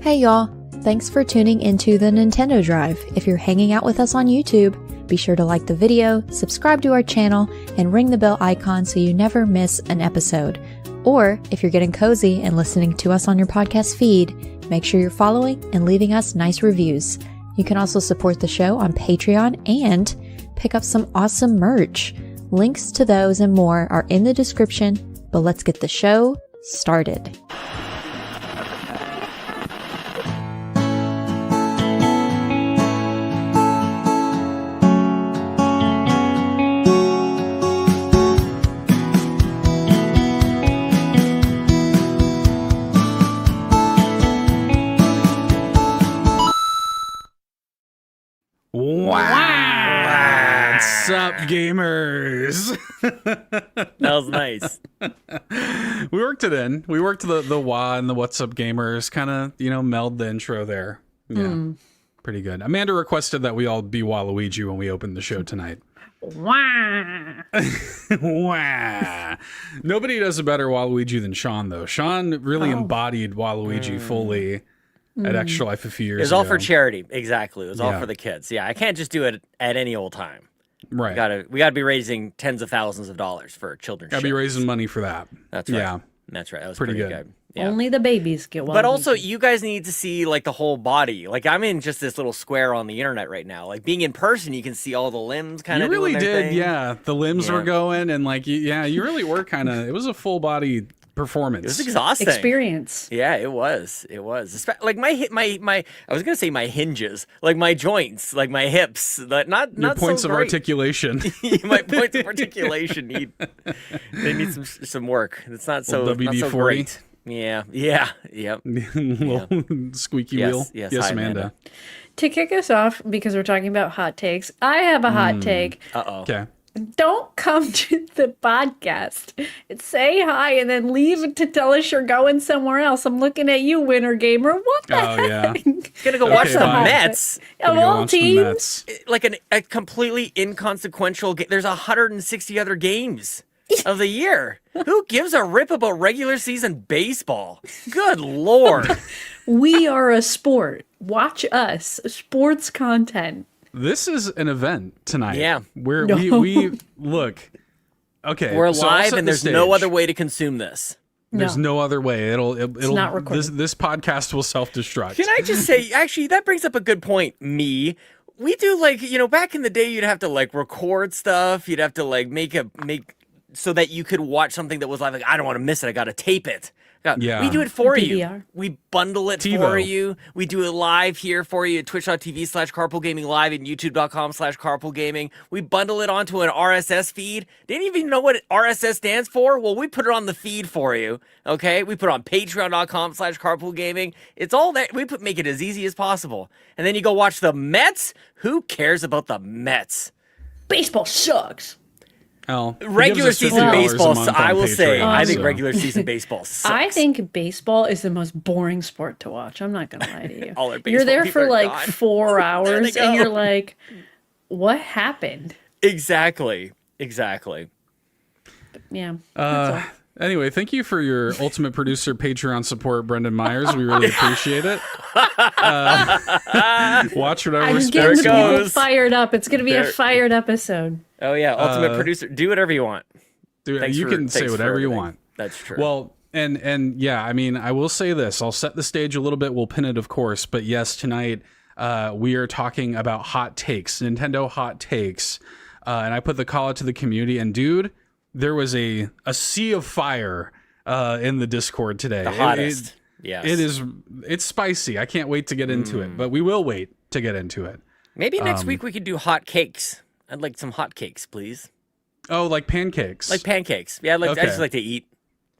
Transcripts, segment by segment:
Hey y'all, thanks for tuning into the Nintendo Drive. If you're hanging out with us on YouTube, be sure to like the video, subscribe to our channel, and ring the bell icon so you never miss an episode. Or if you're getting cozy and listening to us on your podcast feed, make sure you're following and leaving us nice reviews. You can also support the show on Patreon and pick up some awesome merch. Links to those and more are in the description, but let's get the show started. What's up, gamers? That was nice. We worked it in. We worked the wah and the what's up, gamers kind of, meld the intro there. Yeah, pretty good. Amanda requested that we all be Waluigi when we open the show tonight. Wah. Wah. Nobody does a better Waluigi than Sean, though. Sean really embodied Waluigi fully at Extra Life a few years ago. It was all for charity. Exactly. It was all for the kids. Yeah, I can't just do it at any old time. Right. We gotta be raising tens of thousands of dollars for children's Gotta be raising money for that. That's right. Yeah. That's right. That was Pretty pretty good. Yeah. Only the babies get one. But also, you guys need to see like the whole body. Like I'm in just this little square on the internet right now. Like being in person, you can see all the limbs kind of. You really doing their did, thing. yeah. The limbs were going, and you really were kind of. It was a full body performance. It was exhausting. experience. Yeah, it was. It was. Like my I was gonna say my hinges, like my joints, like my hips. Not Your points so of great. articulation. My points of articulation need some work. It's not so WD-40. great. Yeah. Yep. Little squeaky wheel. Yes. Yes, Hi, Amanda. To kick us off, because we're talking about hot takes, I have a hot take. Uh-oh. Okay. Don't come to the podcast and say hi and then leave to tell us you're going somewhere else. I'm looking at you, Winter Gamer. What the heck? Yeah. Gonna go watch the fine. Mets. Of Gonna go all watch the teams. Mets. Like a completely inconsequential game. There's 160 other games of the year. Who gives a rip about regular season baseball? Good Lord. We are a sport. Watch us. Sports content. This is an event tonight. Yeah. Where No. we look. Okay. We're so I'll live set and the there's no stage. other way to consume this. There's no other way. It'll not recorded. This podcast will self-destruct. Can I just say, actually, that brings up a good point, me. We do back in the day, you'd have to record stuff. You'd have to make so that you could watch something that was live. Like, I don't want to miss it. I got to tape it. Yeah. We do it for you. DVR. We bundle it TiVo. for you. We do it live here for you at twitch.tv/carpoolgaming live and youtube.com/carpoolgaming. We bundle it onto an RSS feed. Didn't even know what RSS stands for? Well, we put it on the feed for you. Okay? We put it on patreon.com/carpoolgaming. It's all there. We make it as easy as possible. And then you go watch the Mets. Who cares about the Mets? Baseball sucks. Oh, Regular season baseball, I will say, I think so. regular season baseball sucks. I think baseball is the most boring sport to watch. I'm not going to lie to you. All our baseball You're there people for are gone. 4 hours go. and you're like, what happened? Exactly. Yeah. That's all. Anyway, thank you for your ultimate producer Patreon support, Brendan Myers. We really appreciate it. Watch whatever I'm we're getting the people goes. fired up. It's going to be a There- fired episode. Oh yeah, ultimate producer. Do whatever you want. You can say whatever you want. That's true. Well, and yeah, I mean, I will say this. I'll set the stage a little bit. We'll pin it, of course. But yes, tonight we are talking about hot takes, Nintendo hot takes. And I put the call out to the community. And dude, there was a sea of fire in the Discord today. the hottest. Yes. It's spicy. I can't wait to get into it. But we will wait to get into it. Maybe next week we could do hot cakes. I'd like some hot cakes, please. Oh, like pancakes. Like pancakes. Yeah, I Okay. just like to eat.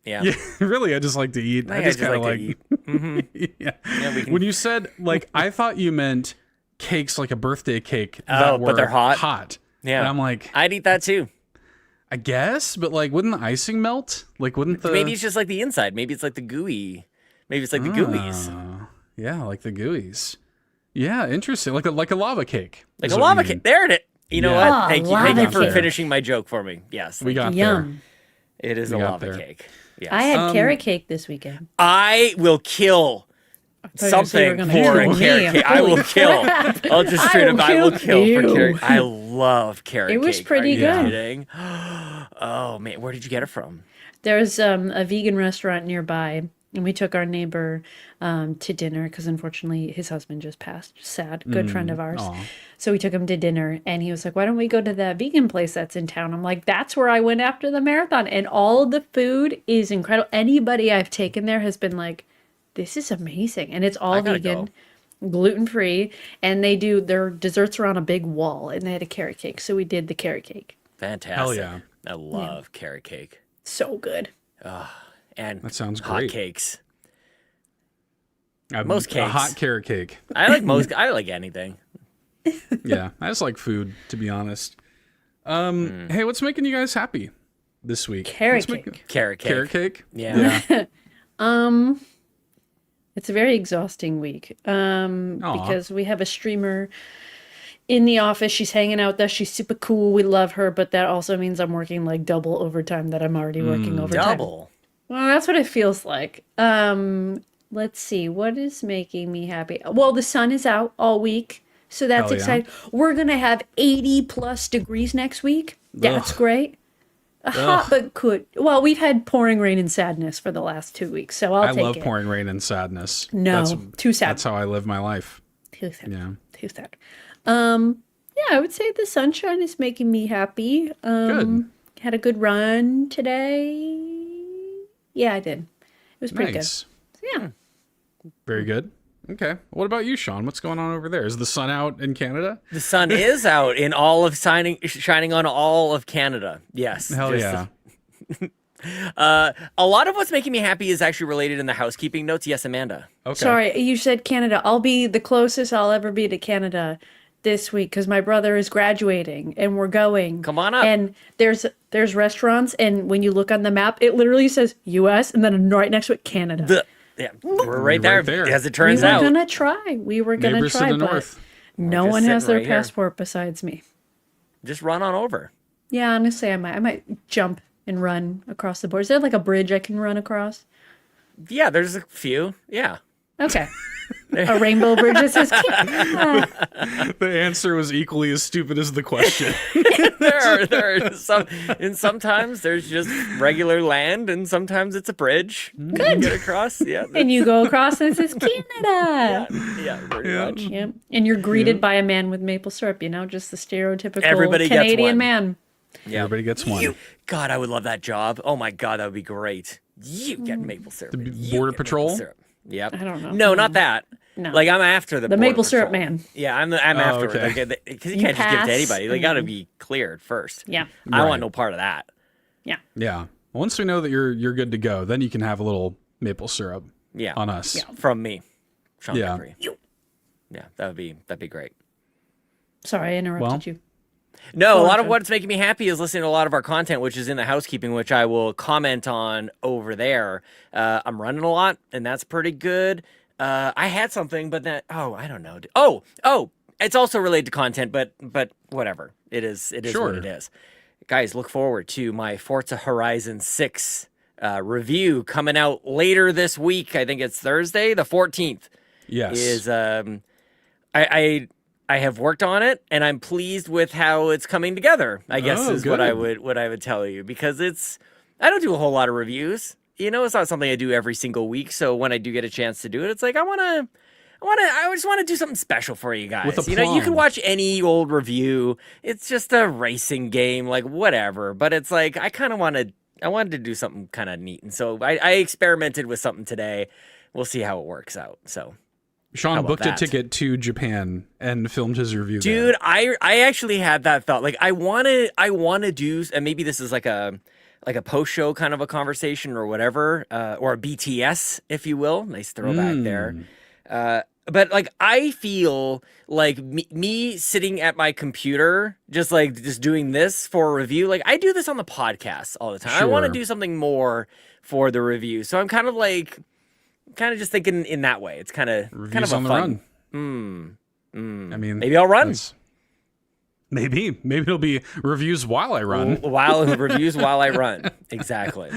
Yeah. Yeah, really, I just like to eat. I just kind of like to eat. yeah. Yeah, we can... When you said I thought you meant cakes like a birthday cake. Oh, but they're hot? Hot. Yeah. And I'm like, I'd eat that too. I guess, but wouldn't the icing melt? Wouldn't the? Maybe it's just like the inside. Maybe it's like the gooey. Maybe it's like the gooeys. Yeah, like the gooeys. Yeah, interesting. Like a lava cake. Like is a what lava you mean. cake. There it is. You know Yeah. what? Oh, Thank you lava for cake. finishing my joke for me. Yes. We got there. Yum. It is We a got lava there. cake. Yes. I had carrot cake this weekend. I will kill something for a carrot cake. I will kill. I'll just straight up. I will kill for carrot. I love carrot cake. It was pretty Are good. you kidding? Oh man, where did you get it from? There's a vegan restaurant nearby, and we took our neighbor to dinner because unfortunately his husband just passed. Sad, good friend of ours. Aw. So we took him to dinner, and he was like, "Why don't we go to that vegan place that's in town?" I'm like, "That's where I went after the marathon, and all of the food is incredible. Anybody I've taken there has been like, this is amazing, and it's all vegan." Gluten-free, and they do their desserts are on a big wall, and they had a carrot cake, so we did the carrot cake. Fantastic. Hell yeah. I love carrot cake. So good. And That sounds hot great. cakes. Most cakes. A hot carrot cake. I like anything. Yeah, I just like food, to be honest. Hey, what's making you guys happy this week? Carrot What's cake. Carrot cake. Carrot cake? Yeah. It's a very exhausting week because we have a streamer in the office. She's hanging out with us. She's super cool. We love her, but that also means I'm working like double overtime that I'm already working overtime. Double. Well, that's what it feels like. Let's see. What is making me happy? Well, the sun is out all week, so that's Hell yeah. exciting. We're going to have 80 plus degrees next week. That's great. Hot but good. Well, we've had pouring rain and sadness for the last 2 weeks, so I I'll take love it. pouring rain and sadness. No, too sad. That's how I live my life. Too sad. Yeah. Too sad. Yeah, I would say the sunshine is making me happy. Good. Had a good run today. Yeah, I did. It was pretty Nice. good. So, yeah. Very good. Okay. What about you, Sean? What's going on over there? Is the sun out in Canada? The sun is out in all of shining on all of Canada. Yes. Hell Just- yeah. A lot of what's making me happy is actually related in the housekeeping notes. Yes, Amanda. Okay. Sorry, you said Canada. I'll be the closest I'll ever be to Canada this week because my brother is graduating and we're going. Come on up. And there's restaurants, and when you look on the map, it literally says U.S. and then right next to it, Canada. Yeah, we're right You're there, right there. as it we turns were out. gonna try. We were gonna Neighbors try, to the but north. no just one has sitting their right here. passport besides me. Just run on over. Yeah, honestly, I might jump and run across the board. Is there like a bridge I can run across? Yeah, there's a few. Yeah. Okay. A rainbow bridge that says Canada. The answer was equally as stupid as the question. there are some, and sometimes there's just regular land, and sometimes it's a bridge. You can get across. Yeah. And you go across and it says Canada. Yeah, pretty much. Yep. And you're greeted by a man with maple syrup, just the stereotypical Everybody gets Canadian one. man. Yeah. Everybody gets one. God, I would love that job. Oh my God, that would be great. You get maple syrup. The You Border get Patrol? maple syrup. Yep. I don't know. No, not that. No. Like I'm after the The Border maple syrup Patrol. man. Yeah, I'm after okay. it because you You can't just give it to pass, anybody. They got to be cleared first. Yeah. I Right. want no part of that. Yeah. Yeah. Once we know that you're good to go, then you can have a little maple syrup Yeah, on us. Yeah. from me, Sean Yeah. Capri. Yeah, that'd be great. Sorry, I interrupted Well, you. No, a Go on, lot of Sean. what's making me happy is listening to a lot of our content, which is in the housekeeping, which I will comment on over there. I'm running a lot, and that's pretty good. I had something, but that I don't know. Oh, it's also related to content, but whatever. It is Sure. what it is. Guys, look forward to my Forza Horizon 6 review coming out later this week. I think it's Thursday, the 14th. Yes. Is I have worked on it, and I'm pleased with how it's coming together. I guess Oh, is good. what I would tell you, because I don't do a whole lot of reviews. It's not something I do every single week. So when I do get a chance to do it, it's like I just want to do something special for you guys. With You can aplomb. watch any old review. It's just a racing game, like whatever. But it's like I wanted to do something kind of neat, and so I experimented with something today. We'll see how it works out. So. Sean How about booked a that? ticket to Japan and filmed his review there. Dude, I actually had that thought. Like I want to do, and maybe this is like a post show kind of a conversation or whatever, or a BTS, if you will. Nice throwback there. But like I feel like me sitting at my computer, just doing this for a review. Like I do this on the podcast all the time. I want to Sure. do something more for the review. So I'm kind of just thinking in that way. It's kind of Reviews a on the fun. run. I mean, Maybe I'll run. Maybe it'll be reviews while I run. Reviews while I run. Exactly.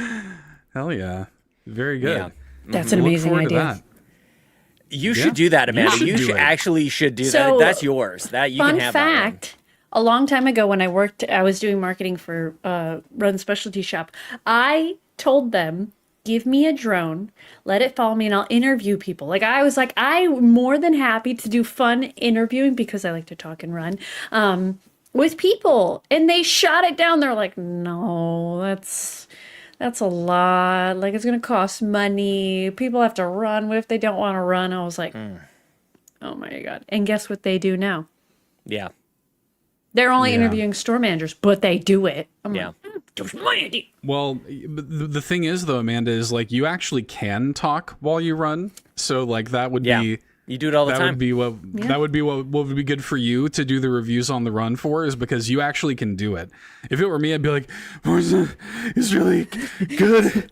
Hell yeah. Very good. Yeah. That's an Look amazing forward to idea. You should do that, Amanda. You should actually do that. That's yours. That you can have fact, that one. A long time ago when I was doing marketing for Run Specialty Shop. I told them, give me a drone, let it follow me, and I'll interview people. Like, I was like, I'm more than happy to do fun interviewing because I like to talk and run with people. And they shot it down. They're like, no, that's a lot. Like, it's going to cost money. People have to run. What if they don't want to run? I was like, oh my God. And guess what they do now? Yeah. They're only interviewing store managers, but they do it. I'm like, well, the thing is, though, Amanda, is like you actually can talk while you run. So like that would be you do it all the time. That would be what would be good for you to do the reviews on the run for, is because you actually can do it. If it were me, I'd be like, it's really good.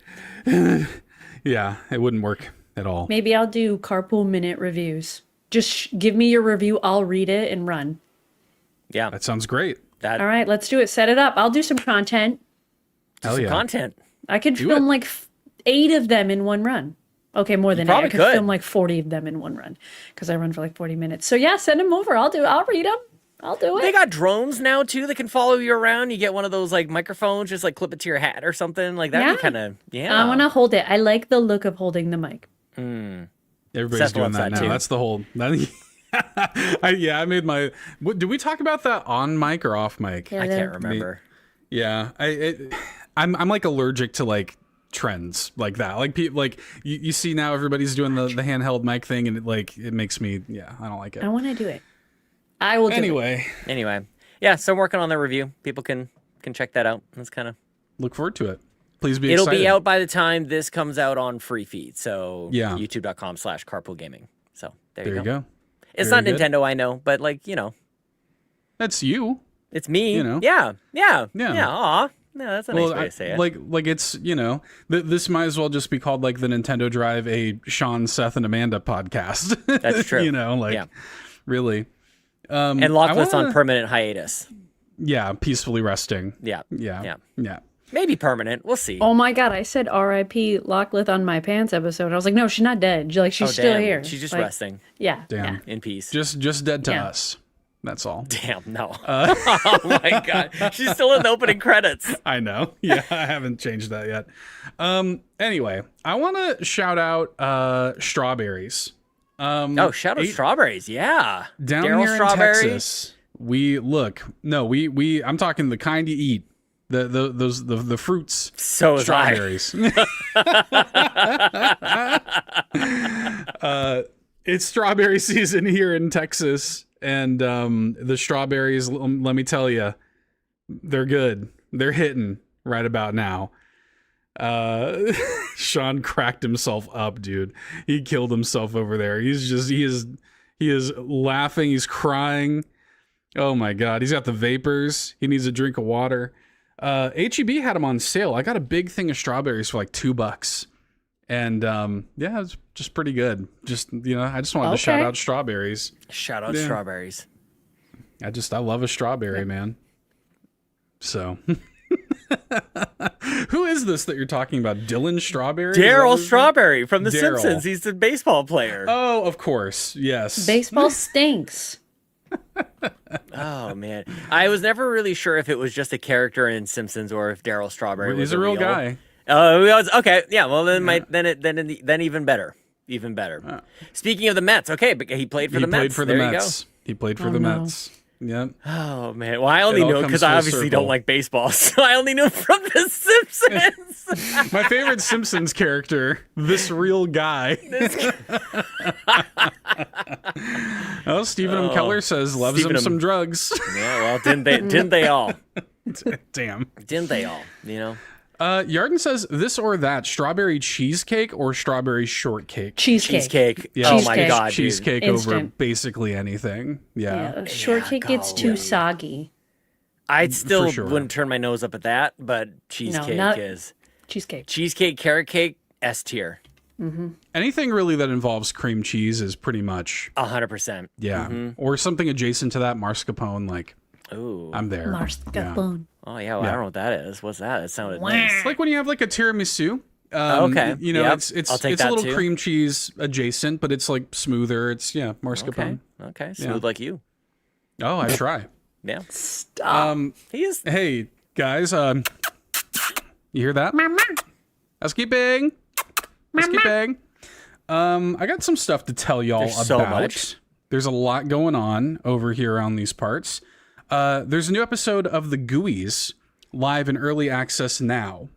Yeah, it wouldn't work at all. Maybe I'll do carpool minute reviews. Just give me your review. I'll read it and run. Yeah, that sounds great. All right, let's do it. Set it up. I'll do some content. Hell yeah. Content. I could film like 8 of them in one run. Okay, more than 8. I could film like 40 of them in one run because I run for like 40 minutes. So yeah, send them over. I'll read them. I'll do it. They got drones now too that can follow you around. You get one of those like microphones, just like clip it to your hat or something. Like that'd be kind of I want to hold it. I like the look of holding the mic. Everybody's doing that now. Too. That's the whole. I made my. Did we talk about that on mic or off mic? I can't remember. I'm like allergic to like trends like that. Like people, like you see now everybody's doing the handheld mic thing, and it makes me. Yeah, I don't like it. I want to do it. I will. Anyway, yeah. So I'm working on the review. People can check that out. That's kind of look forward to it. Please be. It'll excited. be out by the time this comes out on free feed. So yeah, youtube.com/carpoolgaming. So there you go. It's not Nintendo, I know, but like, that's you. It's me. Yeah. Aw. No, that's a nice way to say it. Like it's, this might as well just be called like the Nintendo Drive, a Sean, Seth, and Amanda podcast. That's true. Really. And Lockless on permanent hiatus. Yeah, peacefully resting. Yeah. Yeah. Maybe permanent. We'll see. Oh my God, I said R.I.P. Lockleth on my pants episode. I was like, no, she's not dead. She's still here. She's just resting. Yeah. Damn. Yeah. In peace. Just dead to us. That's all. Damn, no. Oh my God. She's still in the opening credits. I know. Yeah, I haven't changed that yet. Anyway, I want to shout out strawberries. Shout out strawberries. Yeah. Down here in Texas, I'm talking the kind you eat. The fruits. So strawberries. It's strawberry season here in Texas, and the strawberries, let me tell you, they're good. They're hitting right about now. Sean cracked himself up, dude. He killed himself over there. He is laughing. He's crying. Oh my God. He's got the vapors. He needs a drink of water. HEB had them on sale. I got a big thing of strawberries for like $2. And it's just pretty good. I just wanted to shout out strawberries. Shout out strawberries. I love a strawberry, man. So who is this that you're talking about? Dylan Strawberry? Daryl Strawberry from The Simpsons. He's the baseball player. Oh, of course. Yes. Baseball stinks. Oh man, I was never really sure if it was just a character in Simpsons or if Daryl Strawberry was a real guy. Oh, okay. Yeah. Well, then even better. Even better. Speaking of the Mets, okay, but he played for the Mets. He played for the Mets. Yep. Oh man. Well, I only knew because I obviously don't like baseball, so I only knew him from The Simpsons. My favorite Simpsons character, this real guy. Oh, Stephen M. Keller says loves him some drugs. Yeah. Well, didn't they all? Damn. Didn't they all? Yarden says this or that, strawberry cheesecake or strawberry shortcake? Cheesecake. Yeah. Oh my God, cheesecake dude. over basically anything. Yeah. Shortcake gets too soggy. I still wouldn't turn my nose up at that, but cheesecake is cheesecake. Cheesecake, carrot cake, S tier. Mm-hmm. Anything really that involves cream cheese is pretty much 100%. Yeah. Mm-hmm. Or something adjacent to that, mascarpone. Like, ooh, I'm there. Mascarpone. Oh yeah, well, I don't know what that is. What's that? It sounded nice. Like when you have like a tiramisu Okay. You know, Yep. it's I'll take it's a that little too. cream cheese adjacent, but it's like smoother. It's mascarpone. Okay. Smooth like you. Oh, I try. Yeah. Stop. He is. Hey guys, you hear that? Housekeeping. Housekeeping. I got some stuff to tell y'all There's about. so much. There's a lot going on over here around these parts. There's a new episode of The Gooey's live in early access now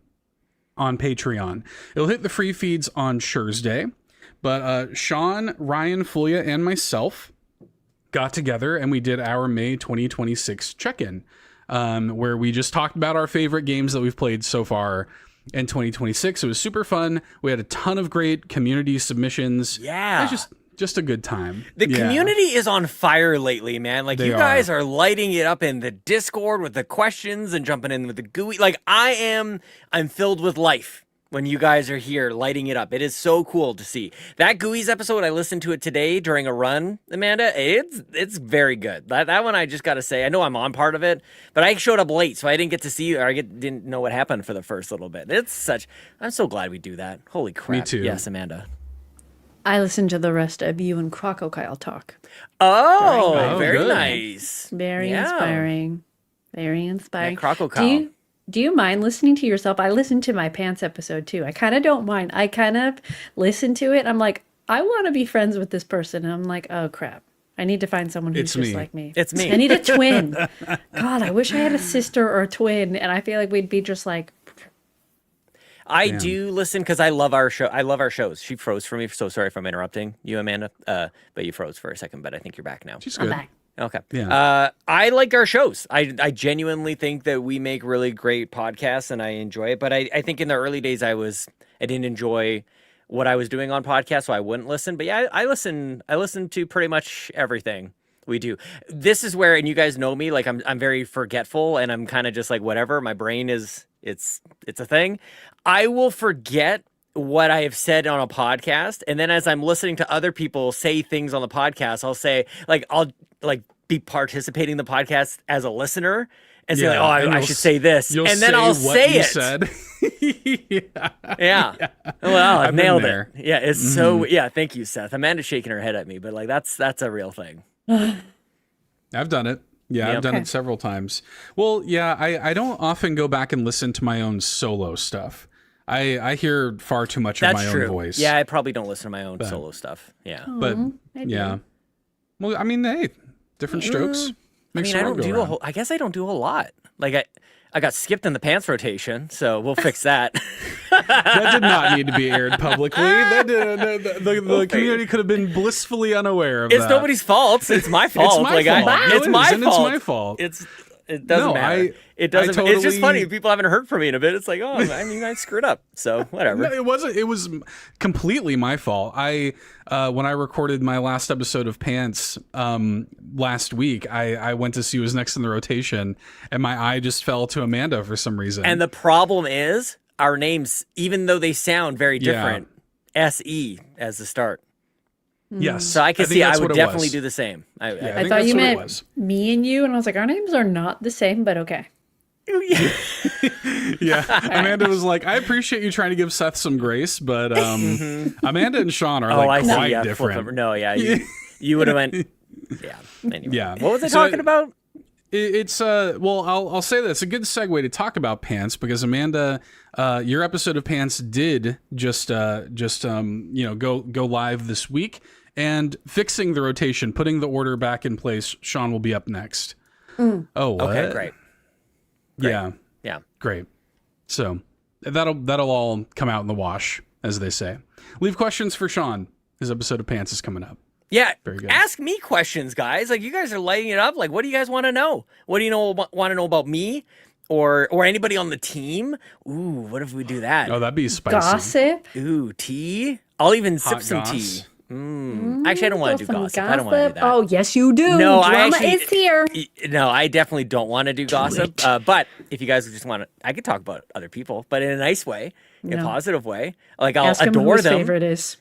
on Patreon. It'll hit the free feeds on Thursday, but Sean, Ryan, Fulia, and myself got together and we did our May 2026 check-in, where we just talked about our favorite games that we've played so far in 2026. It was super fun. We had a ton of great community submissions. Yeah. It was just a good time. The Yeah. community is on fire lately, man. Like, They you guys are lighting it up in the Discord with the questions and jumping in with the gooey. Like, I'm filled with life when you guys are here lighting it up. It is so cool to see. That Gooey's episode, I listened to it today during a run, Amanda. It's very good. That one, I just got to say, I know I'm on part of it, but I showed up late, so I didn't get to see, or didn't know what happened for the first little bit. I'm so glad we do that. Holy crap. Me too. Yes, Amanda. I listened to the rest of you and Crocodile talk. Oh, Very very good. nice. Very Yeah. inspiring. Very inspiring. Yeah, Crocodile. Do you mind listening to yourself? I listened to my pants episode too. I kind of don't mind. I kind of listen to it. I'm like, I want to be friends with this person. And I'm like, oh crap. I need to find someone who's It's just me. like me. It's me. I need a twin. God, I wish I had a sister or a twin. And I feel like we'd be just like, I do listen because I love our show. I love our shows. She froze for me, so sorry if I'm interrupting you, Amanda. But you froze for a second, but I think you're back now. She's I'm good. back. Okay. Yeah. I like our shows. I genuinely think that we make really great podcasts and I enjoy it. But I think in the early days I didn't enjoy what I was doing on podcasts, so I wouldn't listen. But yeah, I listen to pretty much everything we do. This is where, and you guys know me, like I'm very forgetful and I'm kind of just like whatever. My brain is it's a thing. I will forget what I have said on a podcast, and then as I'm listening to other people say things on the podcast, I'll be participating in the podcast as a listener and say, Yeah, like, and I you'll should say this, You'll and then say I'll what say you it. Said. Yeah. Well, I've I've been nailed there. it. Yeah, it's so. Yeah, thank you, Seth. Amanda's shaking her head at me, but like that's a real thing. I've done it. Yeah, Yep. I've done it several times. Well, yeah, I don't often go back and listen to my own solo stuff. I hear far too much That's of my true. own voice. Yeah, I probably don't listen to my own solo stuff. Yeah. But I do. yeah. Well, I mean, hey, different strokes. I mean, I don't do a whole. I guess I don't do a lot. Like I got skipped in the pants rotation, so we'll fix that. That did not need to be aired publicly. That the community could have been blissfully unaware of It's that. nobody's fault. It's my fault. my fault. It's It my is, and it's fault. my fault. It doesn't No, matter. It doesn't. I It's just totally- funny. People haven't heard from me in a bit. It's like, oh, I mean, I screwed up. So whatever. No, it wasn't. It was completely my fault. When I recorded my last episode of Pants last week, I went to see who was next in the rotation, and my eye just fell to Amanda for some reason. And the problem is our names, even though they sound very different, SE as the start. yes, So I can think see I that's would what it definitely was. do the same. Yeah, I think thought that's you what it meant was. me and you, and I was like, our names are not the same, but okay. Yeah, Amanda was like, "I appreciate you trying to give Seth some grace, but Amanda and Sean are like see. quite Yeah, different." No, yeah, you would have went. Yeah. Anyway. Yeah. What was I So- talking about? It's well, I'll say that it's a good segue to talk about Pants because Amanda, your episode of Pants did just go live this week, and fixing the rotation, putting the order back in place. Sean will be up next. Oh, what? Okay, great. Yeah, Yeah. great. So that'll all come out in the wash, as they say. Leave questions for Sean. His episode of Pants is coming up. Yeah, Very good. ask me questions, guys. Like, you guys are lighting it up. Like, what do you guys want to know? What do you want to know about me or anybody on the team? Ooh, what if we do that? Oh, that'd be spicy. Gossip. Ooh, tea? I'll even sip Hot some goss. tea. Actually, I don't want to do gossip. I don't want to do that. Oh, yes, you do. No, I Drama actually- is here. No, I definitely don't want to do gossip. But if you guys just want to, I could talk about other people, but in a nice way, in a No. positive way. Like, I'll Ask him who adore his them. favorite is.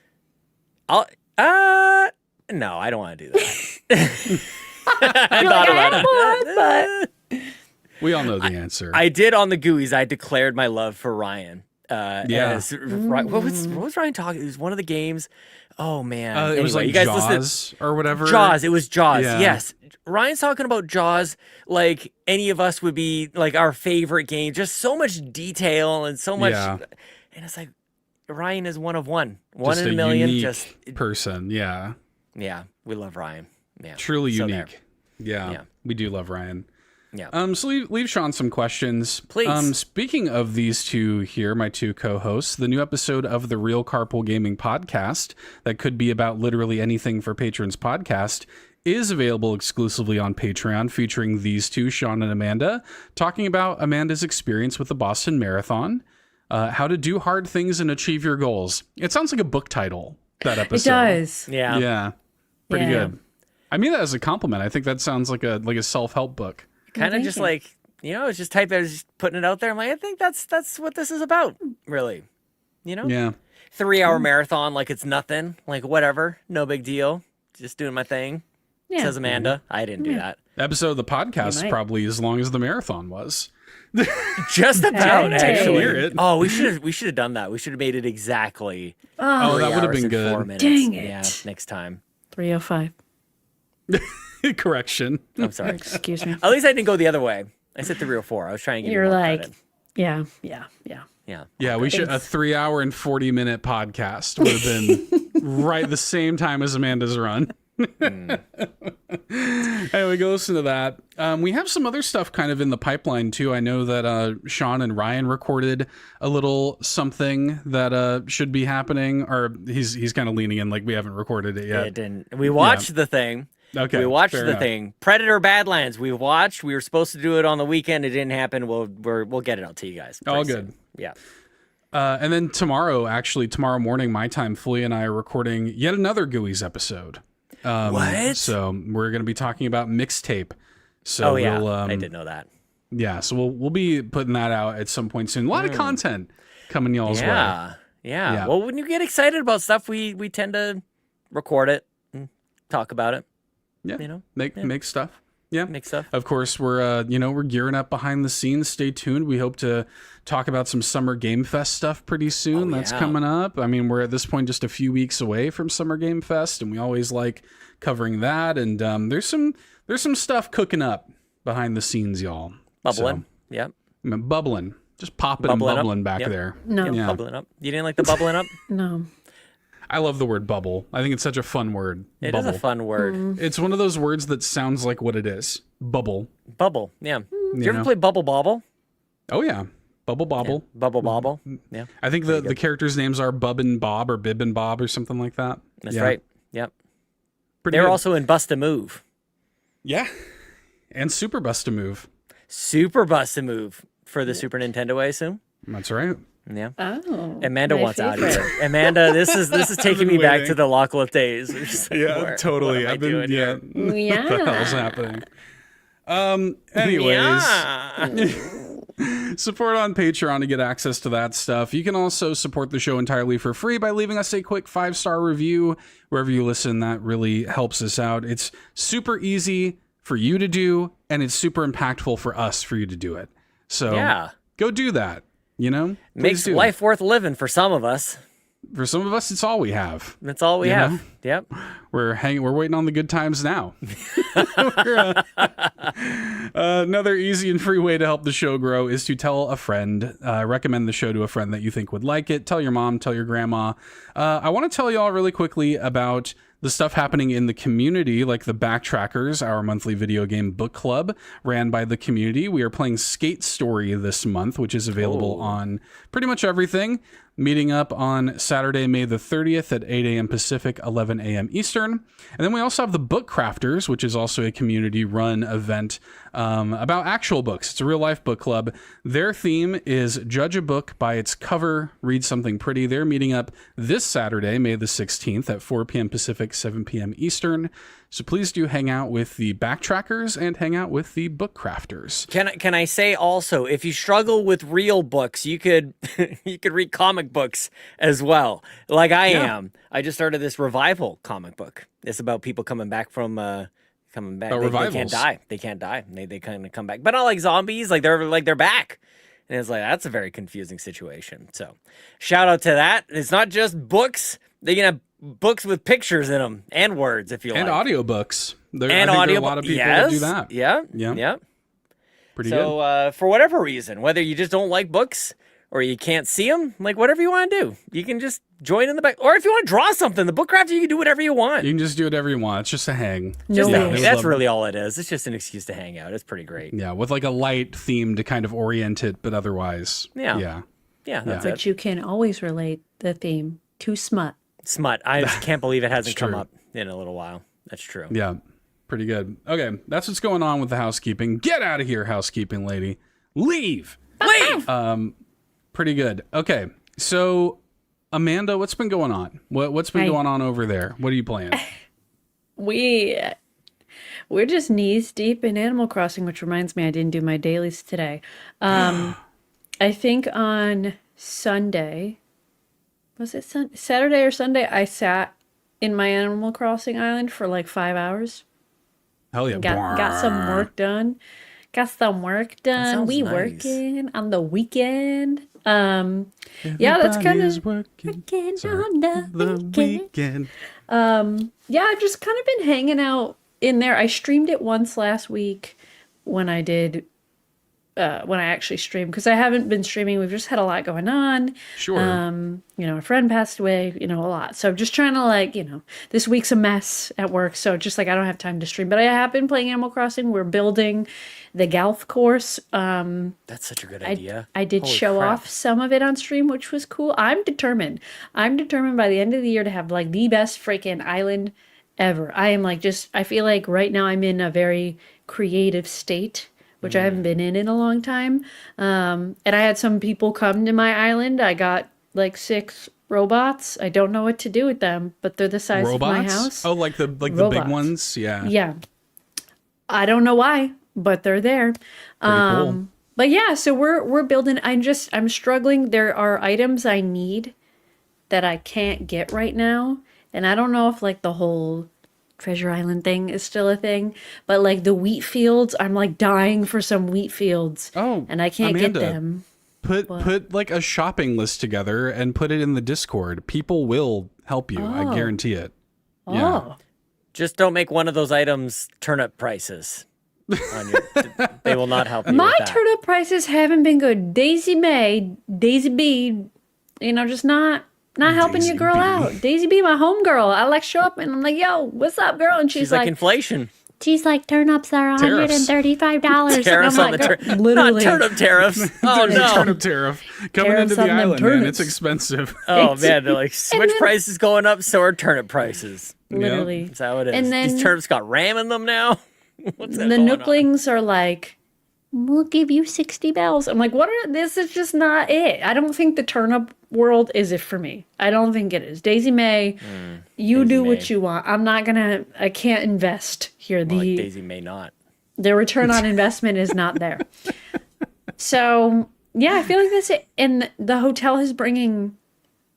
No, I don't want to do that. I You're thought like, I about had it. one, but We all know the answer. I did on the Gooey's. I declared my love for Ryan. What was Ryan talking? It was one of the games. Oh man, it was like you guys Jaws or whatever. Jaws. It was Jaws. Yeah. Yes, Ryan's talking about Jaws like any of us would be like our favorite game. Just so much detail and so much. Yeah. And it's like Ryan is one of one Just in a million. unique Just person. Yeah. yeah, we love Ryan. Yeah, Truly so unique. Yeah. We do love Ryan. Yeah. So leave Sean some questions. Please. Speaking of these two here, my two co-hosts, the new episode of the Real Carpool Gaming podcast that could be about literally anything for patrons podcast is available exclusively on Patreon, featuring these two, Sean and Amanda, talking about Amanda's experience with the Boston Marathon, how to do hard things and achieve your goals. It sounds like a book title, that episode. It does. Yeah. Yeah. Pretty good. I mean that as a compliment. I think that sounds like a self-help book. Kind of just like, it's just type it, just putting it out there. I'm like, I think that's what this is about, really. Yeah. 3-hour marathon, like it's nothing, like whatever, no big deal. Just doing my thing. Yeah. Says Amanda. I didn't do that. Episode of the podcast is might. probably as long as the marathon was. Just about, Dang. actually. Hear it. Oh, we should have done that. We should have made it exactly. Oh, 3 that would have hours been and good. 4 minutes. Dang it. Yeah, next time. 3:05. Correction. I'm sorry. Excuse me. At least I didn't go the other way. I said 3 or 4. I was trying to give you You're more like, credit. yeah. Yeah. Yeah, we should. A 3-hour and 40-minute podcast would have been right the same time as Amanda's run. Anyway, go listen to that. We have some other stuff kind of in the pipeline too. I know that Sean and Ryan recorded a little something that should be happening, or he's kind of leaning in like we haven't recorded it yet. It didn't. We watched the thing. Okay, We watched fair the enough. thing. Predator Badlands. We watched. We were supposed to do it on the weekend. It didn't happen. We'll get it out to you guys. All pretty good. soon. Yeah. And then tomorrow morning, my time, Flea and I are recording yet another GUIs episode. What? So we're going to be talking about mixtape. So yeah. we'll, I did know that. Yeah, so we'll be putting that out at some point soon. A lot of content coming y'all's way. Yeah. Well, when you get excited about stuff, we tend to record it and talk about it. Yeah, make stuff. Yeah, Make stuff. Of course, we're gearing up behind the scenes. Stay tuned. We hope to talk about some Summer Game Fest stuff pretty soon. That's coming up. I mean, we're at this point just a few weeks away from Summer Game Fest, and we always like covering that. And there's some stuff cooking up behind the scenes, y'all. Bubbling. So, Yep. bubbling, just popping Bubbling and bubbling up. back Yep. there. No. Yep, Yeah. Bubbling up. You didn't like the bubbling up? No. I love the word bubble. I think it's such a fun word. It bubble. is a fun word. It's one of those words that sounds like what it is. Bubble. Bubble. Yeah. You You ever know? play Bubble Bobble? Oh yeah. Bubble bobble. Bubble Bobble. Yeah. I think the characters' names are Bub and Bob or Bib and Bob or something like that. That's Yeah. right. Yep. Pretty They're good. also in Bust a Move. Yeah. And Super Bust a Move. Super Bust a Move for the Super Nintendo, I assume. That's right. Yeah. Oh. Amanda my wants out of favorite. here. Amanda, this is taking me been back waiting. to the Locklift days. We're just like, what totally. am I I've been doing here? What the hell's happening? Anyways. Yeah. Support on Patreon to get access to that stuff. You can also support the show entirely for free by leaving us a quick 5-star review wherever you listen. That really helps us out. It's super easy for you to do, and it's super impactful for us for you to do it. So Yeah. go do that. Please Makes do. life worth living for some of us. For some of us, it's all we have. That's all we You have. know? Yep. We're waiting on the good times now. Another easy and free way to help the show grow is to tell a friend, recommend the show to a friend that you think would like it. Tell your mom, tell your grandma. I want to tell y'all really quickly about the stuff happening in the community, like the Backtrackers, our monthly video game book club ran by the community. We are playing Skate Story this month, which is available on pretty much everything. Meeting up on Saturday, May the 30th at 8 a.m. Pacific, 11 a.m. Eastern. And then we also have the Book Crafters, which is also a community-run event about actual books. It's a real-life book club. Their theme is Judge a Book by its cover, read something pretty. They're meeting up this Saturday, May the 16th at 4 p.m. Pacific, 7 p.m. Eastern. So please do hang out with the Backtrackers and hang out with the Book Crafters. Can I say also, if you struggle with real books, you could you could read comic books as well. Like I am. I just started this revival comic book. It's about people coming back from coming back. They can't revivals. die. They can't die. They kind of come back, but not like zombies. Like they're back, And it's like, that's a very confusing situation. So shout out to that. It's not just books. They can have books with pictures in them and words if you like. And audiobooks. I think And there are audio. a lot of people that do that. Yeah. Pretty good. So for whatever reason, whether you just don't like books or you can't see them, like whatever you want to do, you can just join in the back. Or if you want to draw something, the book crafter, you can do whatever you want. You can just do whatever you want. It's just a hang. That's really all it is. It's just an excuse to hang out. It's pretty great. Yeah, with like a light theme to kind of orient it, but otherwise. Yeah, that's But it. you can always relate the theme to smut. Smut. I just can't believe it hasn't come true. up in a little while. That's true. Yeah, pretty good. Okay, that's what's going on with the housekeeping. Get out of here, housekeeping lady. Leave. Pretty good. Okay, so Amanda, what's been going on? What's been going on over there? What are you playing? We're just knees deep in Animal Crossing, which reminds me I didn't do my dailies today. I think on Sunday, was it Saturday or Sunday, I sat in my Animal Crossing island for like 5 hours. Hell yeah. Got some work done. sounds We nice. working on the weekend. Yeah, that's kind of working on the weekend. weekend. Yeah, I've just kind of been hanging out in there. I streamed it once last week when I actually streamed, because I haven't been streaming. We've just had a lot going on. Sure. A friend passed away, a lot. So I'm just trying to this week's a mess at work. So just I don't have time to stream, but I have been playing Animal Crossing. We're building the golf course. That's such a good idea. I did Holy show crap. off some of it on stream, which was cool. I'm determined by the end of the year to have the best freaking island ever. I am I feel like right now I'm in a very creative state, which I haven't been in a long time. And I had some people come to my island. I got 6 robots. I don't know what to do with them, but they're the size of my house. Oh, like the big Robots. ones? Yeah. Yeah. I don't know why, but they're there. Pretty cool. But yeah, so we're building. I'm struggling. There are items I need that I can't get right now, and I don't know if the whole Treasure Island thing is still a thing, but the wheat fields, I'm dying for some wheat fields. Oh, and I can't Amanda, get them. Put a shopping list together and put it in the Discord. People will help you. I guarantee it. Yeah. Oh, Just don't make one of those items turnip prices. They will not help you my with that. turnip prices haven't been good. Daisy B, just not helping Daisy your girl B. out. Daisy B, my home girl. I show up and I'm like, yo, what's up, girl? And She's like inflation. she's like, turnips are Tariffs. $135. Tariffs And on I'm the like, not literally. turnip tariffs. Oh no. Turnip tariff coming Tariffs into the on them island, man. turnips. It's expensive. Oh man, they're like switch then- prices going up, so are turnip prices. Literally. That's how it is. And then These turnips got ram in them now. What's that the going on? nooklings are like, we'll give you 60 bells. I'm like, this is just not it. I don't think the turnip world is it for me. I don't think it is. Daisy May, you Daisy do May. what you want. I can't invest here. Well, like Daisy may not. The return on investment is not there. So, yeah, I feel like that's it. And the hotel is bringing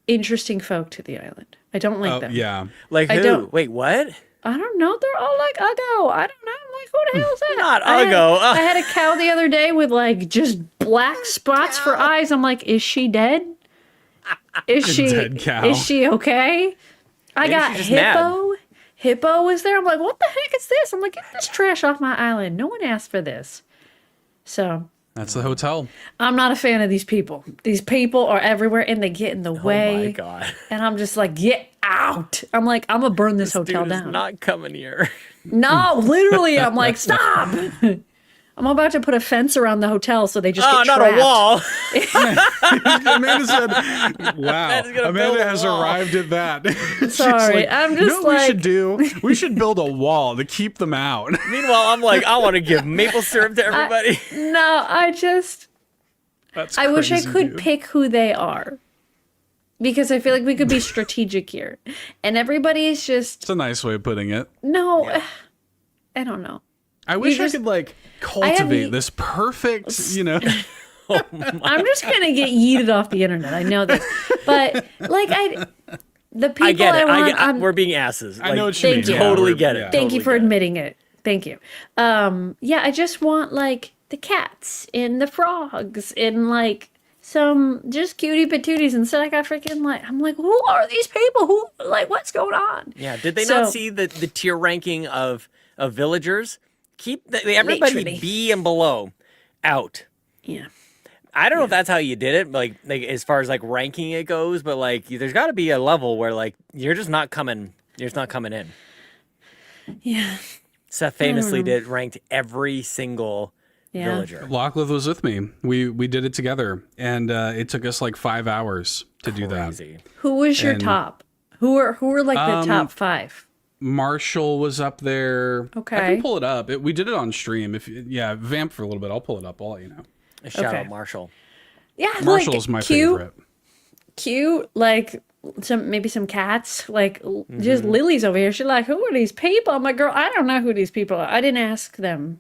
interesting folk to the island. I don't like them. Yeah. Like I who? don't- Wait, what? I don't know. They're all like Uggo. I don't know. I'm like, who the hell is that? Not I had- Uggo. I had a cow the other day with just black spots for eyes. I'm like, is she dead? Is she Dead cow. Is she okay? I got she's just hippo. Hippo was there. I'm like, what the heck is this? I'm like, get this trash off my island. No one asked for this. So That's the hotel. I'm not a fan of these people. These people are everywhere and they get in the way. Oh my god. And I'm just like, get out. I'm like, I'm gonna burn this hotel Dude is down. not coming here. No, literally, I'm like, stop. I'm about to put a fence around the hotel so they just Oh, get not trapped. a wall. Amanda said, wow. Amanda's gonna build Amanda a has wall. arrived at that. She's Sorry, like, I'm you just know what we like- should do? We should build a wall to keep them out. Meanwhile, I'm like, I want to give maple syrup to everybody. No, That's I wish I crazy, could dude. pick who they are. Because I feel like we could be strategic here. And everybody is just, It's a nice way of putting it. no, I don't know. I wish just- I could cultivate the- this perfect, I'm just going to get yeeted off the internet. I know this. But, the people I get it. want, We're being asses. I know Like, what you mean. Thank you. Yeah, Totally we're- get it. yeah. Thank you Totally for get it. admitting it. Thank you. Yeah, I just want the cats and the frogs and like some just cutie patooties. Instead, I got freaking like, I'm like, who are these people? Who, like, what's going on? Yeah. Did they not see the tier ranking of villagers? Keep everybody Literally. B and below out. Yeah. I don't know if that's how you did it, like as far as like ranking it goes, but like there's got to be a level where like you're just not coming in. Yeah. Seth famously ranked every single Yeah. villager. Lockleth was with me. We did it together, and it took us like 5 hours to do that. Crazy. Who was your And- top? Who were like the top 5? Marshall was up there. I Okay. can pull it up. We did it on stream. Vamp for a little bit. I'll pull it up. I'll let you know. Shout Okay. out Marshall. Yeah, Marshall's like, my cute, favorite. Cute, like maybe some cats, like just Lily's over here. She's like, who are these people? I'm like, girl, I don't know who these people are. I didn't ask them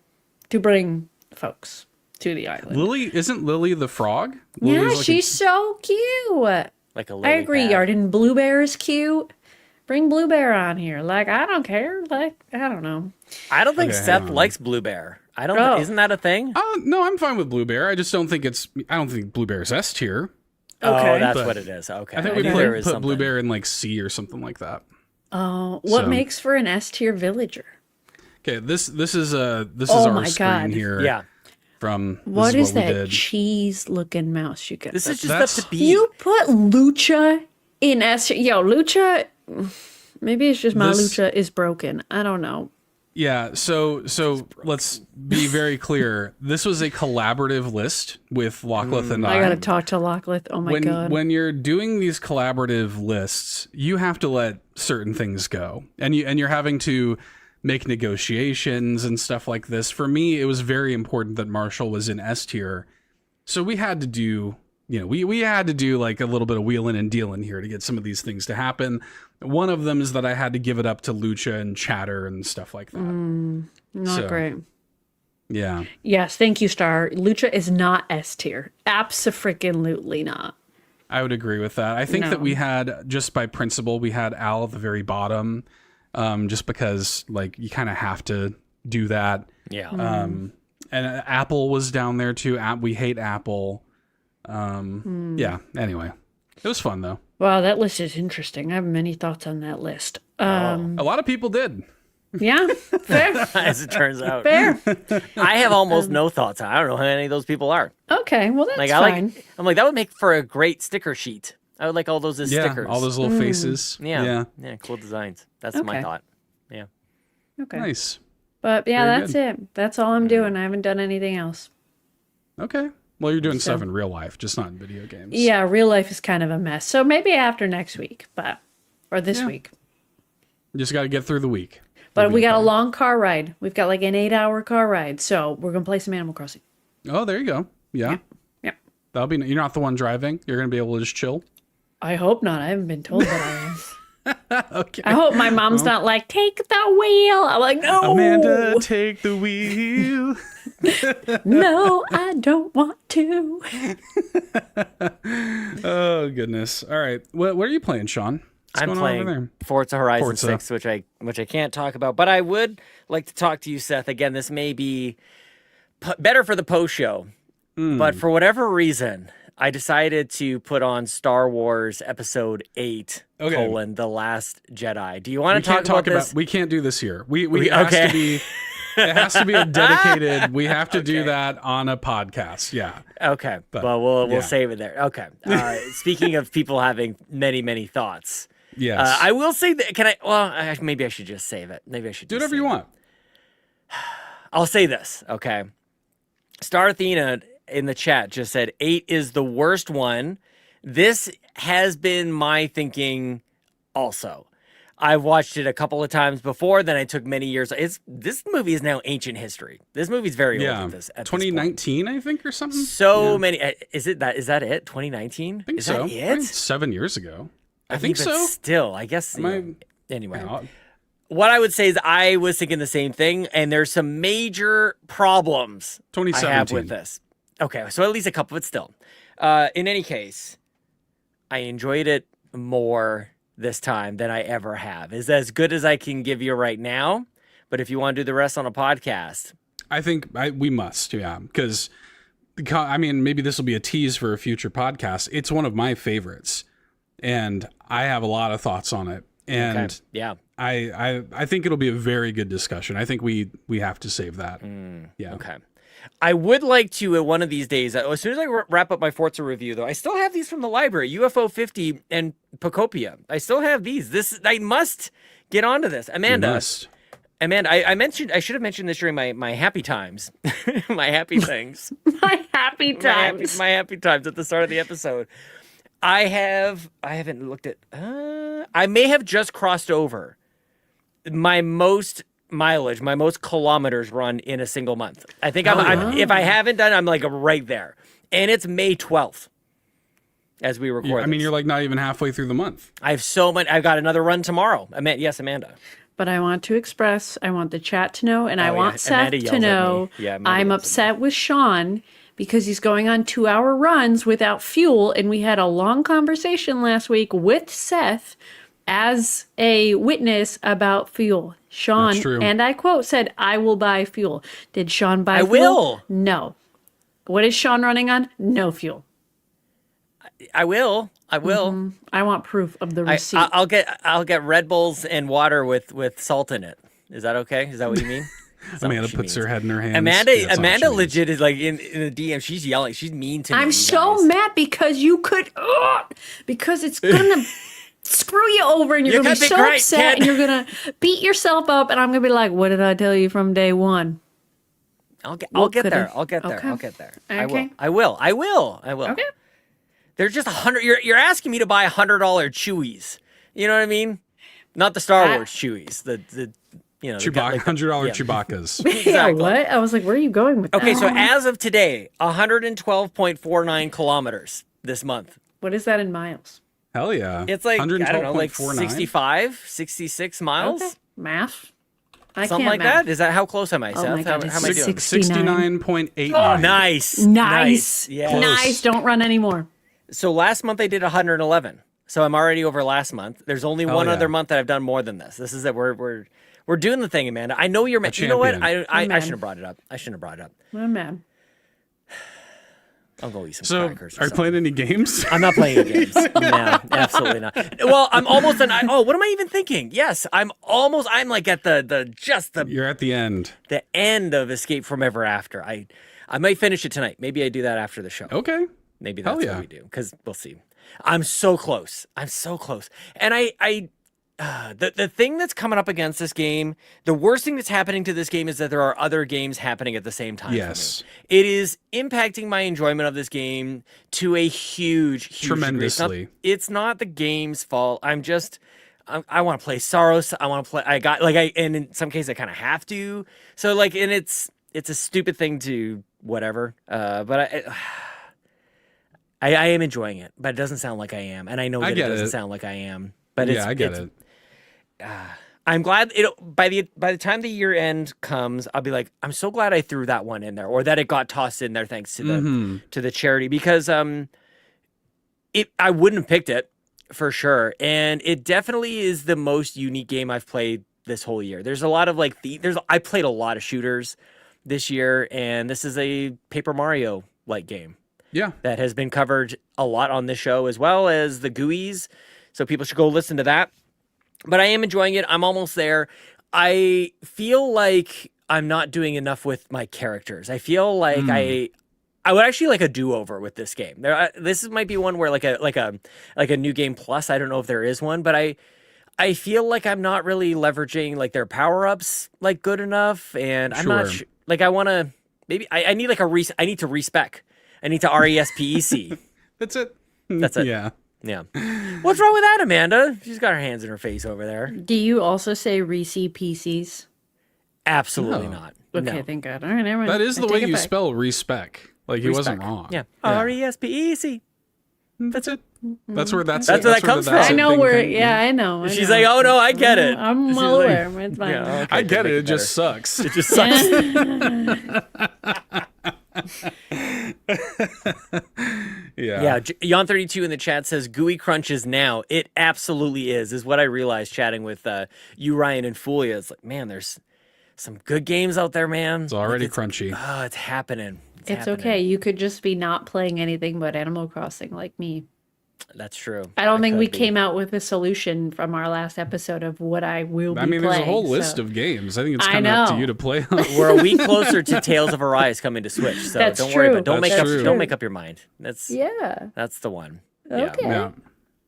to bring folks to the island. Isn't Lily the frog? Yeah, Lily's like she's so cute. Like a I lily agree, pad. Yarden. Blue Bear is cute. Bring Blue Bear on here. Like, I don't care. Like, I don't know. I don't think Okay, Seth hang on. likes Blue Bear. I don't. Oh. Isn't that a thing? No, I'm fine with Blue Bear. I just don't think I don't think Blue Bear's S tier. Okay. Oh, that's But what it is. Okay. I think knew we there was put Blue something. Bear in like C or something like that. Oh, what So- makes for an S tier villager? Okay, this is Oh our my screen God. here. Yeah. From What this is we that did. cheese looking mouse you got? This is just That's- up to B. You put Lucha in S tier. Yo, Lucha. Maybe it's just my This- Lucha is broken. I don't know. Yeah, so let's be very clear. This was a collaborative list with Lockleth and I gotta talk to Lockleth. Oh my god. When you're doing these collaborative lists, you have to let certain things go, and you're having to make negotiations and stuff like this. For me, it was very important that Marshall was in S tier, so we had to do we had to do like a little bit of wheeling and dealing here to get some of these things to happen. One of them is that I had to give it up to Lucha and Chatter and stuff like that. Not so- great. Yeah. Yes, thank you, Star. Lucha is not S tier. Abso-freaking-lutely not. I would agree with that. I think No. that we had, just by principle, we had Al at the very bottom, just because like you kind of have to do that. Yeah. And Apple was down there too. We hate Apple. Yeah. Anyway, it was fun though. Wow, that list is interesting. I have many thoughts on that list. A lot of people did. Yeah, fair, As it turns out. fair. I have almost no thoughts on it. I don't know who any of those people are. Okay, well that's Like fine. I'm like that would make for a great sticker sheet. I would like all those as Yeah. stickers. All those little faces. Yeah. Cool designs. That's my Okay. thought. Yeah. Okay, Nice. but yeah, Very that's good. it. That's all I'm doing. I haven't done anything else. Okay. Well, you're doing So- stuff in real life, just not in video games. Yeah, real life is kind of a mess. So maybe after next week, or this Yeah. week. You just got to get through the week. But You'll we be got a fine. long car ride. We've got like an 8-hour car ride. So we're going to play some Animal Crossing. Oh, there you go. Yeah. Yep. That'll be. You're not the one driving. You're gonna be able to just chill. I hope not. I haven't been told that I am. Okay. I hope my mom's not like, take the wheel. I'm like, no. Amanda, take the wheel. No, I don't want to. Oh goodness. All right. What are you playing, Sean? What's I'm going on over playing there? Forza Horizon Forza. 6, which I can't talk about, but I would like to talk to you, Seth. Again, this may be better for the post show, Hmm. but for whatever reason, I decided to put on Star Wars Episode 8: Okay. The Last Jedi. Do you want We to talk can't about this? We can't do this here. We We- it has okay. to be. It has to be a dedicated. We have to do that on a podcast. Yeah. Okay, But, well, we'll yeah. save it there. Okay. Speaking of people having many thoughts, Yes. I will say that. Can I? Well, maybe I should just save it. Maybe I should do just whatever save you it. want. I'll say this, okay? Star Athena in the chat just said 8 is the worst one. This has been my thinking also. I've watched it a couple of times before, then I took many years. This movie is now ancient history. This movie's very old Yeah. at this point. 2019, I think, or something. So Yeah. many. Is that it? 2019? I think Is so. that I think it? 7 years ago. I mean, think but so. Still, I guess. Am I- Anyway. Yeah. What I would say is I was thinking the same thing, and there's some major problems I have 2017. with this. Okay, so at least a couple, but still. In any case, I enjoyed it more this time than I ever have. Is as good as I can give you right now, but if you want to do the rest on a podcast, I think we must, yeah, because I mean, maybe this will be a tease for a future podcast. It's one of my favorites, and I have a lot of thoughts on it. And Okay. Yeah. I think it'll be a very good discussion. I think we have to save that. Yeah. Okay. I would like to one of these days, as soon as I wrap up my Forza review, though, I still have these from the library, UFO 50 and Pocopia. I still have these. I must get onto this. Amanda, I should have mentioned this during my happy times, my happy things. My happy times. My happy times at the start of the episode. I haven't looked at, I may have just crossed over my most mileage, my most kilometers run in a single month. I think I'm if I haven't done, I'm like right there. And it's May 12th as we record. I mean, you're like not even halfway through the month. I have so much. I've got another run tomorrow. Yes, Amanda. But I want the chat to know, and I want Seth to know I'm upset with Sean because he's going on 2-hour runs without fuel. And we had a long conversation last week with Seth as a witness about fuel. Sean, and I quote, said, I will buy fuel. Did Sean buy fuel? I will. No. What is Sean running on? No fuel. I will. Mm-hmm. I want proof of the receipt. I'll get Red Bulls and water with salt in it. Is that okay? Is that what you mean? Amanda puts her head in her hands. Amanda legit is like in the DM. She's yelling. She's mean to me. I'm so mad because because it's gonna screw you over, and you're gonna be so upset, and you're gonna beat yourself up, and I'm gonna be like, "What did I tell you from day one?" I'll get there. Okay. I will. Okay. They're just 100. You're asking me to buy $100 Chewies. You know what I mean? Not the Star Wars Chewies. The $100 Chewbacca's. Exactly. Yeah, what? I was like, where are you going with that? Okay, so as of today, 112.49 kilometers this month. What is that in miles? Hell yeah. It's like, I don't know, like 65, 66 miles? Okay. Math. Something like that? Is that how close am I, Seth? Oh my God, how am I doing? 69.89. Oh, nice. Yeah. Nice. Don't run anymore. So last month I did 111. So I'm already over last month. There's only one other month that I've done more than this. This is that we're doing the thing, Amanda. I know you're mad. You know what? I shouldn't have brought it up. I'm mad. I'll go eat some crackers. Are you playing any games? I'm not playing any games. No, absolutely not. Well, I'm almost done. What am I even thinking? Yes, I'm like at You're at the end. The end of Escape from Ever After. I might finish it tonight. Maybe I do that after the show. Okay. Maybe that's what we do, because we'll see. I'm so close. And the thing that's coming up against this game, the worst thing that's happening to this game is that there are other games happening at the same time. Yes. For me. It is impacting my enjoyment of this game to a huge tremendously. Degree. It's not the game's fault. I want to play Saros. And in some cases I kind of have to. So like, and it's a stupid thing to whatever. But I am enjoying it, but it doesn't sound like I am. And I know that it doesn't sound like I am. But I get it. I'm glad by the time the year end comes, I'll be like, I'm so glad I threw that one in there, or that it got tossed in there thanks to the charity, because I wouldn't have picked it for sure. And it definitely is the most unique game I've played this whole year. There's a lot of I played a lot of shooters this year, and this is a Paper Mario like game. Yeah. That has been covered a lot on this show, as well as the GUIs. So people should go listen to that. But I am enjoying it. I'm almost there. I feel like I'm not doing enough with my characters. I feel like I would actually like a do-over with this game. This might be one where like a new game plus. I don't know if there is one, but I feel like I'm not really leveraging like their power-ups like good enough, and I'm not like I want to. Maybe I need like I need to respec. I need to RESPEC. That's it. Yeah. What's wrong with that, Amanda? She's got her hands in her face over there. Do you also say Reese PCs? Absolutely not. Okay, no. Thank God. All right, never mind. That is the way you spell respec. Like he wasn't wrong. Yeah. RESPEC. That's it. That's where that comes from. I know where. Yeah, I know. She's like, oh no, I get it. I'm well aware. It's fine. Yeah, okay, I get it. It just sucks. It just sucks. Yeah. Yon32 in the chat says GUI crunches now. It absolutely is what I realized chatting with you, Ryan, and Fulia. It's like, man, there's some good games out there, man. It's already crunchy. Oh, it's happening. It's okay. You could just be not playing anything but Animal Crossing like me. That's true. I don't think we came out with a solution from our last episode of what I will be playing. There's a whole list of games. I think it's kind of up to you to play. We're a week closer to Tales of Arise coming to Switch, so don't worry. But don't make up your mind. That's the one. Okay. Yeah.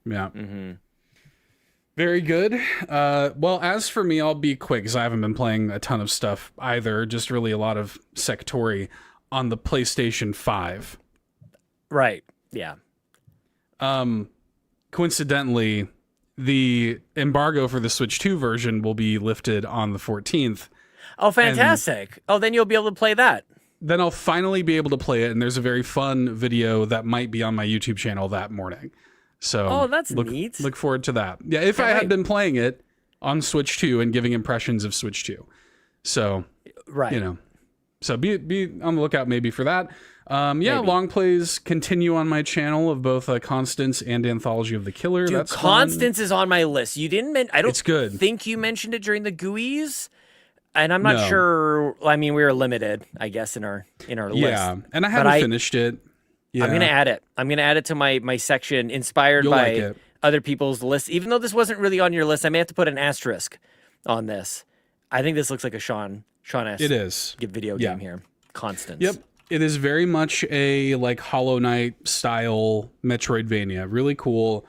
Mm-hmm. Very good. Well, as for me, I'll be quick because I haven't been playing a ton of stuff either. Just really a lot of Sectori on the PlayStation 5. Right. Yeah. Coincidentally, the embargo for the Switch 2 version will be lifted on the 14th. Oh, fantastic. Then you'll be able to play that. Then I'll finally be able to play it, and there's a very fun video that might be on my YouTube channel that morning. So that's neat. Look forward to that. Yeah, if I had been playing it on Switch 2 and giving impressions of Switch 2. So, so be on the lookout maybe for that. Long plays continue on my channel of both Constance and Anthology of the Killer. Dude, that's Constance is on my list. You didn't I don't it's good. think you mentioned it during the GUIs. And I'm not sure. I mean, we were limited, I guess, in our list. Yeah, and I haven't finished it. Yeah. I'm gonna add it. I'm gonna add it to my section, inspired by other people's lists. Even though this wasn't really on your list, I may have to put an asterisk on this. I think this looks like a Sean-esque it is video game here. Constance. Yep. It is very much a like Hollow Knight style Metroidvania. Really cool.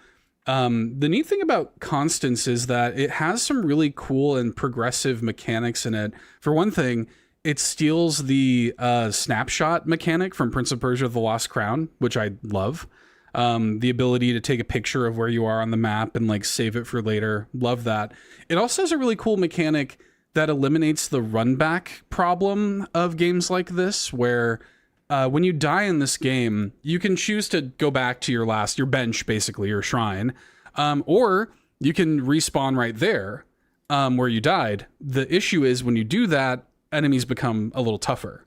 The neat thing about Constance is that it has some really cool and progressive mechanics in it. For one thing, it steals the snapshot mechanic from Prince of Persia: The Lost Crown, which I love. The ability to take a picture of where you are on the map and like save it for later. Love that. It also has a really cool mechanic that eliminates the run back problem of games like this, where when you die in this game, you can choose to go back to your bench, basically, your shrine, or you can respawn right there where you died. The issue is when you do that, enemies become a little tougher.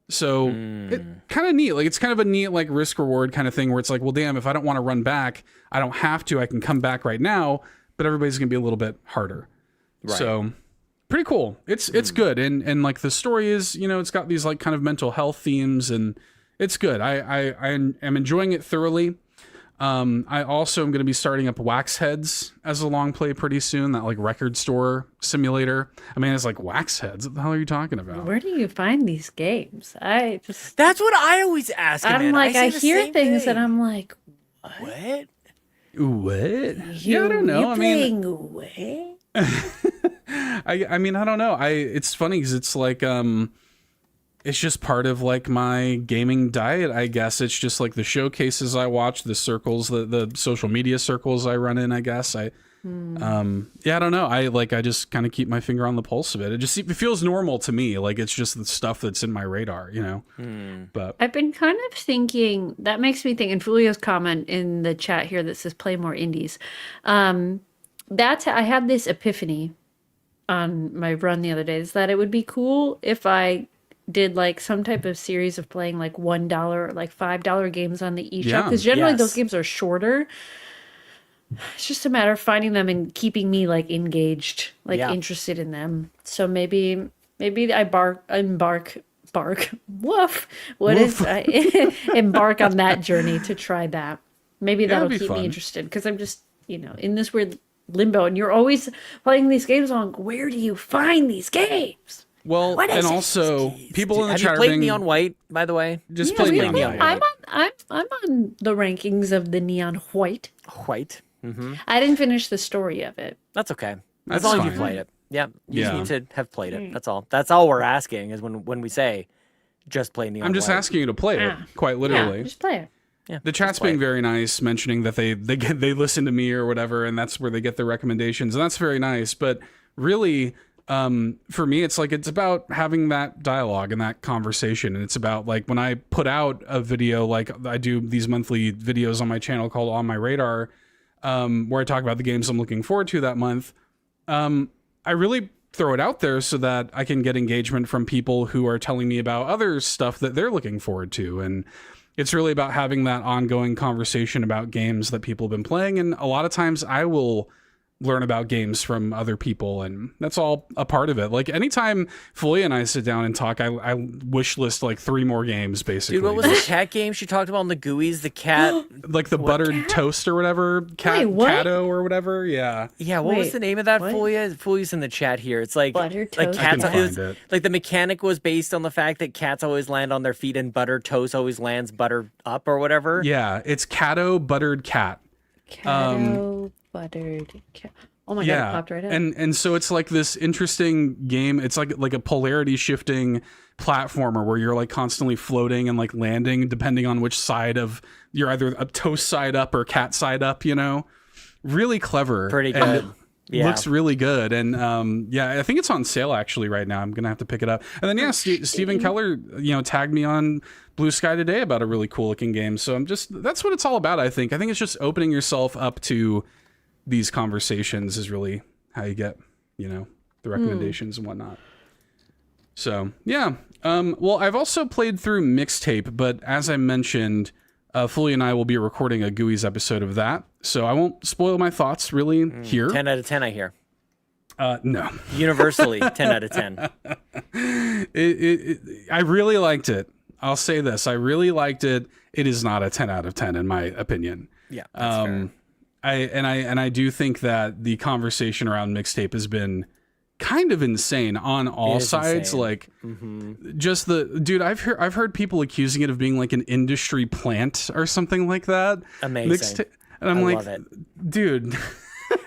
So it kind of neat. Like it's kind of a neat like risk reward kind of thing where it's like, well, damn, if I don't want to run back, I don't have to. I can come back right now, but everybody's gonna be a little bit harder. Right. So pretty cool. It's good, and like the story is, it's got these like kind of mental health themes, and it's good. I am enjoying it thoroughly. I also am going to be starting up Wax Heads as a long play pretty soon. That like record store simulator. I mean, it's like Wax Heads. What the hell are you talking about? Where do you find these games? That's what I always ask. I'm like, I hear things and I'm like, what? Yeah, I don't know. I mean, what? I mean, I don't know. It's funny because it's like it's just part of like my gaming diet, I guess. It's just like the showcases I watch, the circles, the social media circles I run in, I guess. I don't know. I just kind of keep my finger on the pulse of it. It feels normal to me. Like it's just the stuff that's in my radar, But I've been kind of thinking, that makes me think, and Fulio's comment in the chat here that says play more indies. I had this epiphany on my run the other day, is that it would be cool if I did like some type of series of playing like $1 or like $5 games on the eShop, because generally those games are shorter. It's just a matter of finding them and keeping me like engaged, like interested in them. So maybe I embark on that journey to try that. Maybe that'll keep me interested, because I'm just in this weird limbo, and you're always playing these games on where do you find these games? Well, and also people in the chat have you played Neon White, by the way? Just play Neon White. I'm on the rankings of the Neon White. Mm-hmm. I didn't finish the story of it. That's okay. That's as long fine. as you played it. Yeah. You just need to have played it. That's all. That's all we're asking, is when we say just play Neon White. I'm just asking you to play it, quite literally. Yeah, just play it. Yeah, the chat's being very nice, mentioning that they listen to me or whatever, and that's where they get their recommendations, and that's very nice. But really, for me, it's like it's about having that dialogue and that conversation, and it's about like when I put out a video, like I do these monthly videos on my channel called On My Radar, where I talk about the games I'm looking forward to that month. I really throw it out there so that I can get engagement from people who are telling me about other stuff that they're looking forward to, and it's really about having that ongoing conversation about games that people have been playing. And a lot of times I will learn about games from other people, and that's all a part of it. Like anytime Folia and I sit down and talk, I wish list like 3 more games basically. Dude, what was the cat game she talked about in the GUIs? The cat, like the buttered toast or whatever, Catto or whatever. Yeah. Yeah. What was the name of that? Folia? Folia's in the chat here. It's like Buttered like toast. cats. I can find it. Like the mechanic was based on the fact that cats always land on their feet and buttered toast always lands buttered up or whatever. Yeah, it's Catto buttered cat. Catto buttered cat. Oh my god, it popped right up. And so it's like this interesting game. It's like a polarity shifting platformer where you're like constantly floating and like landing depending on which side of you're either a toast side up or cat side up, you know. Really clever. Pretty good. Looks really good. And I think it's on sale actually right now. I'm gonna have to pick it up. And then Stephen Keller, tagged me on Blue Sky today about a really cool looking game. So that's what it's all about. I think it's just opening yourself up to these conversations is really how you get, the recommendations and whatnot. So, yeah. Well, I've also played through Mixtape, but as I mentioned, Fully and I will be recording a GUIs episode of that. So I won't spoil my thoughts really here. 10 out of 10, I hear. No. Universally, 10 out of 10. I really liked it. I'll say this. I really liked it. It is not a 10 out of 10 in my opinion. Yeah, that's fair. I do think that the conversation around Mixtape has been kind of insane on all sides. Insane. Like just I've heard people accusing it of being like an industry plant or something like that. Amazing. And I'm like, love it. Dude,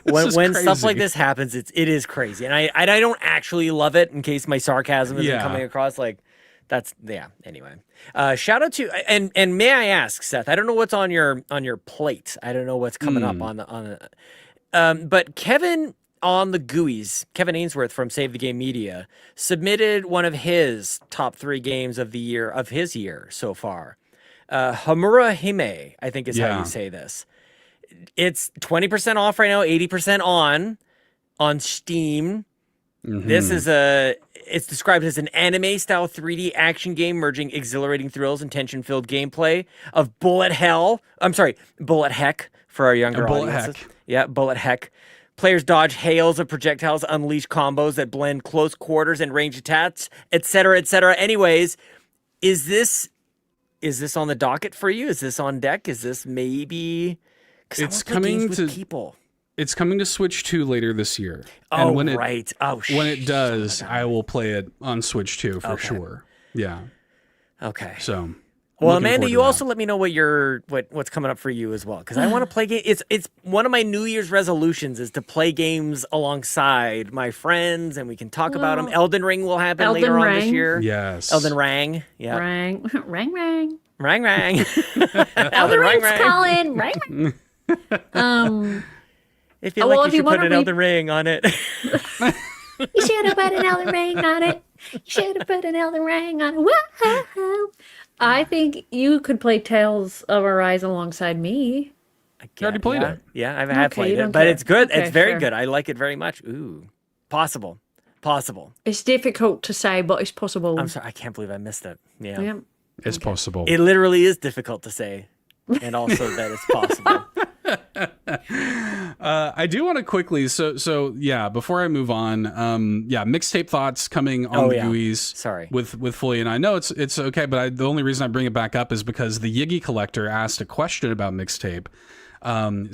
when stuff like this happens, it is crazy. And I don't actually love it in case my sarcasm isn't coming across like anyway. Shout out to and may I ask, Seth, I don't know what's on your plate. I don't know what's coming up on the but Kevin on the GUIs, Kevin Ainsworth from Save the Game Media submitted one of his top 3 games of his year so far. Hamura Hime, I think is how you say this. It's 20% off right now, 80% on Steam. This is it's described as an anime-style 3D action game merging exhilarating thrills and tension-filled gameplay of bullet heck for our younger audiences. Heck. Yeah, bullet heck. Players dodge hails of projectiles, unleash combos that blend close quarters and range attacks, etc., etc. Anyways, is this on the docket for you? Is this on deck? Is this maybe? It's coming to people. It's coming to Switch 2 later this year. Oh, and right. When it does, I will play it on Switch 2 for sure. Yeah. Okay. So, well, Amanda, you also let me know what's coming up for you as well, because I want to play games. It's one of my New Year's resolutions is to play games alongside my friends, and we can talk about them. Elden Ring will happen later on this year. Yes. Elden Ring. Yeah. Rang. Rang. Elden Ring's calling. Rang. If you like, you should put an Elden Ring on it. You should have put an Elden Ring on it. You should have put an Elden Ring on it. Whoa. I think you could play Tales of Arise alongside me. You already played it. Yeah, I have played it, but it's good. It's very good. I like it very much. Ooh, possible. It's difficult to say, but it's possible. I'm sorry, I can't believe I missed it. Yeah. It's possible. It literally is difficult to say, and also that it's possible. I do want to quickly, before I move on, mixtape thoughts coming on the GUIs. Sorry. With Fully and I. No, it's okay, but the only reason I bring it back up is because the Yiggy Collector asked a question about mixtape,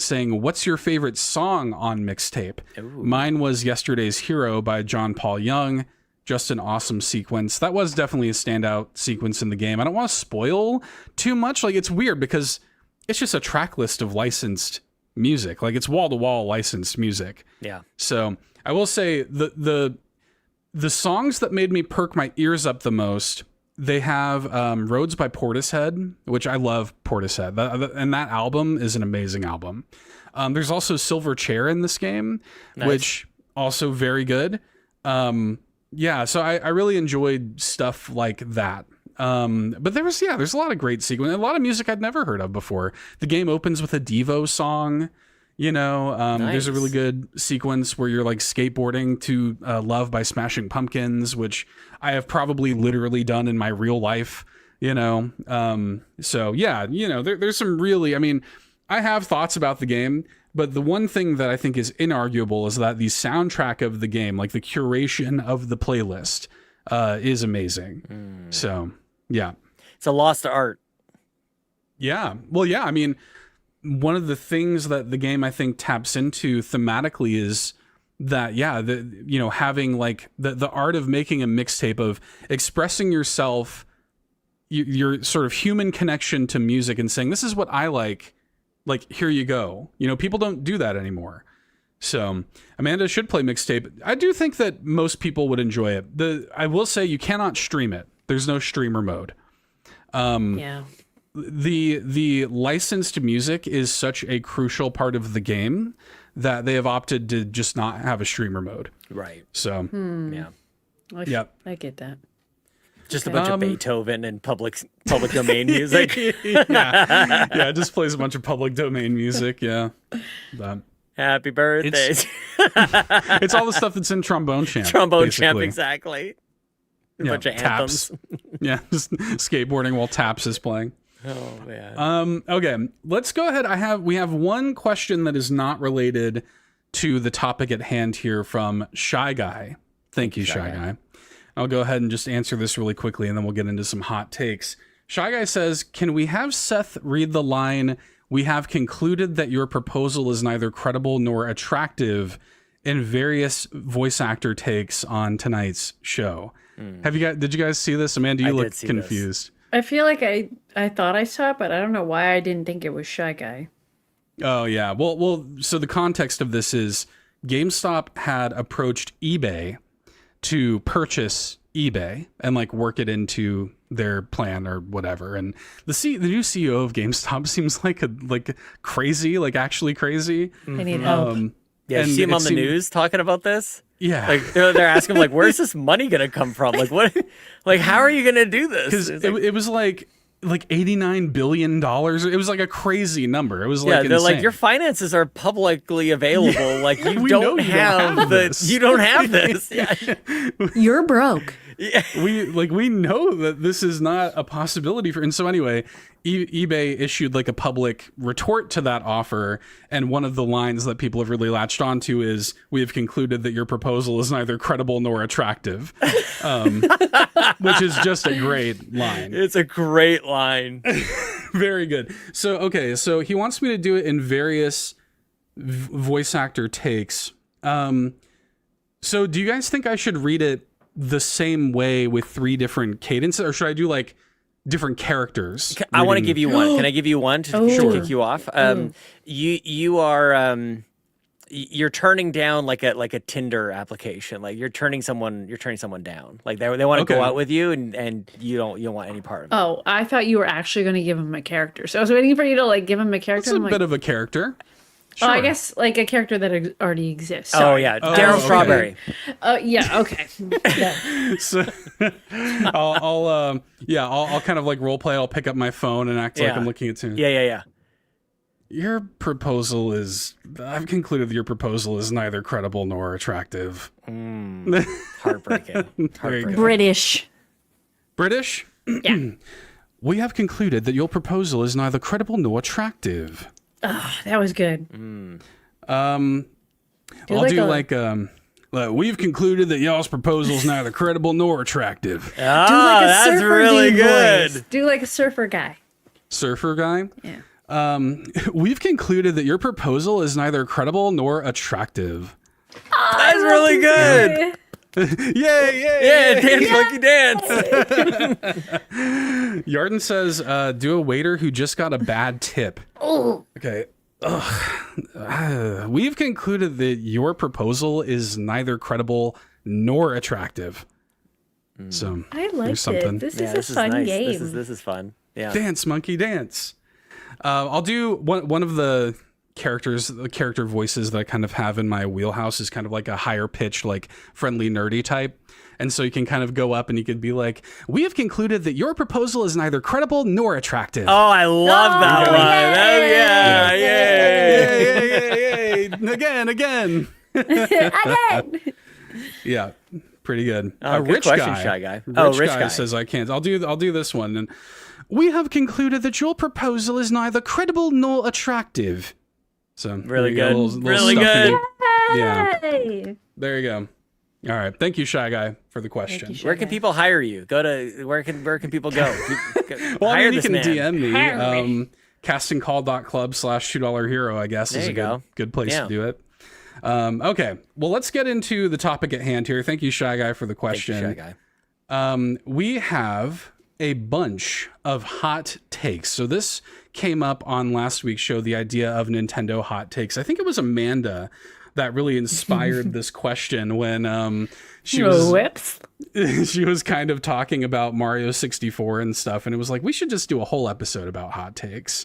saying, what's your favorite song on mixtape? Ooh. Mine was Yesterday's Hero by John Paul Young. Just an awesome sequence. That was definitely a standout sequence in the game. I don't want to spoil too much. Like, it's weird because it's just a track list of licensed music. Like, it's wall-to-wall licensed music. Yeah. So I will say the songs that made me perk my ears up the most, they have Roads by Portishead, which I love Portishead. And that album is an amazing album. There's also Silver Chair in this game, which also very good. So I really enjoyed stuff like that. But there's a lot of great sequence, a lot of music I'd never heard of before. The game opens with a Devo song, there's a really good sequence where you're like skateboarding to Love by Smashing Pumpkins, which I have probably literally done in my real life, there's some really, I have thoughts about the game, But the one thing that I think is inarguable is that the soundtrack of the game, like the curation of the playlist, is amazing. So, yeah. It's a lost art. Yeah. Well, yeah. I mean, one of the things that the game I think taps into thematically is that, having like the art of making a mixtape, of expressing yourself, your sort of human connection to music, and saying, this is what I like, here you go. People don't do that anymore. So Amanda should play mixtape. I do think that most people would enjoy it. I will say you cannot stream it. There's no streamer mode. Yeah. The licensed music is such a crucial part of the game that they have opted to just not have a streamer mode. Right. So, Yeah. I get that. Just a bunch of Beethoven and public domain music. yeah, it just plays a bunch of public domain music. Yeah. Happy birthday. It's all the stuff that's in Trombone Champ. Trombone basically. Champ, exactly. A bunch of Taps. anthems. Yeah, just skateboarding while Taps is playing. Oh man. Okay, let's go ahead. We have one question that is not related to the topic at hand here from Shy Guy. Thank you, Shy Guy. I'll go ahead and just answer this really quickly, and then we'll get into some hot takes. Shy Guy says, can we have Seth read the line, "We have concluded that your proposal is neither credible nor attractive," in various voice actor takes on tonight's show? Did you guys see this? Amanda, you look confused. I feel like I thought I saw it, but I don't know why I didn't think it was Shy Guy. Oh, yeah. Well, so the context of this is GameStop had approached eBay to purchase eBay and work it into their plan or whatever. And the new CEO of GameStop seems like crazy, actually crazy. I need help. Yeah, you see him on the news talking about this? Yeah. They're asking him, where's this money going to come from? What? How are you going to do this? Because it was like $89 billion. It was a crazy number. It was they're insane. your finances are publicly available. You don't have this. You don't have this. Yeah. You're broke. Yeah. We know that this is not a possibility and so anyway, eBay issued a public retort to that offer, and one of the lines that people have really latched onto is, "We have concluded that your proposal is neither credible nor attractive," which is just a great line. It's a great line. Very good. So he wants me to do it in various voice actor takes. So do you guys think I should read it the same way with 3 different cadences, or should I do different characters? I want to give you one. Can I give you one to kick you off? You are you're turning down a Tinder application. You're turning someone down. They want to go out with you, and you don't want any part of it. Oh, I thought you were actually going to give him a character. So I was waiting for you to give him a character. It's a bit of a character. Sure. Oh, I guess a character that already exists. Sorry. Oh yeah, Daryl Strawberry. Yeah. Okay. So I'll kind of role play. I'll pick up my phone and act like I'm looking at him. Yeah. Your proposal is. I've concluded that your proposal is neither credible nor attractive. Heartbreaking. British. Yeah. We have concluded that your proposal is neither credible nor attractive. Oh, that was good. We've concluded that y'all's proposal is neither credible nor attractive. That's really good. Voice. Do a surfer guy. Surfer guy? Yeah. We've concluded that your proposal is neither credible nor attractive. That's really good. Yay! Yeah, dance, monkey, dance. Yarden says, do a waiter who just got a bad tip. Oh. Okay. We've concluded that your proposal is neither credible nor attractive. So I like it. This is a fun game. This is fun. Yeah. Dance, monkey, dance. I'll do one of the character voices that I kind of have in my wheelhouse is kind of a higher pitched, friendly, nerdy type. And so you can kind of go up and you could be like, we have concluded that your proposal is neither credible nor attractive. Oh, I love that one. Yeah. Again. Yeah. Pretty good. Good Rich question, guy. Shy Guy. Rich guy says I can't. I'll do this one. And we have concluded that your proposal is neither credible nor attractive. So Really there you good. go, little Really stuffing. good. Yeah, Yay! there you go. All right, thank you, Shy Guy, for the question. Shy Where can Guy. people hire you? Go to where can people go? Well, I Hire mean, you this can man. DM me. Hire me. Castingcall.club/$2 I guess is There a you go. good place Yeah. to do it. Okay, well, let's get into the topic at hand here. Thank you, Shy Guy, for the Thank you, question. Shy Guy. We have a bunch of hot takes. So this came up on last week's show, the idea of Nintendo hot takes. I think it was Amanda that really inspired this question when she was Whoops. she was kind of talking about Mario 64 and stuff, and it was like, we should just do a whole episode about hot takes.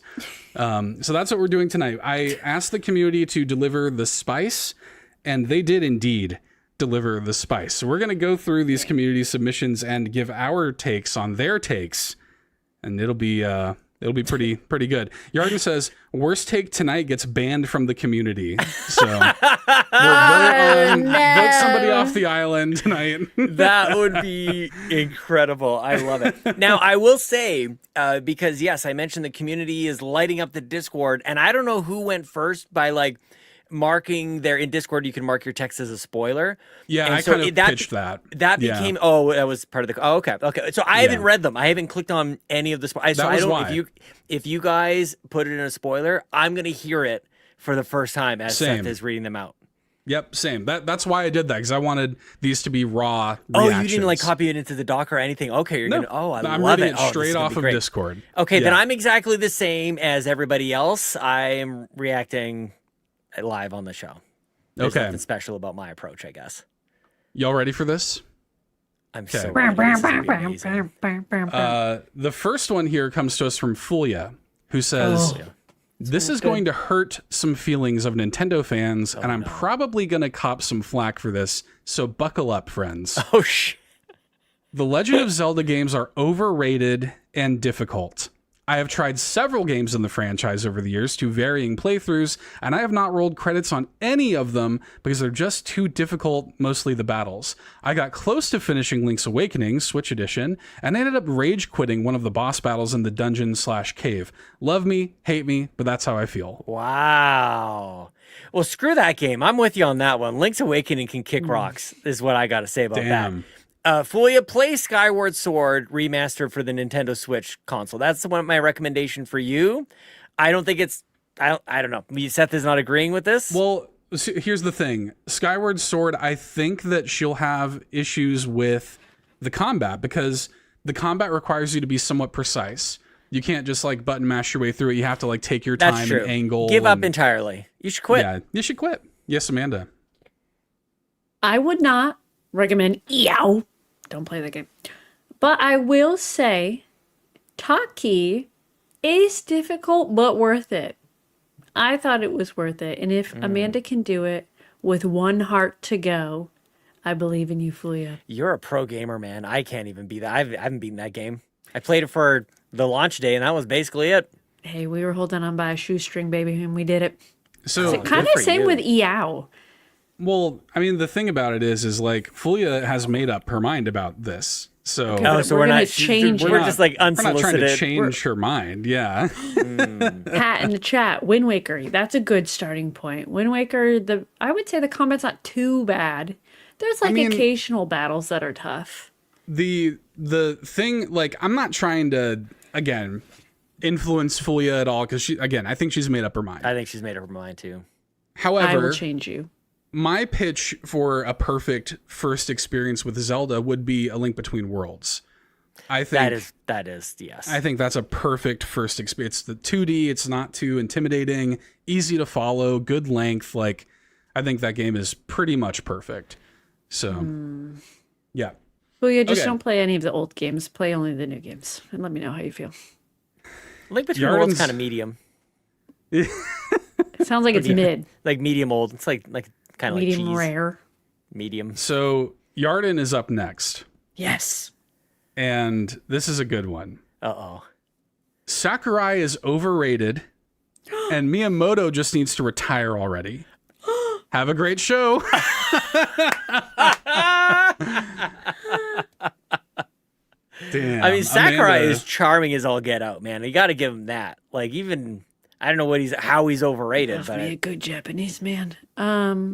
So that's what we're doing tonight. I asked the community to deliver the spice, and they did indeed deliver the spice. So we're going to go through these community submissions and give our takes on their takes, and it'll be pretty good. Yarden says, worst take tonight gets banned from the community. So we'll vote somebody off the island tonight. That would be incredible. I love it. Now, I will say, because yes, I mentioned the community is lighting up the Discord, and I don't know who went first by like marking there in Discord. You can mark your text as a spoiler. Yeah, And I so kind of pitched that. That Yeah. became that was part of the. Oh, okay. So I haven't read them. I haven't clicked on any of the. So That I was don't. why. If you guys put it in a spoiler, I'm gonna hear it for the first time as Same. Seth is reading them out. Yep, same. That's why I did that, because I wanted these to be raw Oh, reactions. you didn't like copy it into the doc or anything? Okay, you're No, gonna. Oh, I'm love reading it. it Oh, this is straight gonna off be of great. Discord. Okay, then Yeah. I'm exactly the same as everybody else. I am reacting live on the show. There's Okay. nothing special about my approach, I guess. Y'all ready for this? I'm so Okay. ready. This is gonna be amazing. The first one here comes to us from Fulia, who says, this is going to hurt some feelings of Nintendo fans, and I'm probably going to cop some flack for this, so buckle up, friends. Oh, shit. The Legend of Zelda games are overrated and difficult. I have tried several games in the franchise over the years to varying playthroughs, and I have not rolled credits on any of them because they're just too difficult, mostly the battles. I got close to finishing Link's Awakening, Switch Edition, and ended up rage quitting one of the boss battles in the dungeon/cave. Love me, hate me, but that's how I feel. Wow. Well, screw that game. I'm with you on that one. Link's Awakening can kick rocks, is what I got to say about Damn. that. Fulia, play Skyward Sword remastered for the Nintendo Switch console. That's one of my recommendation for you. I don't think it's. I don't know. Seth is not agreeing with this. Well, here's the thing. Skyward Sword, I think that she'll have issues with the combat because the combat requires you to be somewhat precise. You can't just like button mash your way through it. You have to like take your That's time true. and angle. Give up and- entirely. You should quit. Yeah, you should quit. Yes, Amanda. I would not recommend Yow. Don't play that game. But I will say Taki is difficult but worth it. I thought it was worth it. And if Amanda can do it with one heart to go, I believe in you, Fulia. You're a pro gamer, man. I can't even be that. I haven't beaten that game. I played it for the launch day, and that was basically it. Hey, we were holding on by a shoestring, baby, and we did it. So, Good Kind for of same you. with Yow. well, I mean, the thing about it is like Fulia has made up her mind about this. So Okay, Oh, but so we're we're gonna not change We're it. just like we're not trying unsolicited. to change her mind. Yeah. Pat in the chat, Wind Waker. That's a good starting point. Wind Waker, I would say the combat's not too bad. There's like mean- occasional battles that are tough. the thing, like, I'm not trying to, again, influence Fulia at all because I think she's made up her mind. I think she's made up her mind too. I However, will change you. my pitch for a perfect first experience with Zelda would be A Link Between Worlds. I think That is yes. I think that's a perfect first experience. It's the 2D, it's not too intimidating, easy to follow, good length. Like, I think that game is pretty much perfect. So, yeah. Well, yeah, just Okay. don't play any of the old games. Play only the new games. And let me know how you feel. Link Between Worlds Yarden's- kind of medium, It sounds like it's mid. like medium old. It's like kind of like Medium cheese. rare. Medium. So, Yarden is up next. Yes. And this is a good one. Uh-oh. Sakurai is overrated, and Miyamoto just needs to retire already. Have a great show. Damn. I mean, Sakurai Amanda. is charming as all get out, man. You got to give him that. Like, even I don't know how he's overrated, Love but me a good Japanese man. I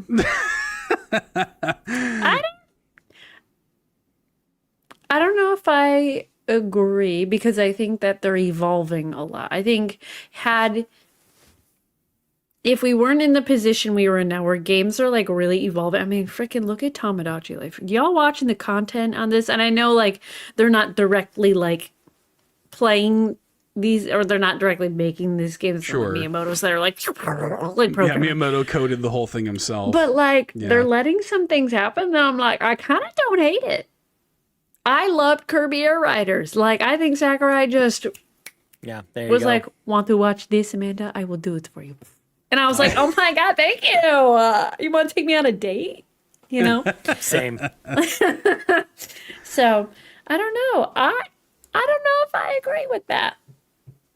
don't know if I agree because I think that they're evolving a lot. I think if we weren't in the position we were in now where games are like really evolving, I mean, freaking look at Tamagotchi Life. Y'all watching the content on this? And I know like they're not directly like playing these, or they're not directly making these games. Sure. Miyamoto's that are like Yeah, programming. Miyamoto coded the whole thing himself. But like they're letting some things happen that I'm like, I kind of don't hate it. I loved Kirby Air Riders. Like, I think Sakurai just there you was go. like, want to watch this, Amanda? I will do it for you. And I was like, oh my God, thank you. You want to take me on a date? You know? Same. So, I don't know. I don't know if I agree with that.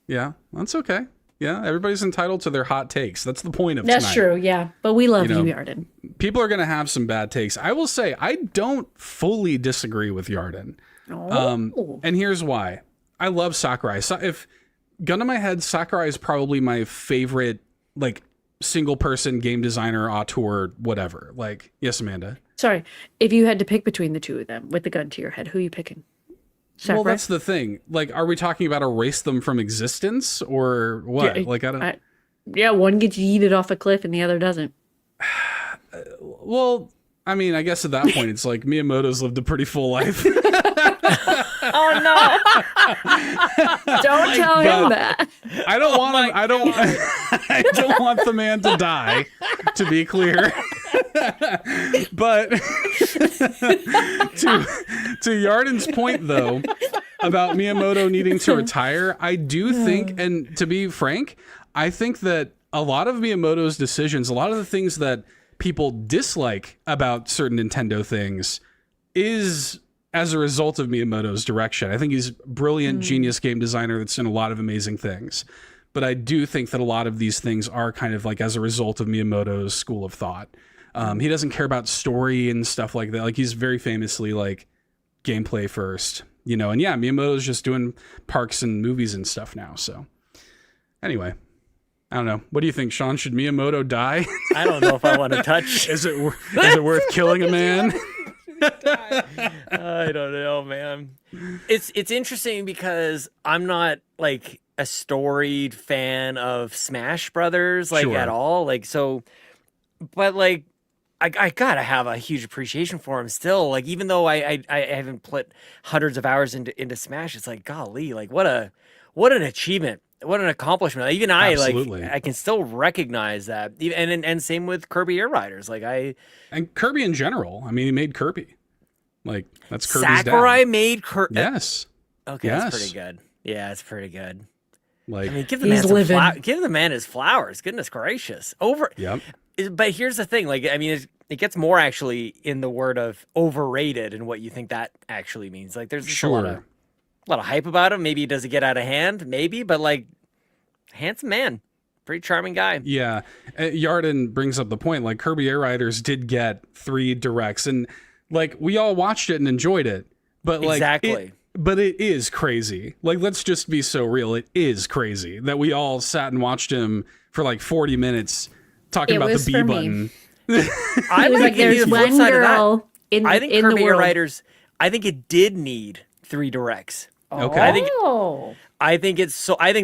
Yeah, that's okay. Yeah, everybody's entitled to their hot takes. That's the point of That's tonight. true, yeah. But we love You know, Yarden. People are going to have some bad takes. I will say, I don't fully disagree with Yarden. And here's why. I love Sakurai. If gun to my head, Sakurai is probably my favorite, like, single-person game designer, auteur, whatever. Like, yes, Amanda? Sorry. If you had to pick between the two of them with the gun to your head, who are you picking? Sakurai? Well, that's the thing. Like, are we talking about erase them from existence or what? Yeah, like, I don't... Yeah, one gets yeeted off a cliff and the other doesn't. Well, I mean, I guess at that point, it's like Miyamoto's lived a pretty full life. Oh no! Don't tell him that. I don't want him. I don't. I don't want the man to die. To be clear, but to Yarden's point, though, about Miyamoto needing to retire, I do think, and to be frank, I think that a lot of Miyamoto's decisions, a lot of the things that people dislike about certain Nintendo things, is as a result of Miyamoto's direction. I think he's a brilliant, genius game designer that's done a lot of amazing things. But I do think that a lot of these things are kind of like as a result of Miyamoto's school of thought. He doesn't care about story and stuff like that. Like, he's very famously like gameplay first, you know. And yeah, Miyamoto's just doing parks and movies and stuff now. So anyway, I don't know. What do you think, Sean? Should Miyamoto die? I don't know if I want to touch. Is it worth killing a man? I don't know, man. It's interesting because I'm not like a storied fan of Smash Brothers, like Sure. at all. Like, so, but like, I gotta have a huge appreciation for him still. Like, even though I haven't put hundreds of hours into Smash, it's like, golly, like what an achievement. What an accomplishment. Even Absolutely. I can still recognize that. And same with Kirby Air Riders. Like, And Kirby in general. I mean, he made Kirby. Like, that's Kirby's Sakurai dad. made Kirby. Yes. Okay, Yes. that's pretty good. Yeah, it's pretty good. Like, I mean, give the He's man living. give the man his flowers. Goodness gracious. yep. But here's the thing. Like, I mean, it gets more actually in the word of overrated and what you think that actually means. Like, there's just a lot of hype about him. Maybe does it get out of hand? Maybe, but like, handsome man, pretty charming guy. Yeah. Yarden brings up the point. Like, Kirby Air Riders did get 3 directs, and like, we all watched it and enjoyed it. But like, Exactly. But it is crazy. Like, let's just be so real. It is crazy that we all sat and watched him for like 40 minutes talking It about was the B for me. button. I It was like think there's the flip one side of that. girl in I think the Kirby Air world. Riders. I think it did need 3 directs. Okay. I think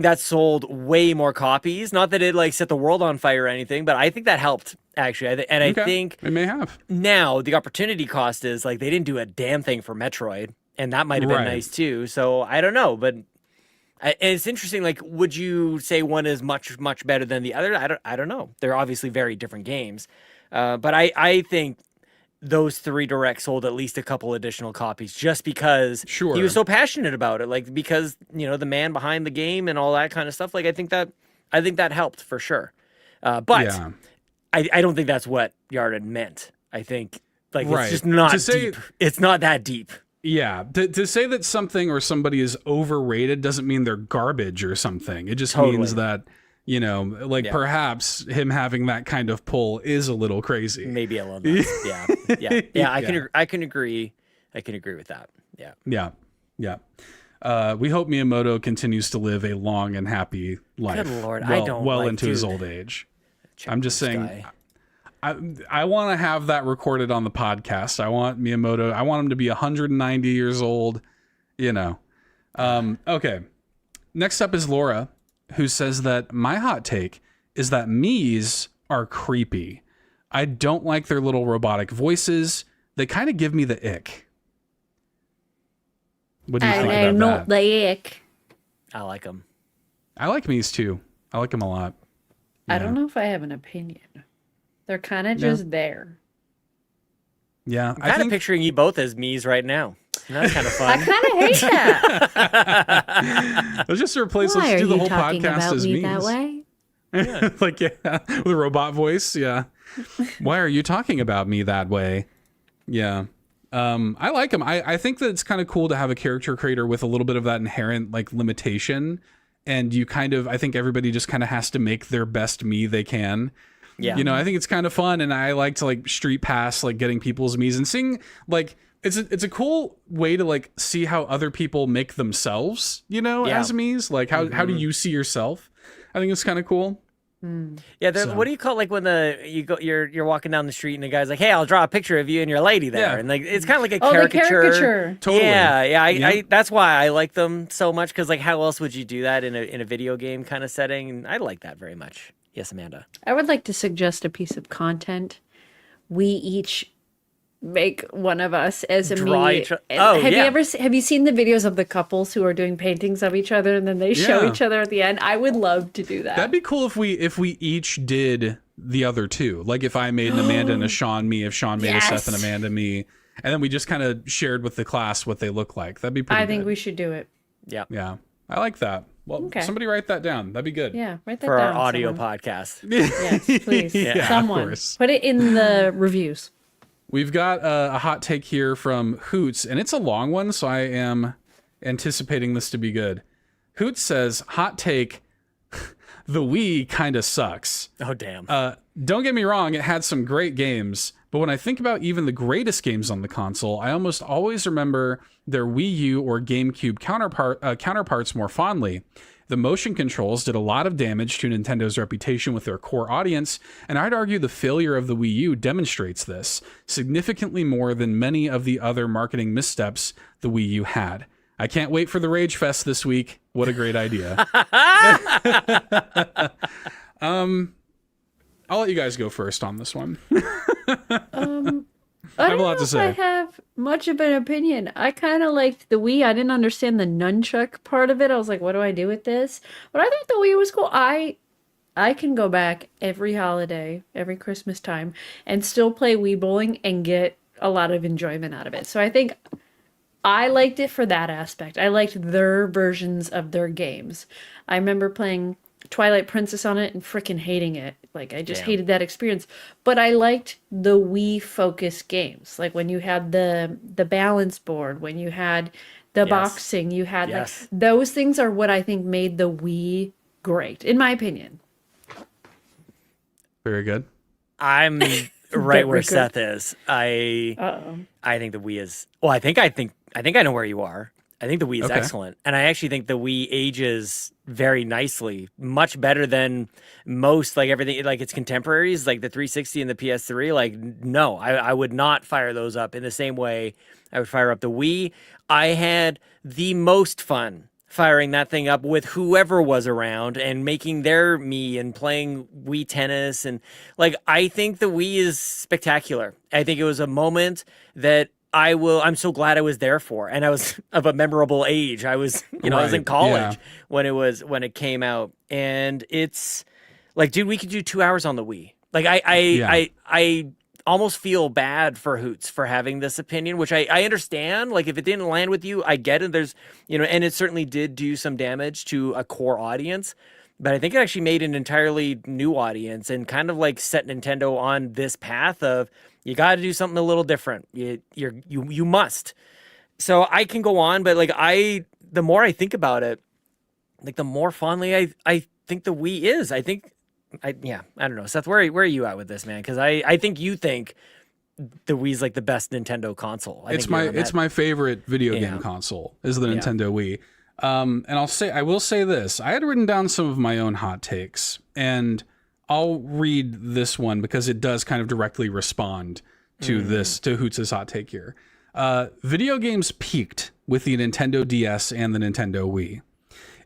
that sold way more copies. Not that it like set the world on fire or anything, but I think that helped actually. I Okay. think It may have. now the opportunity cost is like they didn't do a damn thing for Metroid, and that might have been Right. nice too. So I don't know, but and it's interesting. Like, would you say one is much better than the other? I don't know. They're obviously very different games, but I think those 3 directs sold at least a couple additional copies just because Sure. he was so passionate about it. Like, because, you know, the man behind the game and all that kind of stuff. Like, I think that helped for sure. But Yeah. I don't think that's what Yarden meant. I think like Right. it's just not To say- deep. It's not that deep. Yeah, to say that something or somebody is overrated doesn't mean they're garbage or something. It just Totally. means that, you know, like Yeah. perhaps him having that kind of pull is a little crazy. Maybe a little bit. Yeah. I can agree with that. Yeah. Yeah. We hope Miyamoto continues to live a long and happy life. Good Lord, well, I don't well like, into his dude. old age. Check I'm just this saying. guy. I want to have that recorded on the podcast. I want Miyamoto. I want him to be 190 years old. Okay. Next up is Laura, who says that my hot take is that Miis are creepy. I don't like their little robotic voices. They kind of give me the ick. What do you think about not that? the ick. I like him. I like Miis too. I like them a lot. I don't know if I have an opinion. They're kind of just there. Yeah, I'm kind of picturing you both as me's right now. And that's kind of fun. I kind of hate that. Let's just replace. Why Let's are do the you whole talking podcast about as me Miis. that way? Like, yeah, with a robot voice. Yeah. Why are you talking about me that way? Yeah. I like him. I think that it's kind of cool to have a character creator with a little bit of that inherent like limitation. And you I think everybody just kind of has to make their best me they can. Yeah. I think it's kind of fun. And I like to like street pass, like getting people's me's and seeing like, it's a cool way to like see how other people make themselves, as me's. Like how do you see yourself? I think it's kind of cool. Yeah, what do you call like when you're walking down the street and the guy's like, "Hey, I'll draw a picture of you and your lady there," Yeah. and like it's kind of like a The caricature. Totally. Yeah. Yeah. I that's why I like them so much because like how else would you do that in a video game kind of setting? And I like that very much. Yes, Amanda. I would like to suggest a piece of content. We each make one of us as a Draw me. each oh, yeah. Have you seen the videos of the couples who are doing paintings of each other and then they show Yeah. each other at the end? I would love to do that. That'd be cool if we each did the other two. Like if I made an Amanda and a Sean me, if Sean made a Seth and Amanda me, and then we just kind of shared with the class what they look like. That'd be pretty I think good. we should do it. Yeah. Yeah. I like that. Well, Okay. somebody write that down. That'd be good. Yeah, write that For down. our audio someone. podcast. Yes, please. Yeah, of Someone. course. Put it in the reviews. We've got a hot take here from Hoots, and it's a long one, so I am anticipating this to be good. Hoots says, hot take, the Wii kind of sucks. Oh damn. Don't get me wrong, it had some great games, but when I think about even the greatest games on the console, I almost always remember their Wii U or GameCube counterparts more fondly. The motion controls did a lot of damage to Nintendo's reputation with their core audience, and I'd argue the failure of the Wii U demonstrates this, significantly more than many of the other marketing missteps the Wii U had. I can't wait for the Rage Fest this week. What a great idea. I'll let you guys go first on this one. I have a lot to say. I have much of an opinion. I kind of liked the Wii. I didn't understand the nunchuck part of it. I was like, what do I do with this? But I thought the Wii was cool. I can go back every holiday, every Christmas time, and still play Wii bowling and get a lot of enjoyment out of it. So I think I liked it for that aspect. I liked their versions of their games. I remember playing Twilight Princess on it and freaking hating it. Like, I just hated that experience. But I liked the Wii-focused games. Like, when you had the balance board, when you had the boxing, you had, like, those things are what I think made the Wii great, in my opinion. Very good. I'm right where good. Seth is. I think the Wii is. Well, I think I know where you are. I think the Wii is excellent, and I actually think the Wii ages very nicely, much better than most, like everything, like its contemporaries, like the 360 and the PS3. Like, no, I would not fire those up in the same way I would fire up the Wii. I had the most fun firing that thing up with whoever was around and making their me and playing Wii tennis. And like, I think the Wii is spectacular. I think it was a moment that I'm so glad I was there for. And I was of a memorable age. I was, I was in college when it came out. And it's like, dude, we could do 2 hours on the Wii. Like I almost feel bad for Hoots for having this opinion, which I understand. Like, if it didn't land with you, I get it. There's, and it certainly did do some damage to a core audience, but I think it actually made an entirely new audience and kind of like set Nintendo on this path of, you got to do something a little different. You must. So I can go on, but like the more I think about it, like the more fondly I think the Wii is. I don't know, Seth. Where are you at with this, man? Because I think you think the Wii's like the best Nintendo console. It's my favorite video game console is the Nintendo Wii. And I will say this. I had written down some of my own hot takes, and I'll read this one because it does kind of directly respond to to Hoots' hot take here. Video games peaked with the Nintendo DS and the Nintendo Wii.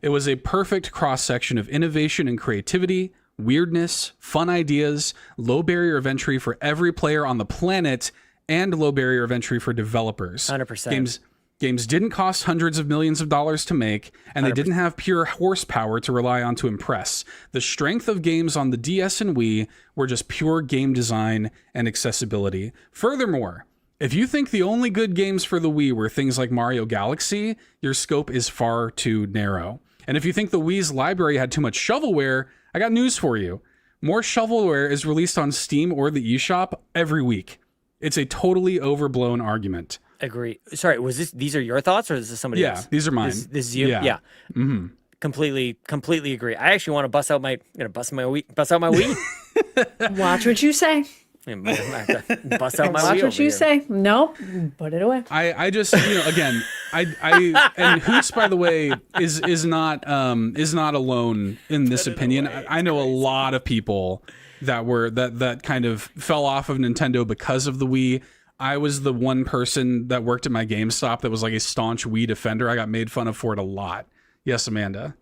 It was a perfect cross-section of innovation and creativity, weirdness, fun ideas, low barrier of entry for every player on the planet, and low barrier of entry for developers. 100%. Games didn't cost hundreds of millions of dollars to make, and they 100%. didn't have pure horsepower to rely on to impress. The strength of games on the DS and Wii were just pure game design and accessibility. Furthermore, if you think the only good games for the Wii were things like Mario Galaxy, your scope is far too narrow. And if you think the Wii's library had too much shovelware, I got news for you. More shovelware is released on Steam or the eShop every week. It's a totally overblown argument. Agree. Sorry, these are your thoughts or is this somebody else? Yeah, these are mine. This is you? Yeah. Mm-hmm. Completely agree. I actually want to bust out my Wii. Watch what you say. Bust out my Watch Wii what you say. Nope. Put it away. I just, again, I and Hoots, by the way, is not alone in this opinion. I know a lot of people that kind of fell off of Nintendo because of the Wii. I was the one person that worked at my GameStop that was like a staunch Wii defender. I got made fun of for it a lot. Yes, Amanda.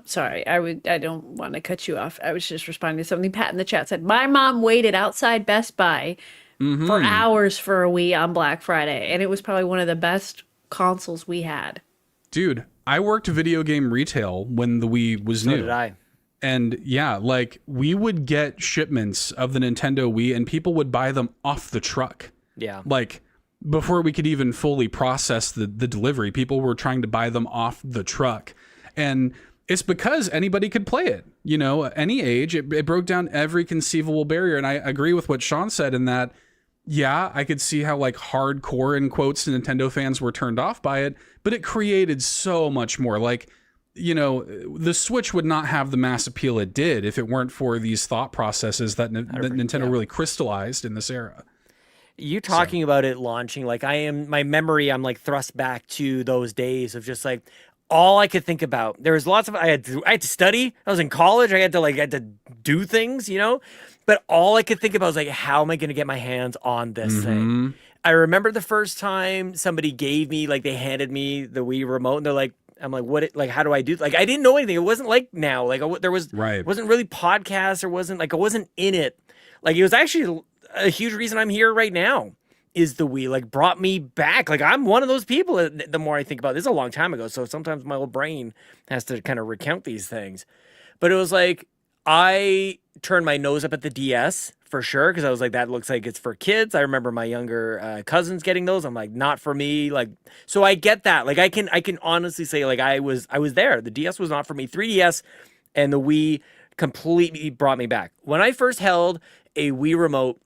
Sorry, I don't want to cut you off. I was just responding to something Pat in the chat said. My mom waited outside Best Buy for hours for a Wii on Black Friday, and it was probably one of the best consoles we had. Dude, I worked video game retail when the Wii was new. So did I. And yeah, like we would get shipments of the Nintendo Wii and people would buy them off the truck. Yeah. Like before we could even fully process the delivery, people were trying to buy them off the truck. And it's because anybody could play it, any age. It broke down every conceivable barrier. And I agree with what Sean said in that, yeah, I could see how like hardcore in quotes Nintendo fans were turned off by it, but it created so much more. Like, the Switch would not have the mass appeal it did if it weren't for these thought processes that Nintendo really crystallized in this era. You talking about it launching, like I'm like thrust back to those days of just like all I could think about. There was lots of I had to study. I was in college. I had to do things, But all I could think about was like, how am I going to get my hands on this thing? I remember the first time somebody gave me, like, they handed me the Wii remote, and they're like, I'm like, how do I do? Like, I didn't know anything. It wasn't like now. Like, wasn't really podcasts, or wasn't like I wasn't in it. Like, it was actually a huge reason I'm here right now. Is the Wii like brought me back? Like I'm one of those people. The more I think about it, this is a long time ago, so sometimes my old brain has to kind of recount these things. But it was like I turned my nose up at the DS for sure because I was like, that looks like it's for kids. I remember my younger cousins getting those. I'm like, not for me. Like, so I get that. Like I can honestly say like I was there. The DS was not for me. 3DS and the Wii completely brought me back. When I first held a Wii remote,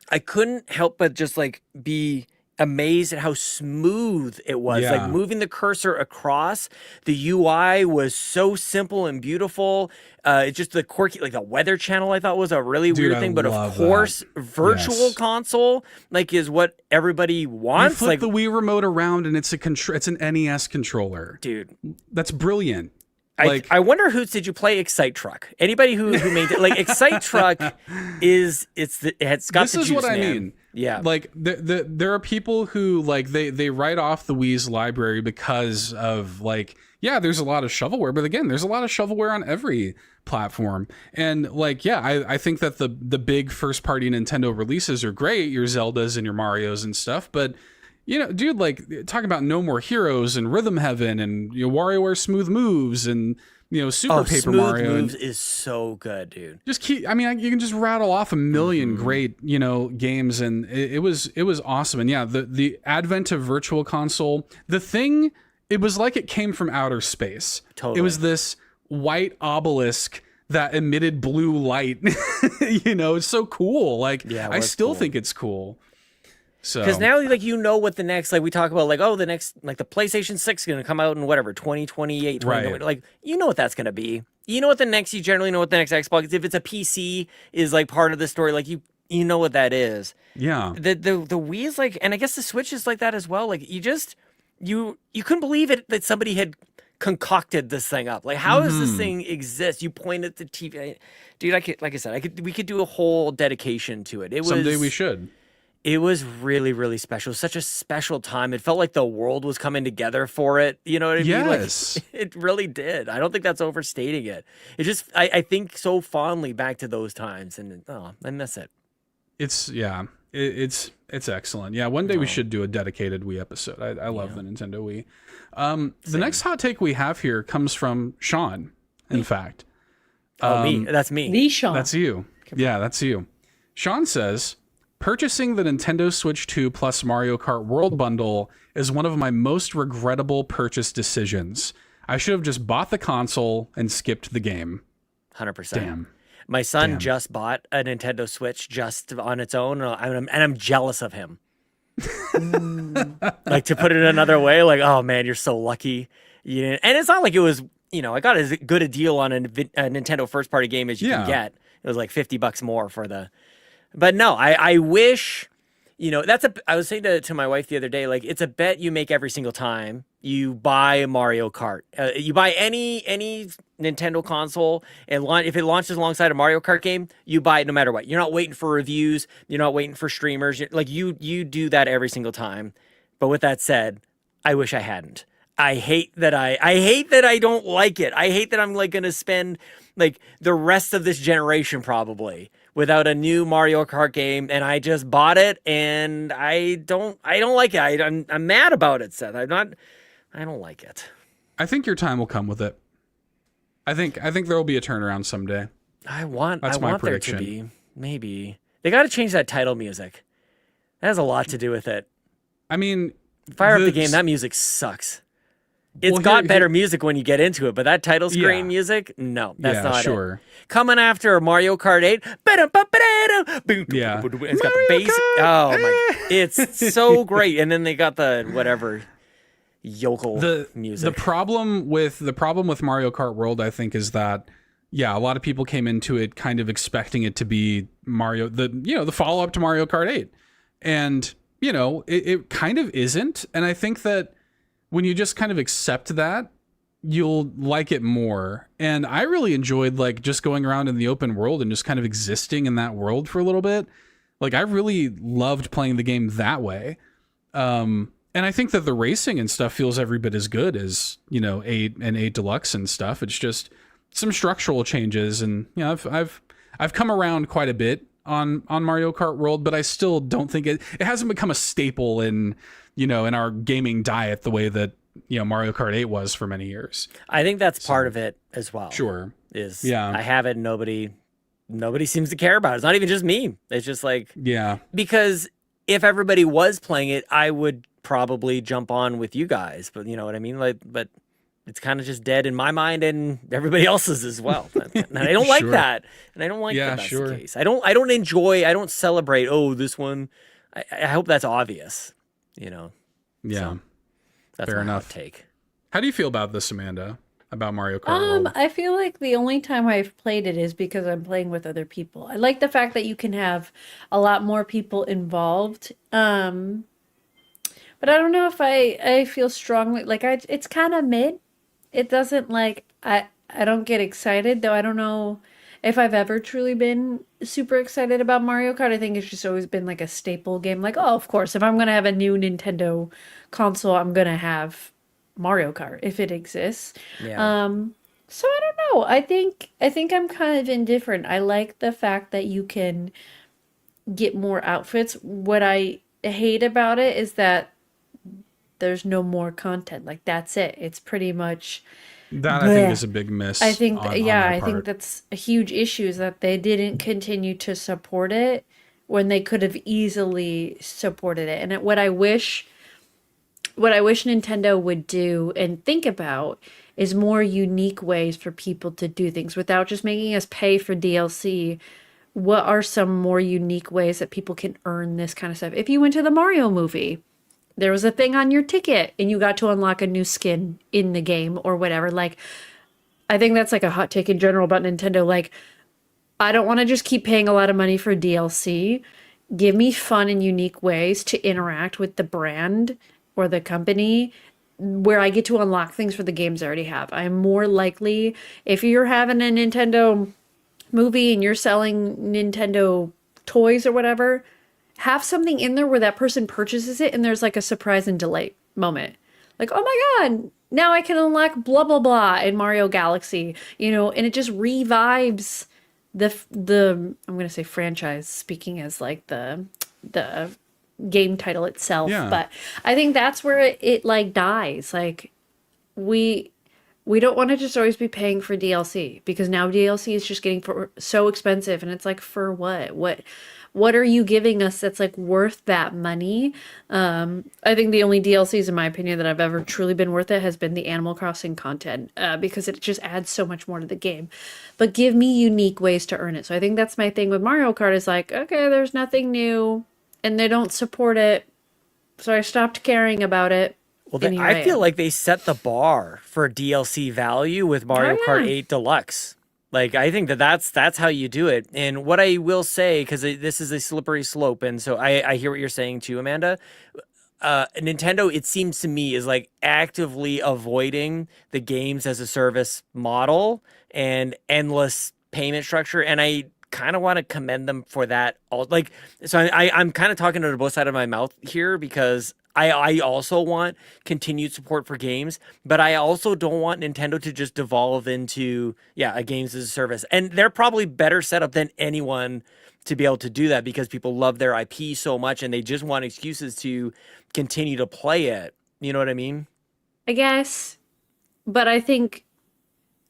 I couldn't help but just like be amazed at how smooth it was. Yeah. Like moving the cursor across, the UI was so simple and beautiful. It's just the quirky, like the weather channel I thought was a really weird thing. But of course, virtual console like is what everybody wants. You flip like the Wii remote around and it's an NES controller. Dude. That's brilliant. I wonder did you play Excite Truck? Anybody who made it, like Excite Truck it's got this the is juice, what I man. mean. Yeah. Like there are people who like they write off the Wii's library because of like, yeah, there's a lot of shovelware, but again, there's a lot of shovelware on every platform. And like, yeah, I think that the big first party Nintendo releases are great, your Zeldas and your Marios and stuff, but dude, like talking about No More Heroes and Rhythm Heaven and WarioWare Smooth Moves and Super Paper Smooth Mario Moves is so good, dude. Just you can just rattle off a million great games, and it was awesome. And yeah, the advent of Virtual Console, it was like it came from outer space. Totally. It was this white obelisk that emitted blue light. It's so cool. Like I still think it's cool. Because now, like, what the next, like, we talk about, like, the next, like, the PlayStation 6 is going to come out in whatever, 2028, right. Like, what that's going to be. You generally know what the next Xbox is. If it's a PC is, like, part of the story, like, you know what that is. Yeah. The Wii is like, and I guess the Switch is like that as well. Like you couldn't believe it that somebody had concocted this thing up. Like, how does this thing exist? You point at the TV, dude. Like I said, we could do a whole dedication to it. Someday we should. It was really, really special. It was such a special time. It felt like the world was coming together for it. You know what I mean? Yes. Like, it really did. I don't think that's overstating it. It just, I think so fondly back to those times, and I miss it. It's excellent. Yeah, one day we should do a dedicated Wii episode. I love the Nintendo Wii. The next hot take we have here comes from Sean, in fact. Me. That's me. The Sean. That's you. Yeah, that's you. Sean says, purchasing the Nintendo Switch 2 plus Mario Kart World Bundle is one of my most regrettable purchase decisions. I should have just bought the console and skipped the game. 100%. Damn. My son just bought a Nintendo Switch just on its own, and I'm jealous of him. Like, to put it another way, like, oh man, you're so lucky. And it's not like it was, I got as good a deal on a Nintendo first party game as you can get. It was like $50 more for the. But no, I wish, I was saying to my wife the other day, like, it's a bet you make every single time you buy Mario Kart. You buy any Nintendo console, and if it launches alongside a Mario Kart game, you buy it no matter what. You're not waiting for reviews. You're not waiting for streamers. You do that every single time. But with that said, I wish I hadn't. I hate that I don't like it. I hate that I'm like going to spend like the rest of this generation probably without a new Mario Kart game, and I just bought it, and I don't like it. I'm mad about it, Seth. I don't like it. I think your time will come with it. I think there will be a turnaround someday. I want my there prediction. to be. Maybe they got to change that title music. That has a lot to do with it. I mean, fire up the game. That music sucks. It's got better music when you get into it, but that title screen music, no, that's not it. Coming after Mario Kart 8, it's got the bass. Oh my, it's so great. And then they got the whatever yokel music. The problem with Mario Kart World, I think, is that a lot of people came into it kind of expecting it to be Mario, the follow up to Mario Kart 8, and it kind of isn't. And I think that when you just kind of accept that, you'll like it more. And I really enjoyed like just going around in the open world and just kind of existing in that world for a little bit. Like, I really loved playing the game that way. And I think that the racing and stuff feels every bit as good as, 8 and 8 Deluxe and stuff. It's just some structural changes, and I've come around quite a bit on Mario Kart World, but I still don't think it hasn't become a staple in our gaming diet the way that, Mario Kart 8 was for many years. I think that's part of it as well. Sure. I have it, and nobody seems to care about it. It's not even just me. It's just like, because if everybody was playing it, I would probably jump on with you guys, but you know what I mean? Like, but it's kind of just dead in my mind and everybody else's as well. And I don't like that. And I don't like that that's the case. I don't celebrate, this one. I hope that's obvious, Yeah. So that's fair my enough. hot take. How do you feel about this, Amanda? About Mario Kart World? I feel like the only time I've played it is because I'm playing with other people. I like the fact that you can have a lot more people involved. But I don't know if I feel strongly like it's kind of mid. It doesn't like I don't get excited, though. I don't know if I've ever truly been super excited about Mario Kart. I think it's just always been like a staple game. Like, oh, of course, if I'm going to have a new Nintendo console, I'm going to have Mario Kart if it exists. Yeah. So I don't know. I think I'm kind of indifferent. I like the fact that you can get more outfits. What I hate about it is that there's no more content. Like, that's it. It's pretty much that I think is a big miss. I think on I think that's a huge issue, is that they didn't continue to support it when they could have easily supported it. And what I wish Nintendo would do and think about is more unique ways for people to do things without just making us pay for DLC. What are some more unique ways that people can earn this kind of stuff? If you went to the Mario movie, there was a thing on your ticket and you got to unlock a new skin in the game or whatever. Like, I think that's like a hot take in general about Nintendo. Like, I don't want to just keep paying a lot of money for DLC. Give me fun and unique ways to interact with the brand or the company where I get to unlock things for the games I already have. I'm more likely, if you're having a Nintendo movie and you're selling Nintendo toys or whatever, have something in there where that person purchases it and there's like a surprise and delight moment. Like, oh my God, now I can unlock blah, blah, blah in Mario Galaxy, you know, and it just revives the I'm going to say franchise, speaking as like the game title itself. Yeah. But I think that's where it like dies. Like we don't want to just always be paying for DLC, because now DLC is just getting so expensive, and it's like, for what? What are you giving us that's like worth that money? I think the only DLCs, in my opinion, that I've ever truly been worth it has been the Animal Crossing content, because it just adds so much more to the game. But give me unique ways to earn it. So I think that's my thing with Mario Kart, is like, okay, there's nothing new and they don't support it, so I stopped caring about it. Well, I feel like they set the bar for DLC value with Mario Kart 8 Deluxe. Like, I think that's how you do it. And what I will say, because this is a slippery slope, and so I hear what you're saying too, Amanda. Nintendo, it seems to me, is like actively avoiding the games as a service model and endless payment structure. And I kind of want to commend them for that. I'm kind of talking out of both sides of my mouth here, because I also want continued support for games, but I also don't want Nintendo to just devolve into, a games as a service. And they're probably better set up than anyone to be able to do that, because people love their IP so much and they just want excuses to continue to play it. You know what I mean? I guess. But I think,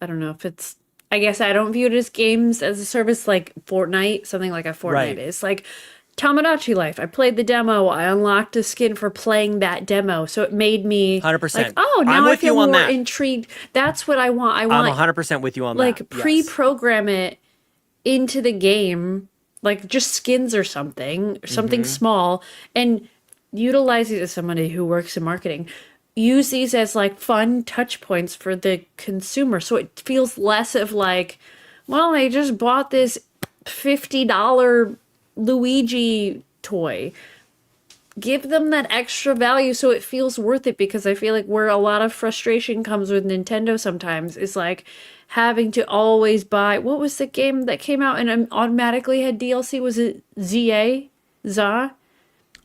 I don't know if it's, I guess I don't view it as games as a service like Fortnite, something like a Fortnite is. Like, Tamagotchi Life, I played the demo. I unlocked a skin for playing that demo, so it made me 100%. like, oh, now I feel more intrigued. That's what I want. I'm 100% with you on that. Like, pre-program it into the game, like just skins or something small, and utilize it as somebody who works in marketing. Use these as like fun touch points for the consumer, so it feels less of like, well, I just bought this $50 Luigi toy. Give them that extra value so it feels worth it, because I feel like where a lot of frustration comes with Nintendo sometimes is like having to always buy, what was the game that came out and automatically had DLC? Was it ZA?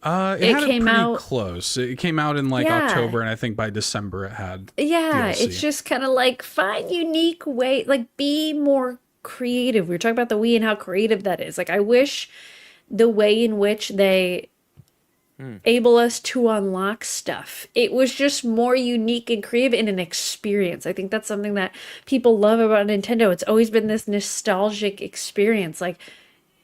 It came out close. It came out in like October, and I think by December it had DLC. It's just kind of like, find unique way, like be more creative. We were talking about the Wii and how creative that is. Like, I wish the way in which they able us to unlock stuff, it was just more unique and creative in an experience. I think that's something that people love about Nintendo. It's always been this nostalgic experience. Like,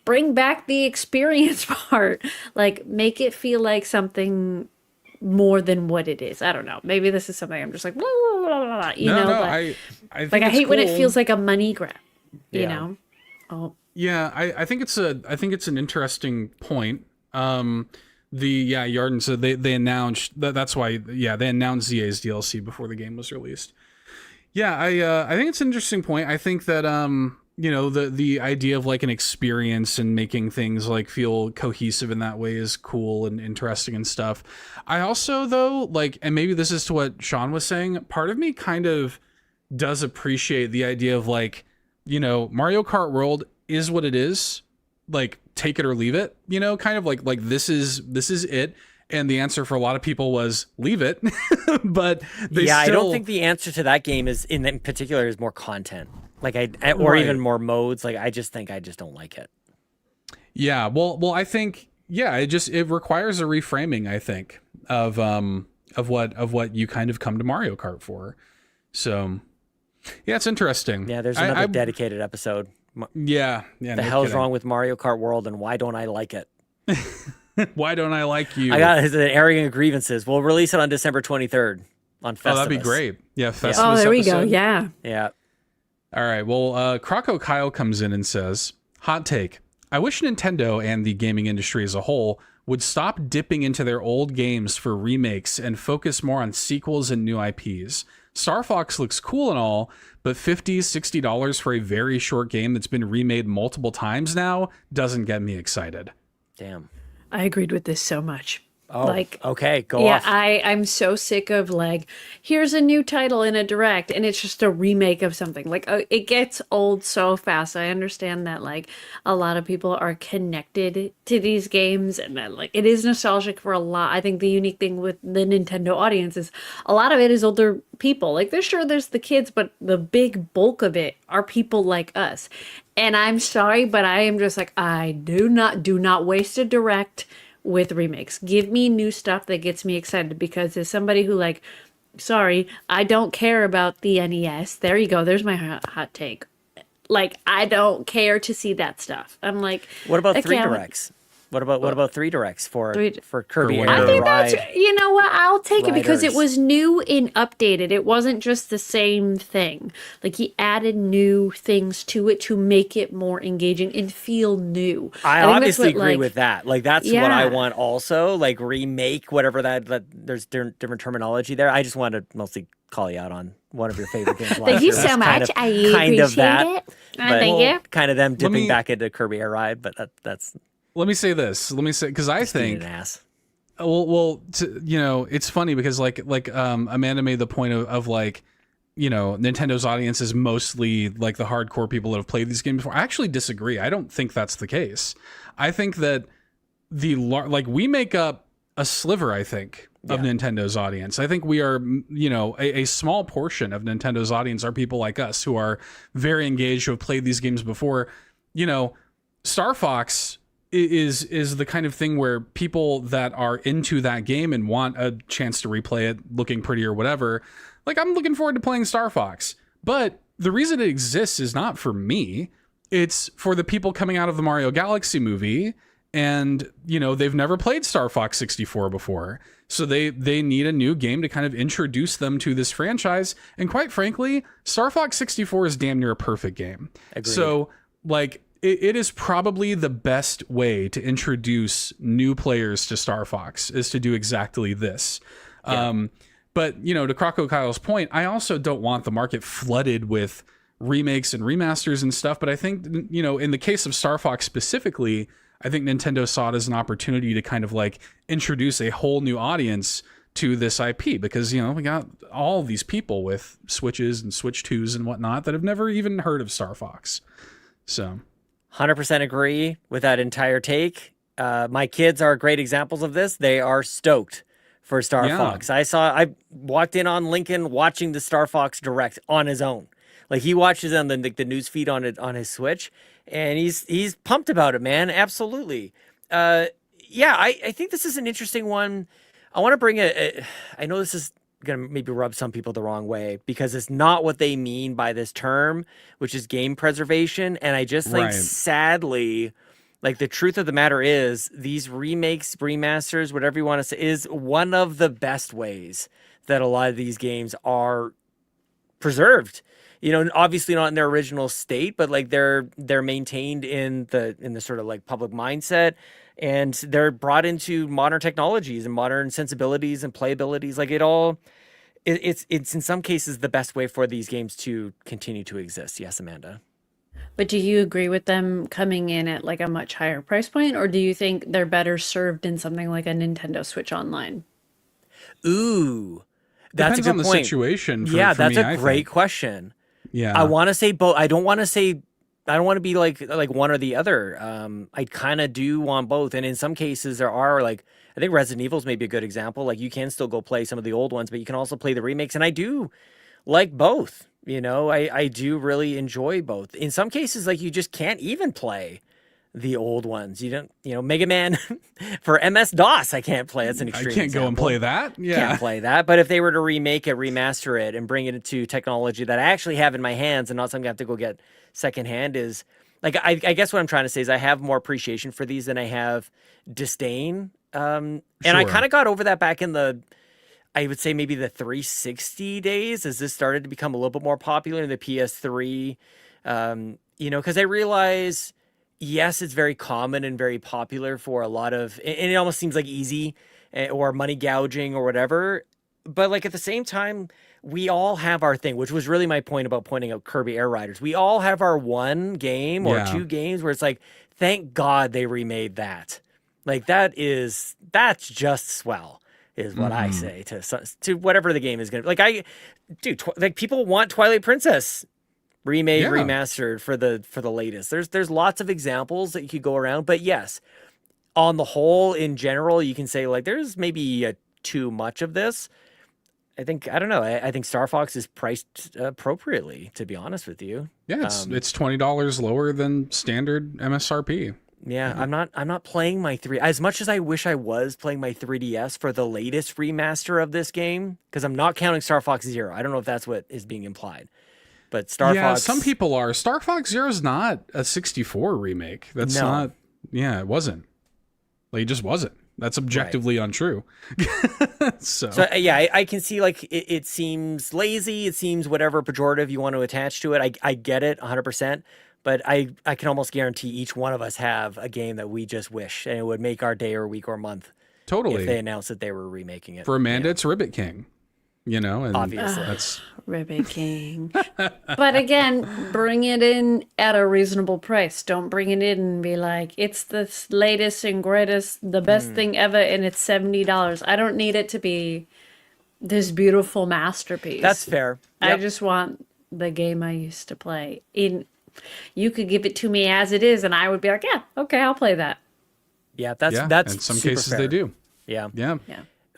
bring back the experience part. Like, make it feel like something more than what it is. I don't know. Maybe this is something I'm just like, blah, blah, blah, blah, you know? I think like, I hate cool when it feels like a money grab, you know? Oh. Yeah, I think it's an interesting point. Yarden, so they announced that's why they announced ZA's DLC before the game was released. I think it's an interesting point. I think that the idea of like an experience and making things like feel cohesive in that way is cool and interesting and stuff. I also, though, like, and maybe this is to what Sean was saying, part of me kind of does appreciate the idea of like, Mario Kart World is what it is, like, take it or leave it, kind of like this is it. And the answer for a lot of people was leave it. But I don't think the answer to that game is in particular is more content, like even more modes. Like, I just don't like it. Yeah, well, I think it requires a reframing, I think, of what you kind of come to Mario Kart for. So it's interesting. Yeah, there's another dedicated episode. The hell's wrong with Mario Kart World, and why don't I like it? Why don't I like you? I got an airing of grievances. We'll release it on December 23rd on Festivus. Oh, that'd be great. Yeah, Festivus. Oh, there we episode. go. Yeah. Yeah. All right. Well, Croco Kyle comes in and says, hot take. I wish Nintendo and the gaming industry as a whole would stop dipping into their old games for remakes and focus more on sequels and new IPs. Star Fox looks cool and all, but $50, $60 for a very short game that's been remade multiple times now doesn't get me excited. Damn. I agreed with this so much. Oh, okay, go off. Yeah, I'm so sick of like, here's a new title in a direct, and it's just a remake of something. Like, it gets old so fast. I understand that like a lot of people are connected to these games, and that like it is nostalgic for a lot. I think the unique thing with the Nintendo audience is a lot of it is older people. Like, there's the kids, but the big bulk of it are people like us. And I'm sorry, but I am just like, I do not waste a direct with remakes. Give me new stuff that gets me excited, because as somebody who like, sorry, I don't care about the NES. There you go. There's my hot take. Like, I don't care to see that stuff. I'm like, what about okay, 3 directs? What about 3 directs for Kirby Air I think Ride? that's, you know what, I'll take it because it Riders. was new and updated. It wasn't just the same thing. Like, he added new things to it to make it more engaging and feel new. I think that's obviously what, agree like, with that. Like, that's what I Yeah. want also. Like, remake, whatever that there's different terminology there. I just wanted to mostly call you out on one of your favorite games. Thank you so much. I appreciate it. Thank you. Kind of them dipping me- back into Kirby Air Ride, but that's Let me say this. Because I being think, an ass. it's funny because Amanda made the point of like, Nintendo's audience is mostly like the hardcore people that have played these games before. I actually disagree. I don't think that's the case. I think that we make up a sliver, I think, of Nintendo's audience. I think we are, a small portion of Nintendo's audience are people like us who are very engaged, who have played these games before. Star Fox is the kind of thing where people that are into that game and want a chance to replay it looking pretty or whatever, like, I'm looking forward to playing Star Fox. But the reason it exists is not for me. It's for the people coming out of the Mario Galaxy movie, and they've never played Star Fox 64 before, so they need a new game to kind of introduce them to this franchise. And quite frankly, Star Fox 64 is damn near a perfect game. Agreed. So like, it is probably the best way to introduce new players to Star Fox, is to do exactly this. Yeah. But to Croco Kyle's point, I also don't want the market flooded with remakes and remasters and stuff. But I think, in the case of Star Fox specifically, I think Nintendo saw it as an opportunity to kind of like introduce a whole new audience to this IP, because, we got all these people with Switches and Switch 2s and whatnot that have never even heard of Star Fox. So 100% agree with that entire take. My kids are great examples of this. They are stoked for Star Fox. I walked in on Lincoln watching the Star Fox Direct on his own. Like, he watches on the news feed on his Switch, and he's pumped about it, man. Absolutely. I think this is an interesting one. I want to bring I know this is going to maybe rub some people the wrong way, because it's not what they mean by this term, which is game preservation. And I just think, sadly, like, the truth of the matter is, these remakes, remasters, whatever you want to say, is one of the best ways that a lot of these games are preserved. Obviously not in their original state, but like they're maintained in the sort of like public mindset, and they're brought into modern technologies and modern sensibilities and playabilities. Like, it's in some cases the best way for these games to continue to exist. Yes, Amanda. But do you agree with them coming in at like a much higher price point, or do you think they're better served in something like a Nintendo Switch Online? Ooh, that's Depends a on good the point. situation. That's me, a great question. Yeah, I want to say both. I don't want to be like one or the other. I kind of do want both. And in some cases there are, like, I think Resident Evil's maybe a good example. Like, you can still go play some of the old ones, but you can also play the remakes. And I do like both. I do really enjoy both. In some cases, like, you just can't even play the old ones. You don't, Mega Man for MS-DOS, I can't play. That's an extreme I can't example. go and play that. Yeah. Can't play that. But if they were to remake it, remaster it, and bring it into technology that I actually have in my hands and not something I have to go get secondhand, is like, I guess what I'm trying to say is I have more appreciation for these than I have disdain. And I Sure. kind of got over that back in I would say maybe the 360 days, as this started to become a little bit more popular in the PS3, because I realize yes, it's very common and very popular for a lot of, and it almost seems like easy or money gouging or whatever. But like at the same time, we all have our thing, which was really my point about pointing out Kirby Air Riders. We all have our one game or two games where it's like, thank God they remade that. Like that's just swell, is what I say to whatever the game is going to be. Like people want Twilight Princess remade, remastered for the latest. There's lots of examples that you could go around, but yes, on the whole, in general, you can say like there's maybe too much of this. I don't know. I think Star Fox is priced appropriately, to be honest with you. Yeah, it's $20 lower than standard MSRP. Yeah, I'm not playing my as much as I wish I was playing my 3DS for the latest remaster of this game, because I'm not counting Star Fox Zero. I don't know if that's what is being implied. But Star Fox, some people are. Star Fox Zero is not a 64 remake. That's not. Yeah, it wasn't. Like, it just wasn't. That's objectively untrue. so yeah, I can see like it seems lazy. It seems whatever pejorative you want to attach to it. I get it 100%. But I can almost guarantee each one of us have a game that we just wish, and it would make our day or week or month. Totally. If they announced that they were remaking it. For Amanda, it's Ribbit King. And obviously that's Ribbit King. But again, bring it in at a reasonable price. Don't bring it in and be like, it's the latest and greatest, the best thing ever, and it's $70. I don't need it to be this beautiful masterpiece. That's fair. Yep. I just want the game I used to play. You could give it to me as it is, and I would be like, yeah, okay, I'll play that. Yeah, that's in some super cases fair. they do. Yeah.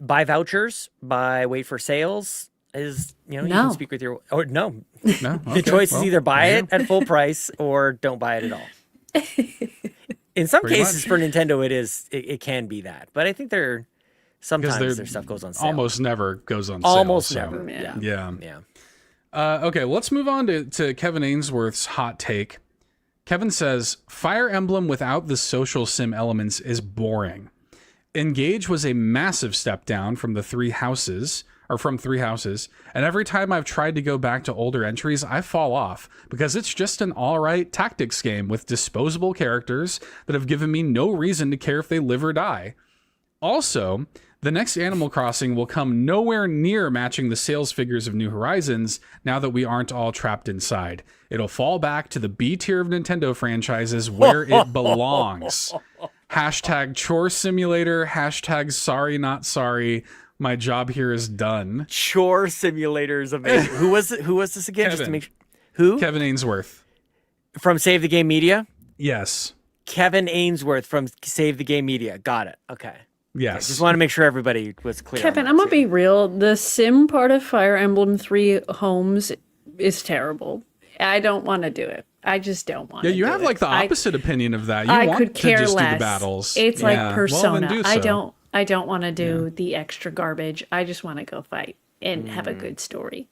Buy vouchers, wait for sales is, you can speak with your, or no. Okay. The choice is either buy it at full price or don't buy it at all. In some cases for Nintendo, it can be that, but I think sometimes their stuff goes on sale. Almost never goes on sale. Almost never. Yeah. Okay, well, let's move on to Kevin Ainsworth's hot take. Kevin says, Fire Emblem without the social sim elements is boring. Engage was a massive step down from Three Houses, and every time I've tried to go back to older entries, I fall off because it's just an alright tactics game with disposable characters that have given me no reason to care if they live or die. Also, the next Animal Crossing will come nowhere near matching the sales figures of New Horizons now that we aren't all trapped inside. It'll fall back to the B tier of Nintendo franchises where it belongs. Hashtag chore simulator, hashtag sorry not sorry. My job here is done. Chore simulator is amazing. Who was this again? Kevin. Just to make sure. Who? Kevin Ainsworth. From Save the Game Media? Yes. Kevin Ainsworth from Save the Game Media. Got it. Okay. Yes. Okay, just want to make sure everybody was clear. Kevin, I'm gonna be real. The sim part of Fire Emblem 3 Homes is terrible. I don't want to do it. I just don't want to. Yeah, you have like the opposite opinion of that. You I want could care to just less. do the battles. It's like Persona. Well, then do so. I don't want to do the extra garbage. I just want to go fight and have a good story.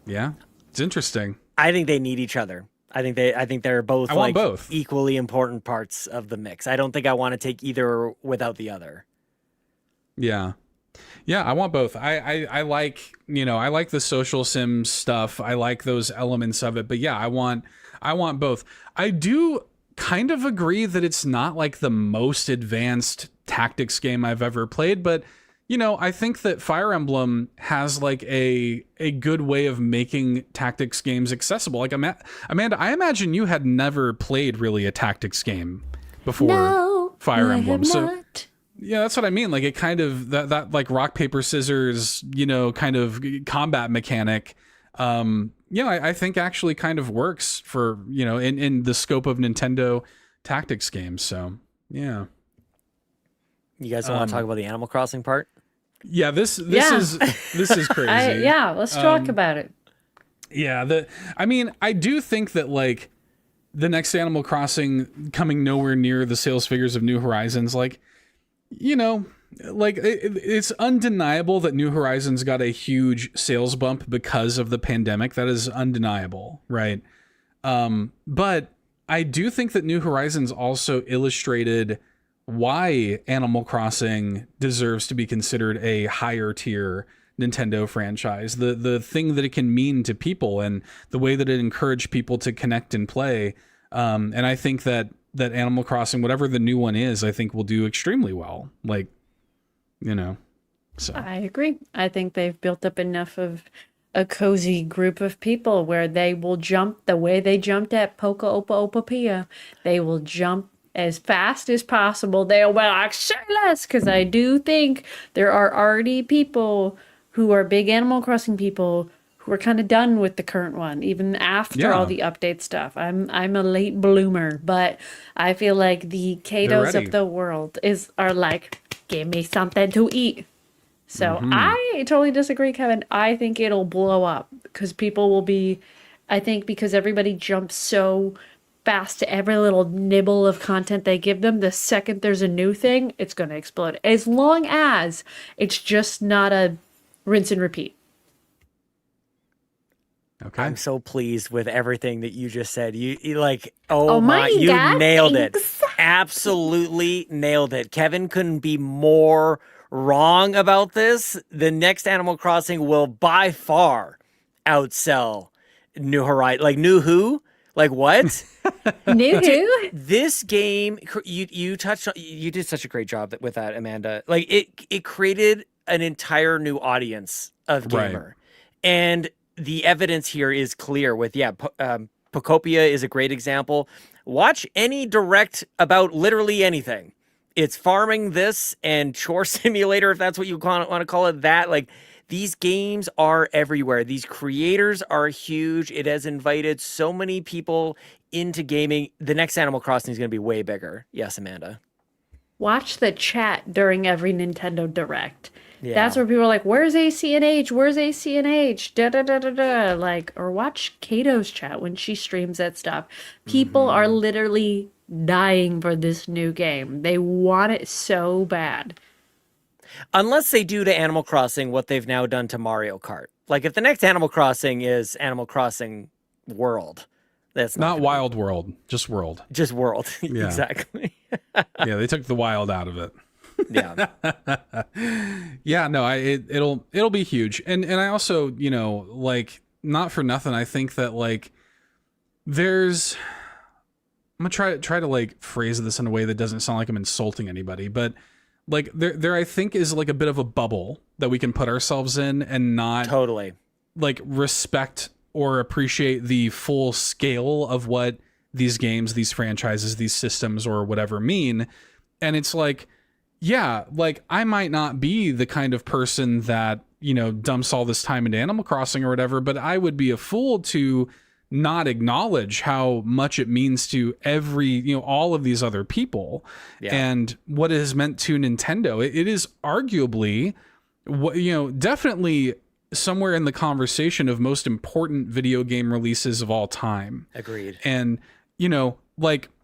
Yeah, it's interesting. I think they need each other. I think they're both both equally important parts of the mix. I don't think I want to take either without the other. Yeah. Yeah, I want both. I like, I like the social sim stuff. I like those elements of it. But yeah, I want both. I do kind of agree that it's not like the most advanced tactics game I've ever played, but I think that Fire Emblem has like a good way of making tactics games accessible. Like Amanda, I imagine you had never played really a tactics game before Fire Emblem. So yeah, that's what I mean. Like it kind of that like rock, paper, scissors, kind of combat mechanic. I think actually kind of works for, in the scope of Nintendo tactics games. So yeah. You guys don't want to talk about the Animal Crossing part? Yeah, this is crazy. Let's talk about it. Yeah, I do think that like the next Animal Crossing coming nowhere near the sales figures of New Horizons, like, it's undeniable that New Horizons got a huge sales bump because of the pandemic. That is undeniable, right? But I do think that New Horizons also illustrated why Animal Crossing deserves to be considered a higher tier Nintendo franchise. The thing that it can mean to people and the way that it encouraged people to connect and play. And I think that Animal Crossing, whatever the new one is, I think will do extremely well. Like, so. I agree. I think they've built up enough of a cozy group of people where they will jump the way they jumped at Poca Opa Opa Pia. They will jump as fast as possible. They'll be like, say less, because I do think there are already people who are big Animal Crossing people who are kind of done with the current one, even after all the update stuff. I'm a late bloomer, but I feel like the Katos of the world are like, give me something to eat. So I totally disagree, Kevin. I think it'll blow up because people will be, I think because everybody jumps so fast to every little nibble of content they give them, the second there's a new thing, it's going to explode. As long as it's just not a rinse and repeat. Okay. I'm so pleased with everything that you just said. You like, you God, nailed thanks. it. Absolutely nailed it. Kevin couldn't be more wrong about this. The next Animal Crossing will by far outsell New Horizons. Like, New Who? Like, what? New Who? This game, you touched on, you did such a great job with that, Amanda. Like, it created an entire new audience of gamer. Right. And the evidence here is clear with, Pocopia is a great example. Watch any direct about literally anything. It's farming this and Chore Simulator, if that's what you want to call it, that. Like, these games are everywhere. These creators are huge. It has invited so many people into gaming. The next Animal Crossing is going to be way bigger. Yes, Amanda. Watch the chat during every Nintendo Direct. Yeah. That's where people are like, where's AC&H? Where's AC&H? Da da da da da. Like, or watch Kato's chat when she streams that stuff. People are literally dying for this new game. They want it so bad. Unless they do to Animal Crossing what they've now done to Mario Kart. Like, if the next Animal Crossing is Animal Crossing World, that's not Wild World, just World. Just World. Yeah. Exactly. Yeah, they took the wild out of it. Yeah. Yeah, no, it'll be huge. And I also, like, not for nothing, I think that, like, I'm gonna try to like phrase this in a way that doesn't sound like I'm insulting anybody, but like there I think is like a bit of a bubble that we can put ourselves in and not totally like respect or appreciate the full scale of what these games, these franchises, these systems or whatever mean. And it's like, yeah, like I might not be the kind of person that, dumps all this time into Animal Crossing or whatever, but I would be a fool to not acknowledge how much it means to all of these other people and what it has meant to Nintendo. It is arguably, definitely somewhere in the conversation of most important video game releases of all time. Agreed. And,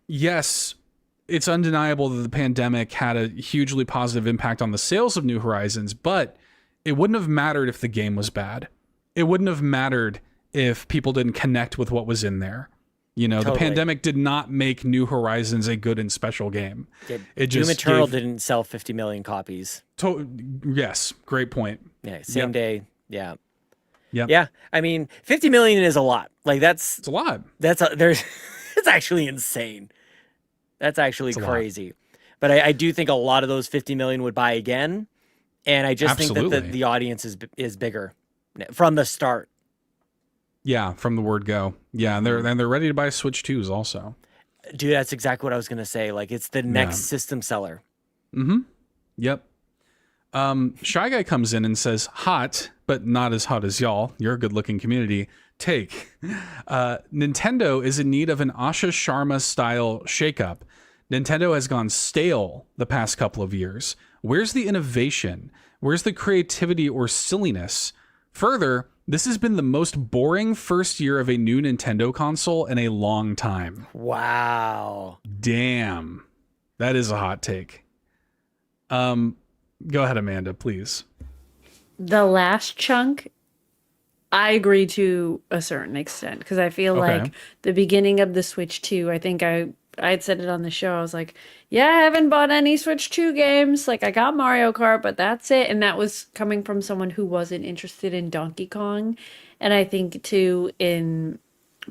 yes, it's undeniable that the pandemic had a hugely positive impact on the sales of New Horizons, but it wouldn't have mattered if the game was bad. It wouldn't have mattered if people didn't connect with what was in there. Totally. The pandemic did not make New Horizons a good and special game. Doom Eternal didn't sell 50 million copies. Yes, great point. Yeah, same day. Yeah. Yep. Yeah. I mean, 50 million is a lot. Like it's a lot. It's actually insane. That's actually crazy. But I do think a lot of those 50 million would buy again. And I just think that the audience is bigger from the start. Yeah, from the word go. Yeah, and they're ready to buy Switch 2s also. Dude, that's exactly what I was going to say. Like, it's the next system seller. Mm-hmm. Yep. Shy Guy comes in and says, hot, but not as hot as y'all. You're a good-looking community. Take. Nintendo is in need of an Asha Sharma-style shakeup. Nintendo has gone stale the past couple of years. Where's the innovation? Where's the creativity or silliness? Further, this has been the most boring first year of a new Nintendo console in a long time. Wow. Damn. That is a hot take. Go ahead, Amanda, please. The last chunk, I agree to a certain extent because I feel like the beginning of the Switch 2, I think I had said it on the show. I was like, yeah, I haven't bought any Switch 2 games. Like, I got Mario Kart, but that's it. And that was coming from someone who wasn't interested in Donkey Kong. And I think, too, in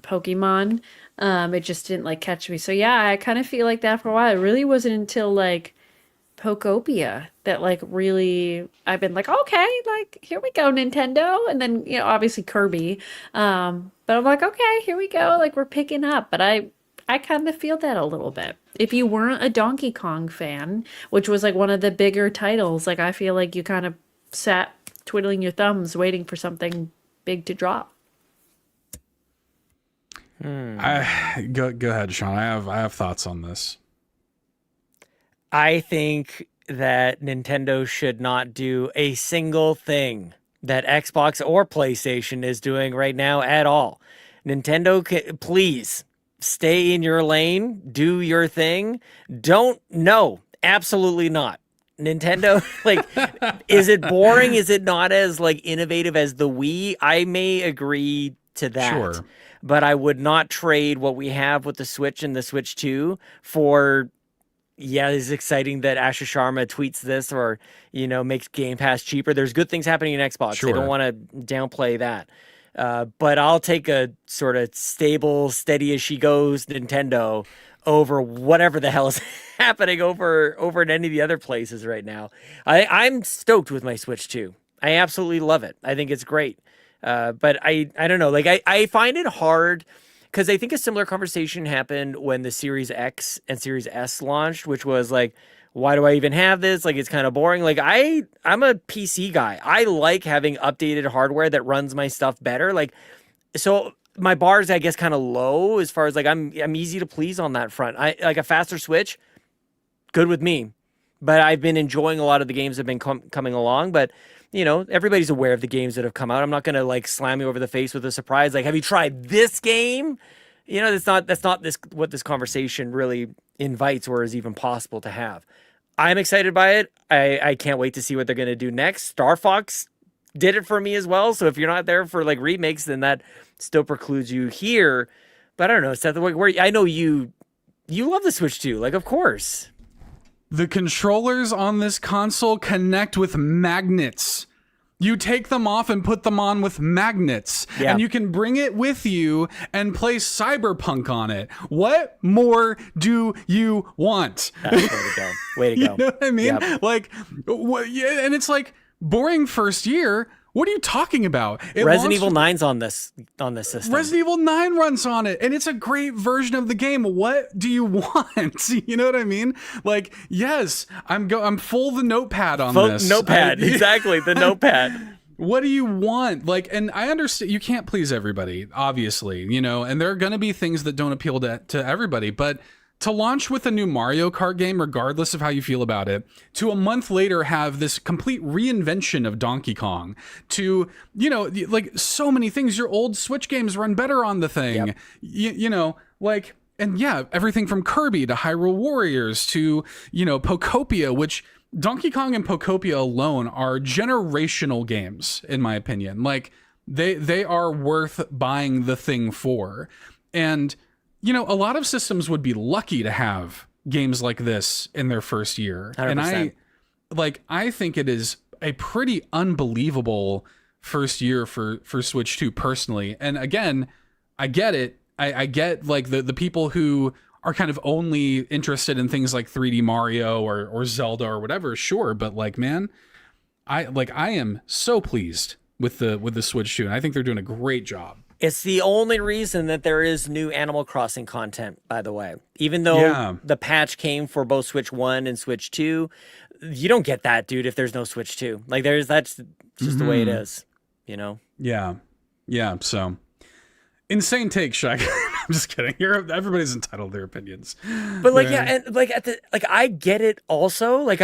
Pokemon, It just didn't like catch me. So yeah, I kind of feel like that for a while. It really wasn't until like Pokopia that like really I've been like, okay, like here we go, Nintendo. And then, obviously Kirby. But I'm like, okay, here we go. Like we're picking up. But I kind of feel that a little bit. If you weren't a Donkey Kong fan, which was like one of the bigger titles, like I feel like you kind of sat twiddling your thumbs waiting for something big to drop. Go ahead, Sean. I have thoughts on this. I think that Nintendo should not do a single thing that Xbox or PlayStation is doing right now at all. Nintendo, please stay in your lane, do your thing. No, absolutely not. Nintendo, like, is it boring? Is it not as like innovative as the Wii? I may agree to that. Sure. But I would not trade what we have with the Switch and the Switch 2 for, it's exciting that Asha Sharma tweets this or, makes Game Pass cheaper. There's good things happening in Xbox. Sure. They don't want to downplay that. But I'll take a sort of stable, steady as she goes Nintendo over whatever the hell is happening over in any of the other places right now. I'm stoked with my Switch 2. I absolutely love it. I think it's great. But I don't know, like I find it hard because I think a similar conversation happened when the Series X and Series S launched, which was like, why do I even have this? Like, it's kind of boring. Like I'm a PC guy. I like having updated hardware that runs my stuff better. Like, so my bar is, I guess, kind of low as far as like, I'm easy to please on that front. I like a faster Switch, good with me, but I've been enjoying a lot of the games that have been coming along, but everybody's aware of the games that have come out. I'm not going to like slam you over the face with a surprise. Like, have you tried this game? That's not what this conversation really invites or is even possible to have. I'm excited by it. I can't wait to see what they're going to do next. Star Fox did it for me as well. So if you're not there for like remakes, then that still precludes you here. But I don't know, Seth, where I know you love the Switch too. Like, of course. The controllers on this console connect with magnets. You take them off and put them on with magnets. Yeah. And you can bring it with you and play Cyberpunk on it. What more do you want? Way to go. Way to go. You know what I mean? Yep. Like, and it's like, boring first year. What are you talking about? Resident Evil 9's on this system. Resident Evil 9 runs on it, and it's a great version of the game. What do you want? You know what I mean? Like, yes, I'm full the notepad on this. Notepad, exactly, the notepad. What do you want? Like, and I understand you can't please everybody, obviously, and there are going to be things that don't appeal to everybody, but to launch with a new Mario Kart game, regardless of how you feel about it, to a month later have this complete reinvention of Donkey Kong, to, like so many things. Your old Switch games run better on the thing, yep. And yeah, everything from Kirby to Hyrule Warriors to, Pokopia, which Donkey Kong and Pokopia alone are generational games, in my opinion. Like, they are worth buying the thing for. And a lot of systems would be lucky to have games like this in their first year. 100%. And I think it is a pretty unbelievable first year for Switch 2 personally. And again, I get it. I get like the people who are kind of only interested in things like 3D Mario or Zelda or whatever. Sure. But like, man, I am so pleased with the Switch 2. And I think they're doing a great job. It's the only reason that there is new Animal Crossing content, by the way. Even though the patch came for both Switch 1 and Switch 2, you don't get that, dude, if there's no Switch 2. Like, that's just the way it is, Yeah. Yeah, so. Insane take, Shaq. I'm just kidding. Everybody's entitled to their opinions. But, like, yeah, and, like, I get it also. Like,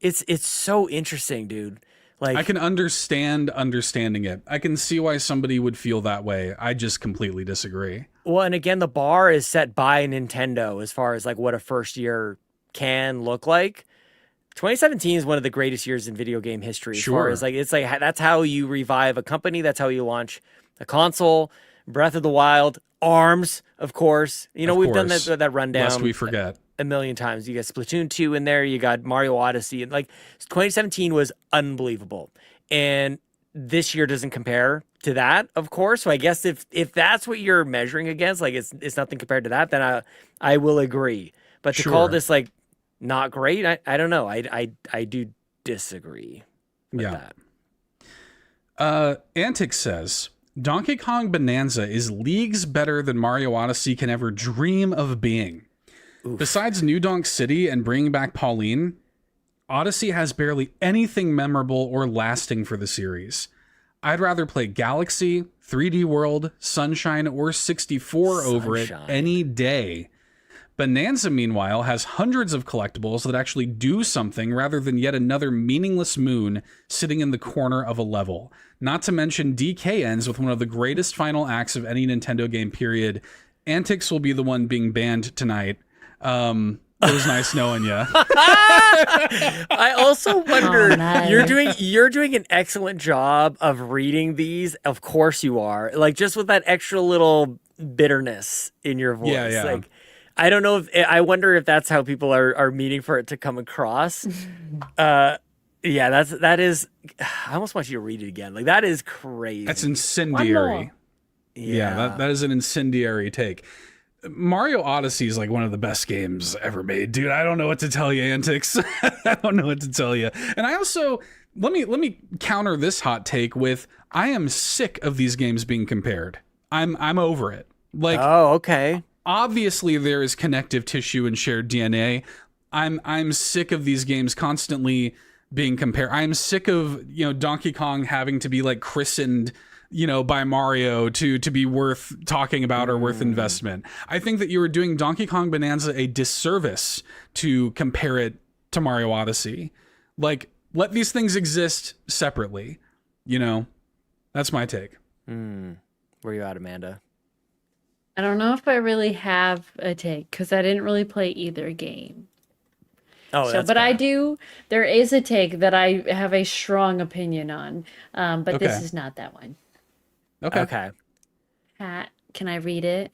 it's so interesting, dude. Like, I can understanding it. I can see why somebody would feel that way. I just completely disagree. Well, and again, the bar is set by Nintendo as far as like what a first year can look like. 2017 is one of the greatest years in video game history. As far as it's like that's how you revive a company. That's how you launch a console. Breath of the Wild, ARMS, of course. We've done that rundown. Lest we forget. A million times. You got Splatoon 2 in there, you got Mario Odyssey, and like 2017 was unbelievable. And this year doesn't compare to that, of course. So I guess if that's what you're measuring against, like it's nothing compared to that, then I will agree. But to call this like not great, I don't know. I do disagree with that. Antic says Donkey Kong Bonanza is leagues better than Mario Odyssey can ever dream of being. Oof. Besides New Donk City and bringing back Paullin, Odyssey has barely anything memorable or lasting for the series. I'd rather play Galaxy, 3D World, Sunshine, or 64 over it any day. Bonanza, meanwhile, has hundreds of collectibles that actually do something rather than yet another meaningless moon sitting in the corner of a level. Not to mention DK ends with one of the greatest final acts of any Nintendo game, period. Antics will be the one being banned tonight. It was nice knowing you. I also wonder, nice. you're doing an excellent job of reading these. Of course you are. Like, just with that extra little bitterness in your voice. Yeah. Like, I don't know I wonder if that's how people are meaning for it to come across. That is, I almost want you to read it again. Like, that is crazy. That's incendiary. Yeah, that is an incendiary take. Mario Odyssey is like one of the best games ever made, dude. I don't know what to tell you, Antics. I don't know what to tell you. And I also, let me counter this hot take with, I am sick of these games being compared. I'm over it. Like, oh, okay. Obviously there is connective tissue and shared DNA. I'm sick of these games constantly being compared. I'm sick of, Donkey Kong having to be like christened, by Mario to be worth talking about or worth investment. I think that you were doing Donkey Kong Bonanza a disservice to compare it to Mario Odyssey. Like, let these things exist separately. That's my take. Where you at, Amanda? I don't know if I really have a take because I didn't really play either game. Oh, so, but fair. There is a take that I have a strong opinion on, but this is not that one. Okay. Pat, can I read it?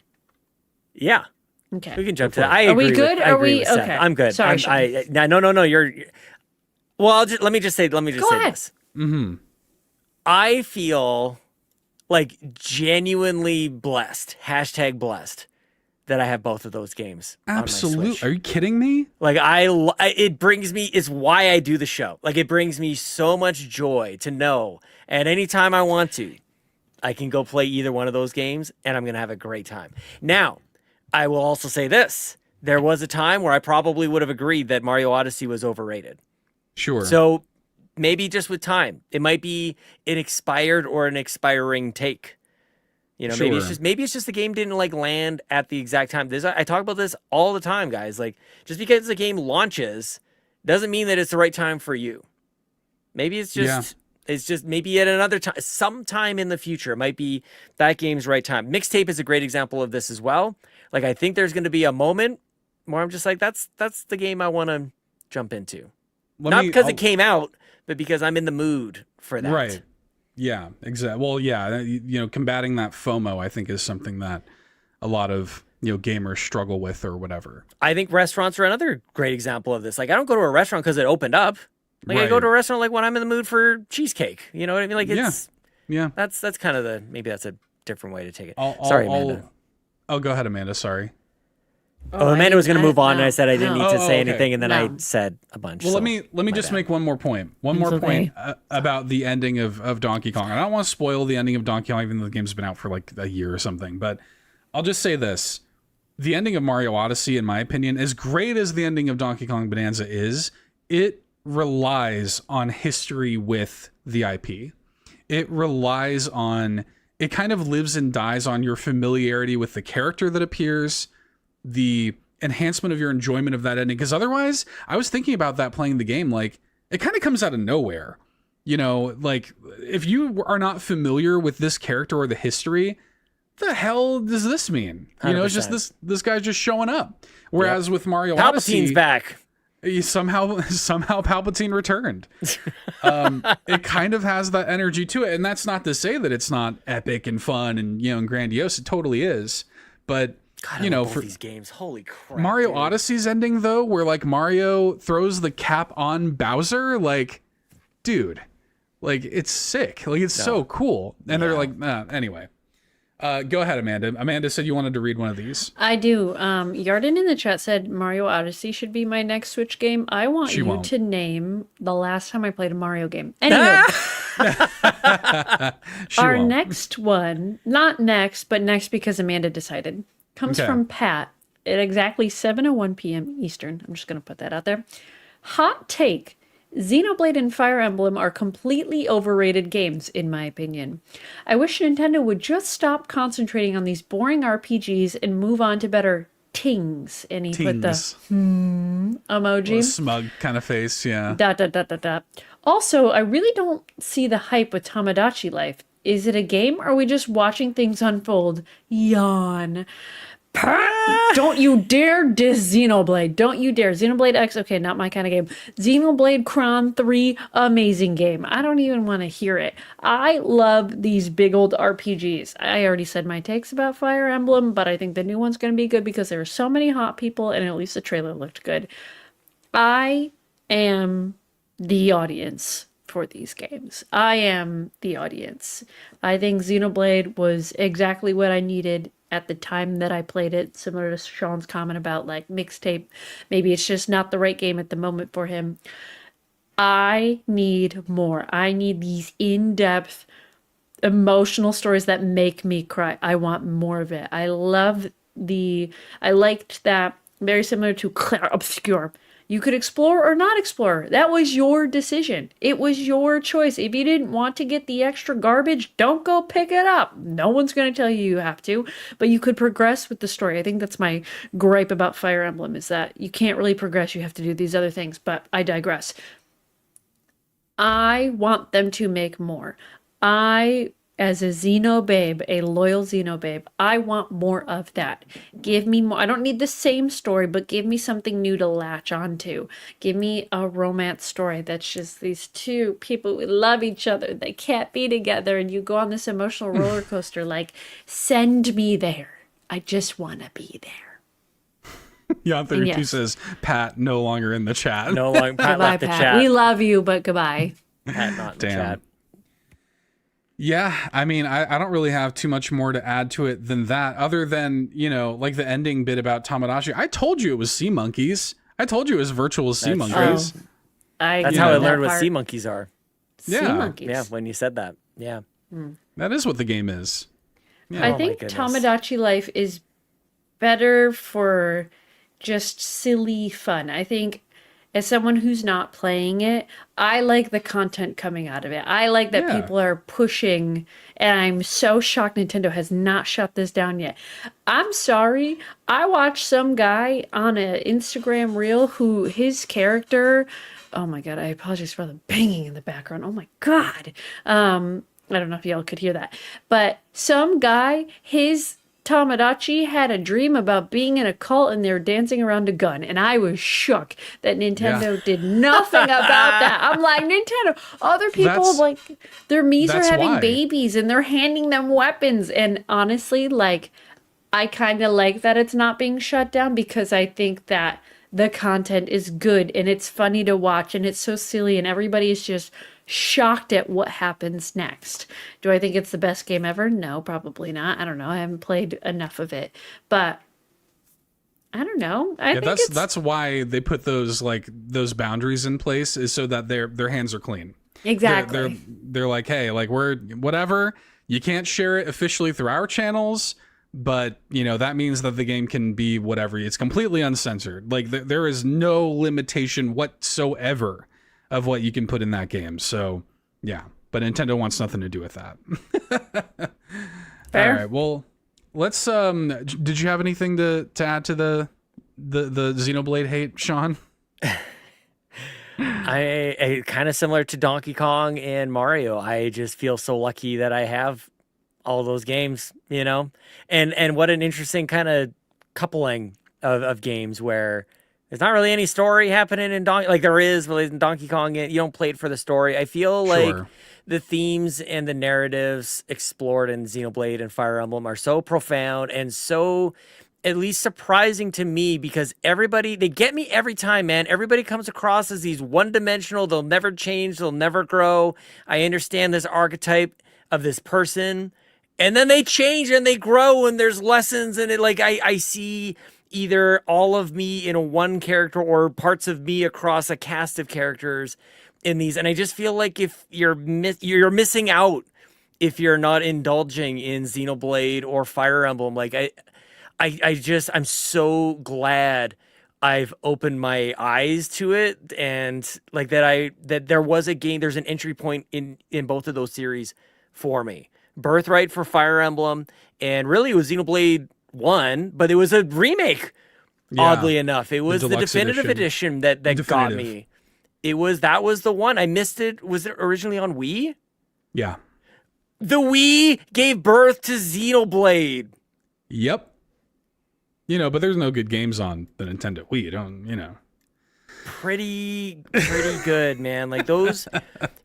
Yeah. Okay. We can jump to that. I agree. Are we good? Are we okay? I'm good. Sorry. No. You're. Well, let me just say Go ahead. this. Mm-hmm. I feel like genuinely blessed. #blessed. That I have both of those games. Absolutely. Are you kidding me? Like, it brings me, it's why I do the show. Like, it brings me so much joy to know at any time I want to, I can go play either one of those games and I'm going to have a great time. Now, I will also say this. There was a time where I probably would have agreed that Mario Odyssey was overrated. Sure. So maybe just with time, it might be an expired or an expiring take. Sure. maybe it's just the game didn't like land at the exact time. I talk about this all the time, guys. Like, just because the game launches doesn't mean that it's the right time for you. Maybe it's just maybe at another time, sometime in the future, it might be that game's right time. Mixtape is a great example of this as well. Like, I think there's going to be a moment where I'm just like, that's the game I want to jump into. Not because it came out, but because I'm in the mood for that. Right. Yeah, exactly. Well, yeah, combating that FOMO, I think, is something that a lot of, gamers struggle with or whatever. I think restaurants are another great example of this. Like, I don't go to a restaurant because it opened up. Like, right. I go to a restaurant like when I'm in the mood for cheesecake. You know what I mean? Like, it's that's kind of maybe that's a different way to take it. Sorry, Amanda. Go ahead, Amanda. Sorry. Amanda was going to move on, and I said I didn't need to say anything, and then I said a bunch. Well, let me just make one more point. One more point about the ending of Donkey Kong. I don't want to spoil the ending of Donkey Kong, even though the game's been out for like a year or something. But I'll just say this: the ending of Mario Odyssey, in my opinion, as great as the ending of Donkey Kong Bonanza is, it relies on history with the IP. It relies on. It kind of lives and dies on your familiarity with the character that appears. The enhancement of your enjoyment of that ending, because otherwise I was thinking about that playing the game, like it kind of comes out of nowhere, like if you are not familiar with this character or the history, the hell does this mean? 100%. It's just this guy's just showing up, whereas with Mario Odyssey, Palpatine's back. Somehow Palpatine returned. It kind of has that energy to it, and that's not to say that it's not epic and fun and and grandiose. It totally is, but God, for these games, holy crap! Mario Odyssey's ending though, where like Mario throws the cap on Bowser, like, dude, Like, it's sick. Like, it's so cool. And they're like, anyway. Go ahead, Amanda. Amanda said you wanted to read one of these. I do. Yarden in the chat said Mario Odyssey should be my next Switch game. I want you to name the last time I played a Mario game. Anyway, our next one, not next, but next because Amanda decided, comes from Pat at exactly 7:01 p.m. Eastern. I'm just going to put that out there. Hot take. Xenoblade and Fire Emblem are completely overrated games, in my opinion. I wish Nintendo would just stop concentrating on these boring RPGs and move on to better tings. And he put the emoji. Smug kind of face, yeah. Dot, dot, dot, dot, dot. Also, I really don't see the hype with Tamagotchi Life. Is it a game or are we just watching things unfold? Yawn. Don't you dare diss Xenoblade. Don't you dare. Xenoblade X, okay, not my kind of game. Xenoblade Chron 3, amazing game. I don't even want to hear it. I love these big old RPGs. I already said my takes about Fire Emblem, but I think the new one's going to be good because there are so many hot people and at least the trailer looked good. I am the audience for these games. I am the audience. I think Xenoblade was exactly what I needed at the time that I played it, similar to Sean's comment about like mixtape. Maybe it's just not the right game at the moment for him. I need more. I need these in-depth emotional stories that make me cry. I want more of it. I liked that, very similar to Clair Obscure. You could explore or not explore. That was your decision. It was your choice. If you didn't want to get the extra garbage, don't go pick it up. No one's going to tell you you have to, but you could progress with the story. I think that's my gripe about Fire Emblem is that you can't really progress. You have to do these other things, but I digress. I want them to make more. As a Xeno babe, a loyal Xeno babe, I want more of that. Give me more. I don't need the same story, but give me something new to latch onto. Give me a romance story that's just these two people who love each other. They can't be together, and you go on this emotional roller coaster. Like, send me there. I just want to be there. Jan32 says, Pat no longer in the chat. No longer. Pat goodbye, left the Pat. chat. We love you, but goodbye. Pat not in the chat. Yeah, I mean, I don't really have too much more to add to it than that, other than, you know, like the ending bit about Tamagotchi. I told you it was sea monkeys. I told you it was virtual sea monkeys. That's how I learned what sea monkeys are. Sea monkeys. Yeah, when you said that. Yeah. That is what the game is. Yeah. I think Tamagotchi Life is better for just silly fun. I think as someone who's not playing it, I like the content coming out of it. I like that people are pushing, and I'm so shocked Nintendo has not shut this down yet. I'm sorry. I watched some guy on an Instagram reel who his character, oh my God, I apologize for the banging in the background. Oh my God. I don't know if y'all could hear that, but some guy, his Tamagotchi had a dream about being in a cult and they were dancing around a gun. And I was shook that Nintendo did nothing about that. I'm like, Nintendo, other people, like, their Miis are having babies and they're handing them weapons. And honestly, like, I kind of like that it's not being shut down because I think that the content is good and it's funny to watch and it's so silly and everybody is just shocked at what happens next. Do I think it's the best game ever? No, probably not. I don't know. I haven't played enough of it, but I don't know. I think that's why they put those boundaries in place, is so that their hands are clean. Exactly. They're like, hey, like, we're whatever. You can't share it officially through our channels, but you know that means that the game can be whatever. It's completely uncensored. Like there is no limitation whatsoever of what you can put in that game. So yeah, but Nintendo wants nothing to do with that. Fair. All right, well, let's did you have anything to add to the Xenoblade hate, Sean? I kind of similar to Donkey Kong and Mario. I just feel so lucky that I have all those games, you know, and what an interesting kind of coupling of games where there's not really any story happening in Donkey, like there is really in Donkey Kong. You don't play it for the story. I feel like the themes and the narratives explored in Xenoblade and Fire Emblem are so profound and so at least surprising to me, because they get me every time, man. Everybody comes across as these one-dimensional, they'll never change, they'll never grow. I understand this archetype of this person, and then they change and they grow and there's lessons, and I see either all of me in a one character or parts of me across a cast of characters in these. And I just feel like if you're missing out if you're not indulging in Xenoblade or Fire Emblem. Like I'm so glad I've opened my eyes to it, and like that there was a game, there's an entry point in both of those series for me. Birthright for Fire Emblem, and really it was Xenoblade 1, but it was a remake. Yeah, oddly enough, it was the definitive edition that got me. That was the one. I missed it. Was it originally on Wii? Yeah. The Wii gave birth to Xenoblade. Yep. But there's no good games on the Nintendo Wii. Pretty good, man. Like those,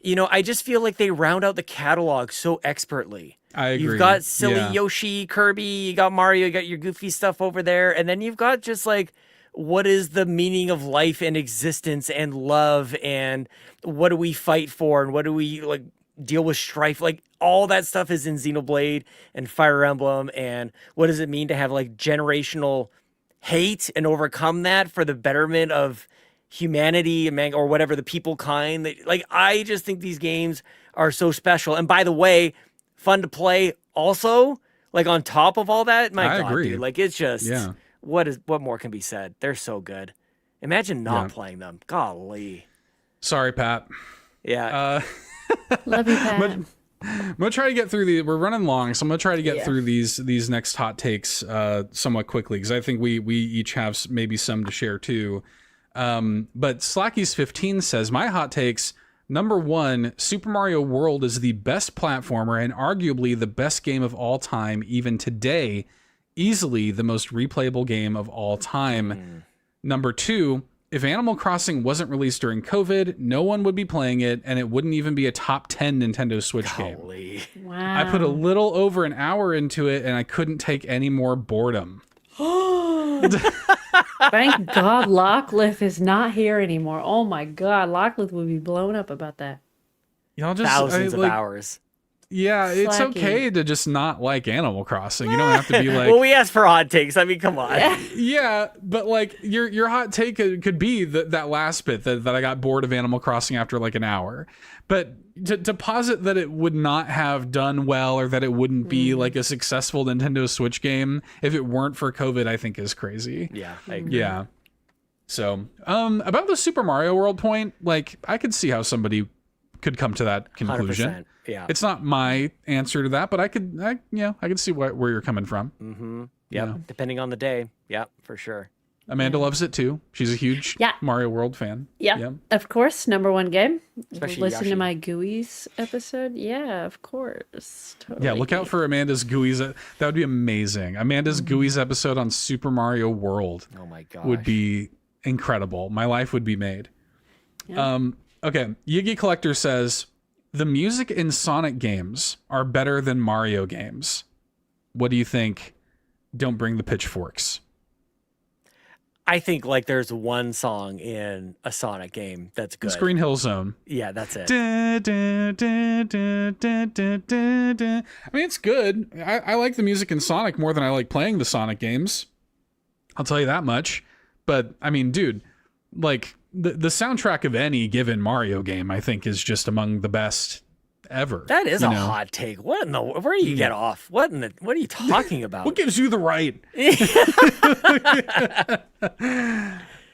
I just feel like they round out the catalog so expertly. I agree. You've got silly Yoshi, Kirby, you got Mario, you got your goofy stuff over there, and then you've got just like, what is the meaning of life and existence and love, and what do we fight for, and what do we like deal with strife? Like all that stuff is in Xenoblade and Fire Emblem. And what does it mean to have like generational hate and overcome that for the betterment of humanity and or whatever, the people kind? Like I just think these games are so special. And by the way, fun to play also, like on top of all that. I agree. Dude, like it's just what more can be said? They're so good. Imagine not playing them. Golly. Sorry, Pat. Yeah. Love you, Pat. I'm gonna try to get through we're running long, so I'm gonna try to get through these next hot takes somewhat quickly, because I think we each have maybe some to share too. But Slackies15 says, my hot takes: number 1, Super Mario World is the best platformer and arguably the best game of all time, even today, easily the most replayable game of all time. Number 2, if Animal Crossing wasn't released during COVID, no one would be playing it, and it wouldn't even be a top 10 Nintendo Switch game. Wow. I put a little over an hour into it, and I couldn't take any more boredom. Thank God Locklith is not here anymore. Oh my God, Locklith would be blown up about that. Thousands of hours. Yeah, it's okay to just not like Animal Crossing. You don't have to be like... Well, we asked for hot takes. I mean, come on. Yeah, but like your hot take could be that last bit that I got bored of Animal Crossing after like an hour. But to posit that it would not have done well, or that it wouldn't be like a successful Nintendo Switch game if it weren't for COVID, I think is crazy. Yeah, I agree. Yeah. So, about the Super Mario World point, like I could see how somebody could come to that conclusion. 100%. Yeah. It's not my answer to that, but I could see where you're coming from. Mm-hmm. Yep. Depending on the day. Yeah, for sure. Amanda loves it too. She's a huge Mario World fan. Yeah. Of course, number 1 game. Especially Listen Yoshi. to my GUIs episode. Yeah, of course. Totally. Yeah, look out for Amanda's GUIs. That would be amazing. Amanda's GUIs episode on Super Mario World. Oh my gosh. Would be incredible. My life would be made. Yeah. Okay. Yiggy Collector says, the music in Sonic games are better than Mario games. What do you think? Don't bring the pitchforks. I think like there's one song in a Sonic game that's good. It's Green Hill Zone. Yeah, that's it. I mean, it's good. I like the music in Sonic more than I like playing the Sonic games. I'll tell you that much. But I mean, dude, like the soundtrack of any given Mario game, I think, is just among the best ever. That is a hot take. What in the? Where do you get off? What are you talking about? What gives you the right? It's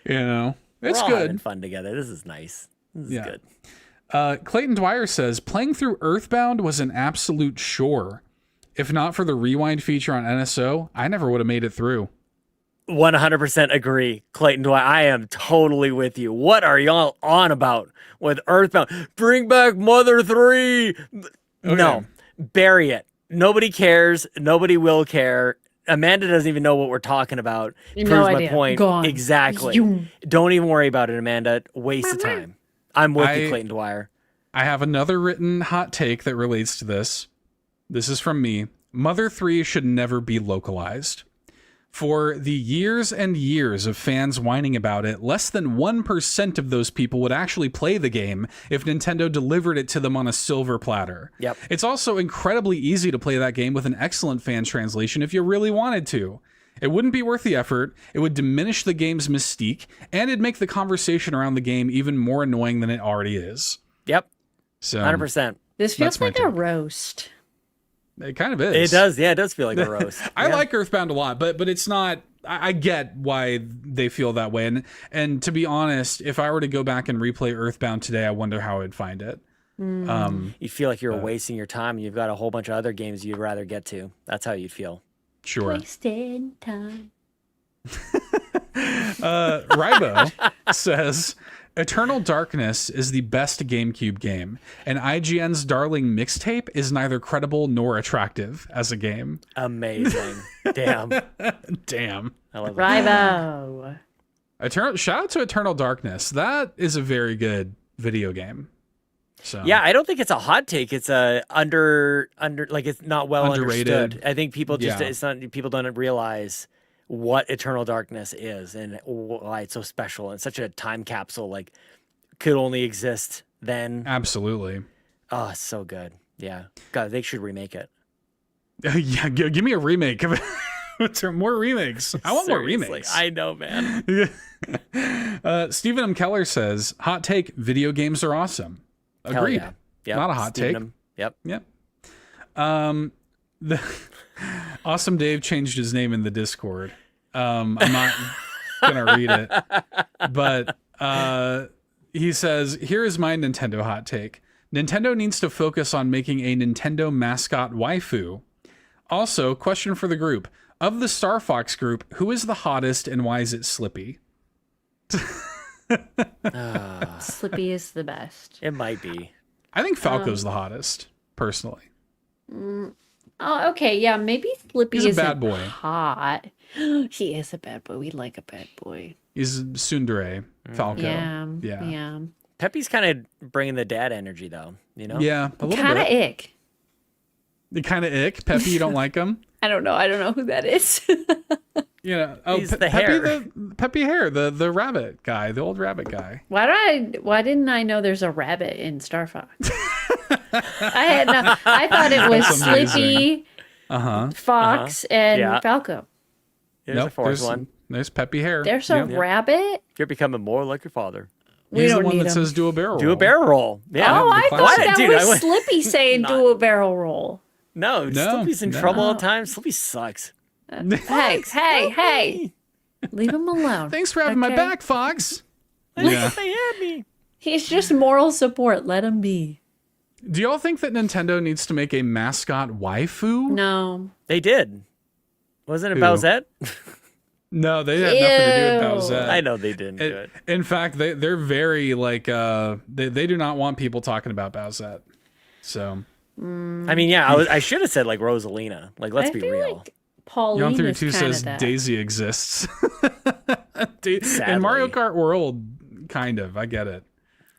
We're all good. having fun together. This is nice. This is good. Clayton Dwyer says, playing through Earthbound was an absolute chore. If not for the rewind feature on NSO, I never would have made it through. 100% agree, Clayton Dwyer. I am totally with you. What are y'all on about with Earthbound? Bring back Mother 3. Okay. No, bury it. Nobody cares. Nobody will care. Amanda doesn't even know what we're talking about. No Proves idea. my point. Gone. Exactly. Don't even worry about it, Amanda. Waste of time. I'm with you, Clayton Dwyer. I have another written hot take that relates to this. This is from me. Mother 3 should never be localized. For the years and years of fans whining about it, less than 1% of those people would actually play the game if Nintendo delivered it to them on a silver platter. Yep. It's also incredibly easy to play that game with an excellent fan translation if you really wanted to. It wouldn't be worth the effort, it would diminish the game's mystique, and it'd make the conversation around the game even more annoying than it already is. Yep. So 100%. This feels That's my like a take. roast. It kind of is. It does. Yeah, it does feel like a roast. I Yeah. like Earthbound a lot, but it's not. I get why they feel that way, and to be honest, if I were to go back and replay Earthbound today, I wonder how I'd find it. You feel like you're wasting your time and you've got a whole bunch of other games you'd rather get to. That's how you'd feel. Sure. Wasted time. Rybo says Eternal Darkness is the best GameCube game, and IGN's darling mixtape is neither credible nor attractive as a game. Amazing. Damn. Damn. I love it. Ribo. Shout out to Eternal Darkness. That is a very good video game. So Yeah, I don't think it's a hot take. It's a under like it's not well Underrated. understood. I think people just Yeah. it's not people don't realize what Eternal Darkness is and why it's so special and such a time capsule. Like could only exist then. absolutely. Oh, it's so good. Yeah, God, they should remake it. Yeah, give me a remake. More remakes. I want more Seriously, remakes. I know, man. Stephen M. Keller says, hot take, video games are awesome. Hell Agreed. yeah. Yep. Not a hot take. Steven, Yep. Yep. The Awesome Dave changed his name in the Discord. I'm not gonna read it, but he says, "Here is my Nintendo hot take. Nintendo needs to focus on making a Nintendo mascot waifu. Also, question for the group: of the Star Fox group, who is the hottest and why is it Slippy?" Slippy is the best. It might be. I think Falco's the hottest, personally. Oh, okay. Yeah, maybe Slippy He's a isn't bad boy. hot. He is a bad boy. We like a bad boy. He's tsundere, Falco. Yeah. Pepe's kind of bringing the dad energy, though. You know. Yeah, a little Kind of bit. ick. The kind of ick. Peppy, you don't like him? I don't know who that is. You know, oh, He's the Peppy, hair. Peppy Hair, the rabbit guy, the old rabbit guy. Why didn't I know there's a rabbit in Star Fox? I thought it was That's amazing. Slippy, Fox, and Yeah. Falco. Here's a fourth one. There's Peppy Hair. There's a Yep. rabbit? You're becoming more like your father. We He's the don't one need that him. says do a barrel Do a roll. barrel roll. Yeah. Oh, the I thought classic. that Dude, I was went- Slippy saying Not- do a barrel roll. No, No, Slippy's in no. trouble all the time. Slippy sucks. Hey. Leave him alone. Thanks for having my Okay? back, Fox. Yeah. Yeah. They had me. He's just moral support. Let him be. Do y'all think that Nintendo needs to make a mascot waifu? No. They did. Wasn't it Who? Bowsette? No, they had nothing to do with Ew. Bowsette. I know they didn't do it. In fact, they're very like they do not want people talking about Bowsette. So I mean, yeah, I should have said like Rosalina. Like, let's I be feel real. like Paullin is 32 kind says of that. Daisy exists. In Sadly. Mario Kart World, kind of. I get it.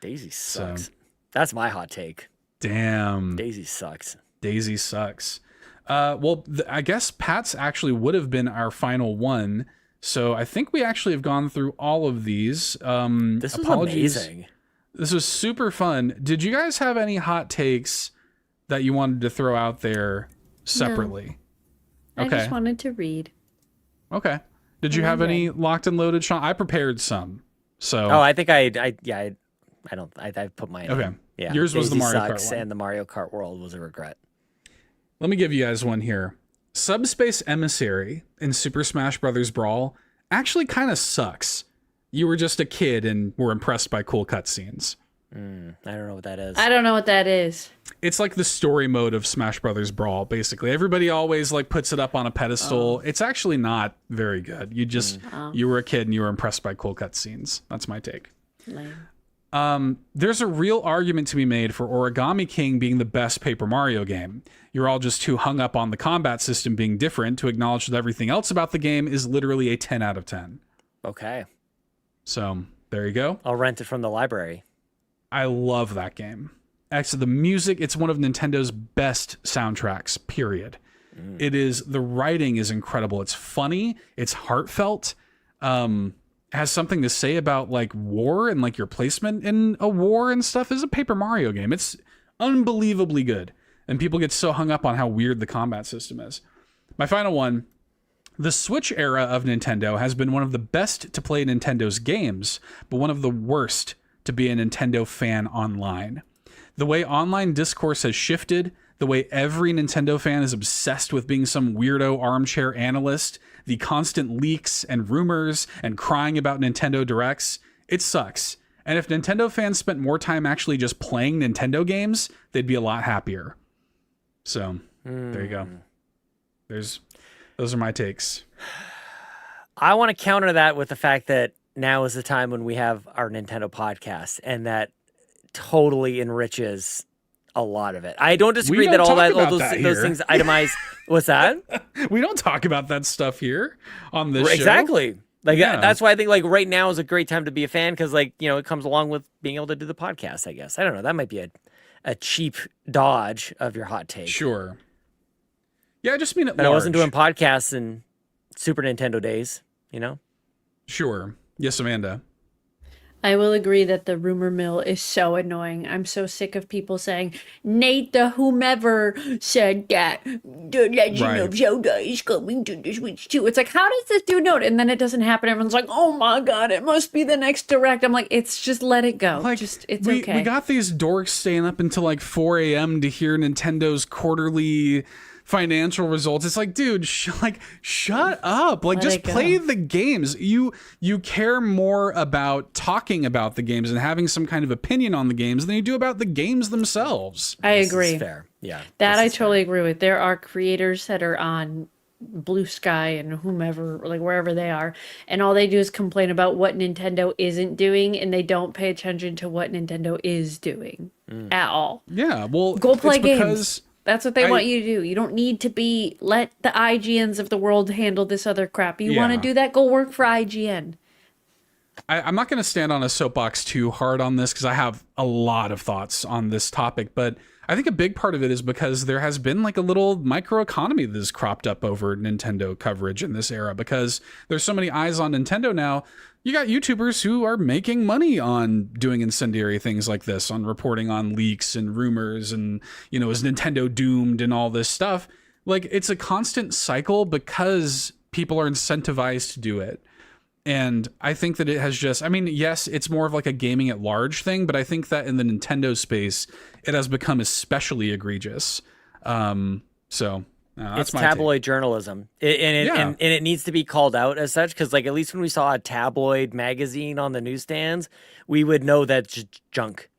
Daisy sucks. That's my hot take. Damn. Daisy sucks. Daisy sucks. Well, I guess Pat's actually would have been our final one. So I think we actually have gone through all of these. This was apologies. amazing. This was super fun. Did you guys have any hot takes that you wanted to throw out there separately? I Okay. just wanted to read. Okay. Did you have any locked and loaded, Sean? I prepared some. So Oh, I think I put mine. Okay. In. Yeah. Yours was the Daisy Mario Kart sucks, one. and the Mario Kart World was a regret. let me give you guys one here. Subspace Emissary in Super Smash Bros. Brawl actually kind of sucks. You were just a kid and were impressed by cool cutscenes. I don't know what that is. I don't know what that is. It's like the story mode of Smash Brothers Brawl, basically. Everybody always like puts it up on a pedestal. It's actually not very good. You just you were a kid and you were impressed by cool cutscenes. That's my take. Lame. There's a real argument to be made for Origami King being the best Paper Mario game. You're all just too hung up on the combat system being different to acknowledge that everything else about the game is literally a 10 out of 10. Okay. So there you go. I'll rent it from the library. I love that game. Actually, the music, it's one of Nintendo's best soundtracks, period. The writing is incredible. It's funny. It's heartfelt. Has something to say about like war and like your placement in a war and stuff. It's a Paper Mario game. It's unbelievably good. And people get so hung up on how weird the combat system is. My final one. The Switch era of Nintendo has been one of the best to play Nintendo's games, but one of the worst to be a Nintendo fan online. The way online discourse has shifted, the way every Nintendo fan is obsessed with being some weirdo armchair analyst, the constant leaks and rumors and crying about Nintendo Directs, it sucks. And if Nintendo fans spent more time actually just playing Nintendo games, they'd be a lot happier. So, there you go. Those are my takes. I want to counter that with the fact that now is the time when we have our Nintendo podcast, and that totally enriches a lot of it. I don't disagree that all those things itemize. What's that? We don't talk about that stuff here on this show. Exactly. Like that's why I think like right now is a great time to be a fan, because like, you know, it comes along with being able to do the podcast, I guess. I don't know. That might be a cheap dodge of your hot take. Sure. Yeah, I just mean it. But I wasn't doing podcasts in Super Nintendo days, you know? Sure. Yes, Amanda. I will agree that the rumor mill is so annoying. I'm so sick of people saying, Nate the whomever said that the Legend of Zelda is coming to the Switch too. It's like, how does this dude know it? And then it doesn't happen. Everyone's like, oh my God, it must be the next Direct. I'm like, it's just let it go. Like, it's okay. We got these dorks staying up until like 4 a.m. to hear Nintendo's quarterly financial results. It's like, dude, shut up. Like, just play the games. You care more about talking about the games and having some kind of opinion on the games than you do about the games themselves. I agree. This is fair. Yeah. That I totally agree with. There are creators that are on Blue Sky and whomever, like wherever they are, and all they do is complain about what Nintendo isn't doing, and they don't pay attention to what Nintendo is doing at all. Yeah, well, go play games. That's what they want you to do. You don't need to let the IGNs of the world handle this other crap. You want to do that, go work for IGN. I'm not going to stand on a soapbox too hard on this, because I have a lot of thoughts on this topic, but I think a big part of it is because there has been like a little microeconomy that has cropped up over Nintendo coverage in this era, because there's so many eyes on Nintendo now. You got YouTubers who are making money on doing incendiary things like this, on reporting on leaks and rumors and, you know, is Nintendo doomed and all this stuff. Like, it's a constant cycle because people are incentivized to do it. And I think that it has just, I mean, yes, it's more of like a gaming at large thing, but I think that in the Nintendo space, it has become especially egregious. That's it's tabloid journalism, and it needs to be called out as such, because like at least when we saw a tabloid magazine on the newsstands, we would know that's junk.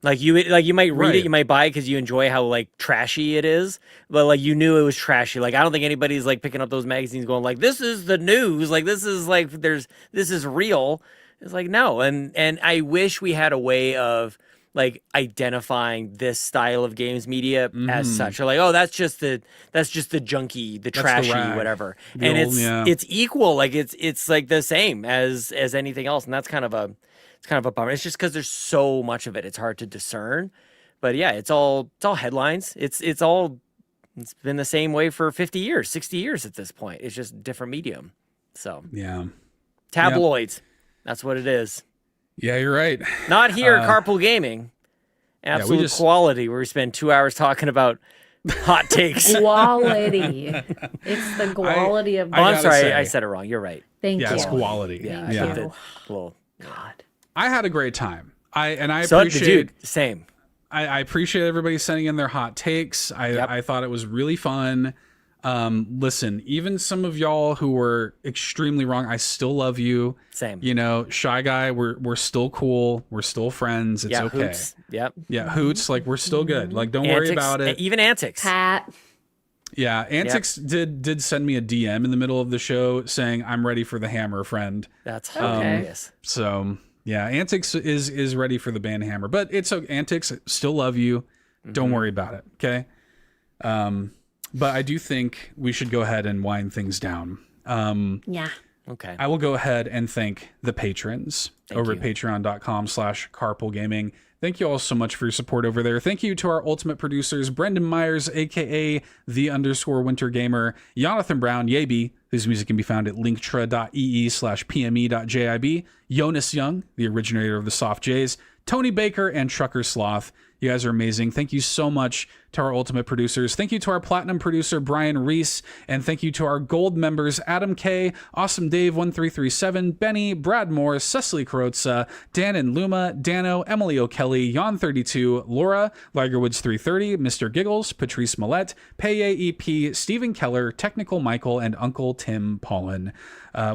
Like you might read it, you might buy it because you enjoy how like trashy it is, but like you knew it was trashy. Like I don't think anybody's like picking up those magazines going like, this is the news, like this is like this is real. It's like no, and I wish we had a way of like identifying this style of games media as such, or like, oh, that's just the junky, the trashy, whatever. And it's equal, like it's like the same as anything else, and that's kind of a bummer. It's just because there's so much of it, it's hard to discern. But yeah, it's all headlines. It's been the same way for 50 years, 60 years at this point. It's just different medium. So yeah, tabloids. That's what it is. Yeah, you're right. Not here at Carpool Gaming. Absolute quality, where we spend 2 hours talking about hot takes. Quality. It's the quality of... I'm sorry, I said it wrong. You're right. Thank you. It's quality. Thank you. Well, God. I had a great time. I so appreciate... Same. I appreciate everybody sending in their hot takes. I thought it was really fun. Listen, even some of y'all who were extremely wrong, I still love you. Same. You know, Shy Guy, we're still cool. We're still friends. It's okay. Hoots. Yep. Yeah, Hoots, like we're still good. Like don't worry about it. Even Antics. Pat. Yeah, Antics did send me a DM in the middle of the show saying I'm ready for the hammer, friend. That's hilarious. So yeah, Antics is ready for the band hammer, but it's okay. Antics, still love you. Don't worry about it. Okay. But I do think we should go ahead and wind things down. Yeah. Okay. I will go ahead and thank the patrons over at patreon.com/carpoolgaming. Thank you all so much for your support over there. Thank you to our ultimate producers, Brendan Myers, aka _wintergamer, Jonathan Brown, Yaby, whose music can be found at linktra.ee/pme.jib, Jonas Young, the originator of the Soft J's, Tony Baker, and Trucker Sloth. You guys are amazing. Thank you so much to our ultimate producers. Thank you to our platinum producer, Brian Reese. And thank you to our gold members, Adam K, Awesome Dave 1337, Benny, Brad Moore, Cecily Carrozza, Dan and Luma, Dannohh, Emily O'Kelly, Jan32, Laura, Ligerwoods 330, Mr. Giggles, Patrice Mallette, Peje EP, Stephen Keller, Technical Michael, and Uncle Tim Paullin.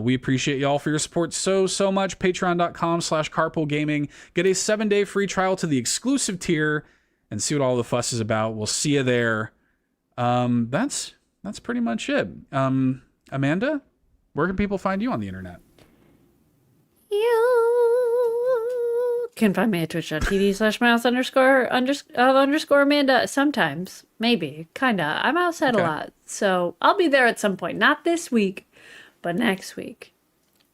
We appreciate y'all for your support so much. Patreon.com/carpoolgaming. Get a 7-day free trial to the exclusive tier and see what all the fuss is about. We'll see you there. That's pretty much it. Amanda, where can people find you on the internet? You can find me at twitch.tv/mouse_Amanda. Sometimes, maybe, kinda. I'm outside a lot, so I'll be there at some point. Not this week, but next week.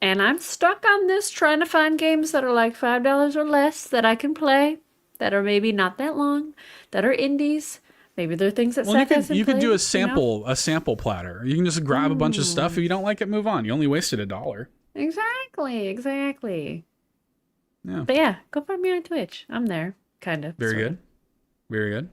And I'm stuck on this, trying to find games that are like $5 or less that I can play, that are maybe not that long, that are indies. Maybe they're things that Seth hasn't you could do played, a sample platter. You can just grab a bunch of stuff. If you don't like it, move on. You only wasted $1. Exactly. Yeah. But yeah, go find me on Twitch. I'm there, kind of. Very good.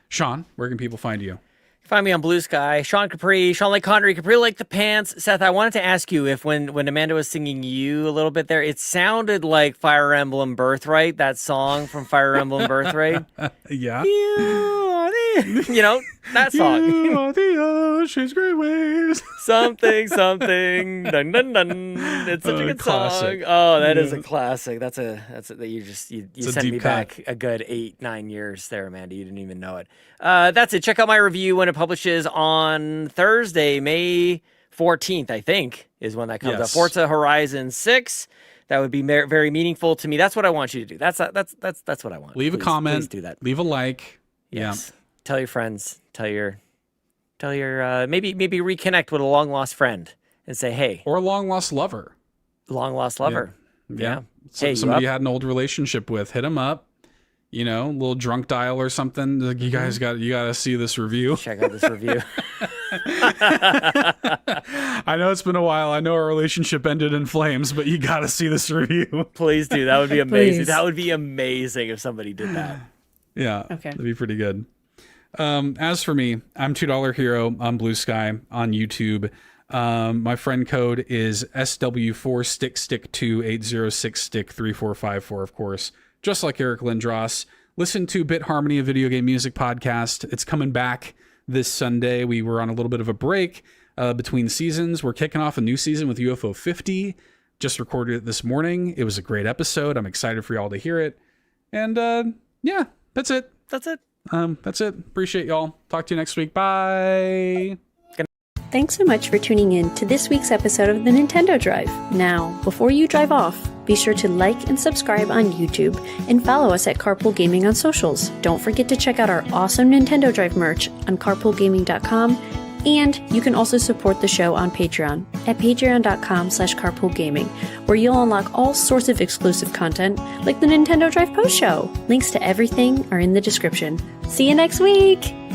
Sean, where can people find you? Find me on Blue Sky, Sean Capri, Sean Lake Connery, Capri Like the Pants. Seth, I wanted to ask you if when Amanda was singing you a little bit there, it sounded like Fire Emblem Birthright, that song from Fire Emblem Birthright. Yeah. You know, that song. You are the ocean's great waves. Something, dun dun dun. It's such a good classic. song. Oh, that is a classic. That's that you sent me cut. back a good 8-9 years there, Amanda. You didn't even know it. That's it. Check out my review when it publishes on Thursday, May 14th, I think, is when that comes out. Forza Horizon 6. That would be very meaningful to me. That's what I want you to do. That's what I want. Leave a comment. Please do that. Leave a like. Yes. Yeah. Tell your friends. Tell your maybe reconnect with a long lost friend and say, hey, or a long lost lover. Long lost lover. Yeah. Hey, somebody you had an old relationship with. Hit them up. You know, a little drunk dial or something. Like, you guys you got to see this review. Check out this review. I know it's been a while. I know our relationship ended in flames, but you got to see this review. Please do. That would be amazing. That would be amazing if somebody did that. Yeah. Okay. That'd be pretty good. As for me, I'm $2 Hero on Blue Sky on YouTube. My friend code is SW4StickStick2806Stick3454, of course, just like Eric Lindros. Listen to Bit Harmony, a video game music podcast. It's coming back this Sunday. We were on a little bit of a break between seasons. We're kicking off a new season with UFO 50. Just recorded it this morning. It was a great episode. I'm excited for y'all to hear it. And yeah, that's it. That's it. Appreciate y'all. Talk to you next week. Bye. Thanks so much for tuning in to this week's episode of the Nintendo Drive. Now, before you drive off, be sure to like and subscribe on YouTube and follow us at Carpool Gaming on socials. Don't forget to check out our awesome Nintendo Drive merch on carpoolgaming.com, and you can also support the show on Patreon at patreon.com/carpoolgaming, where you'll unlock all sorts of exclusive content like the Nintendo Drive post show. Links to everything are in the description. See you next week!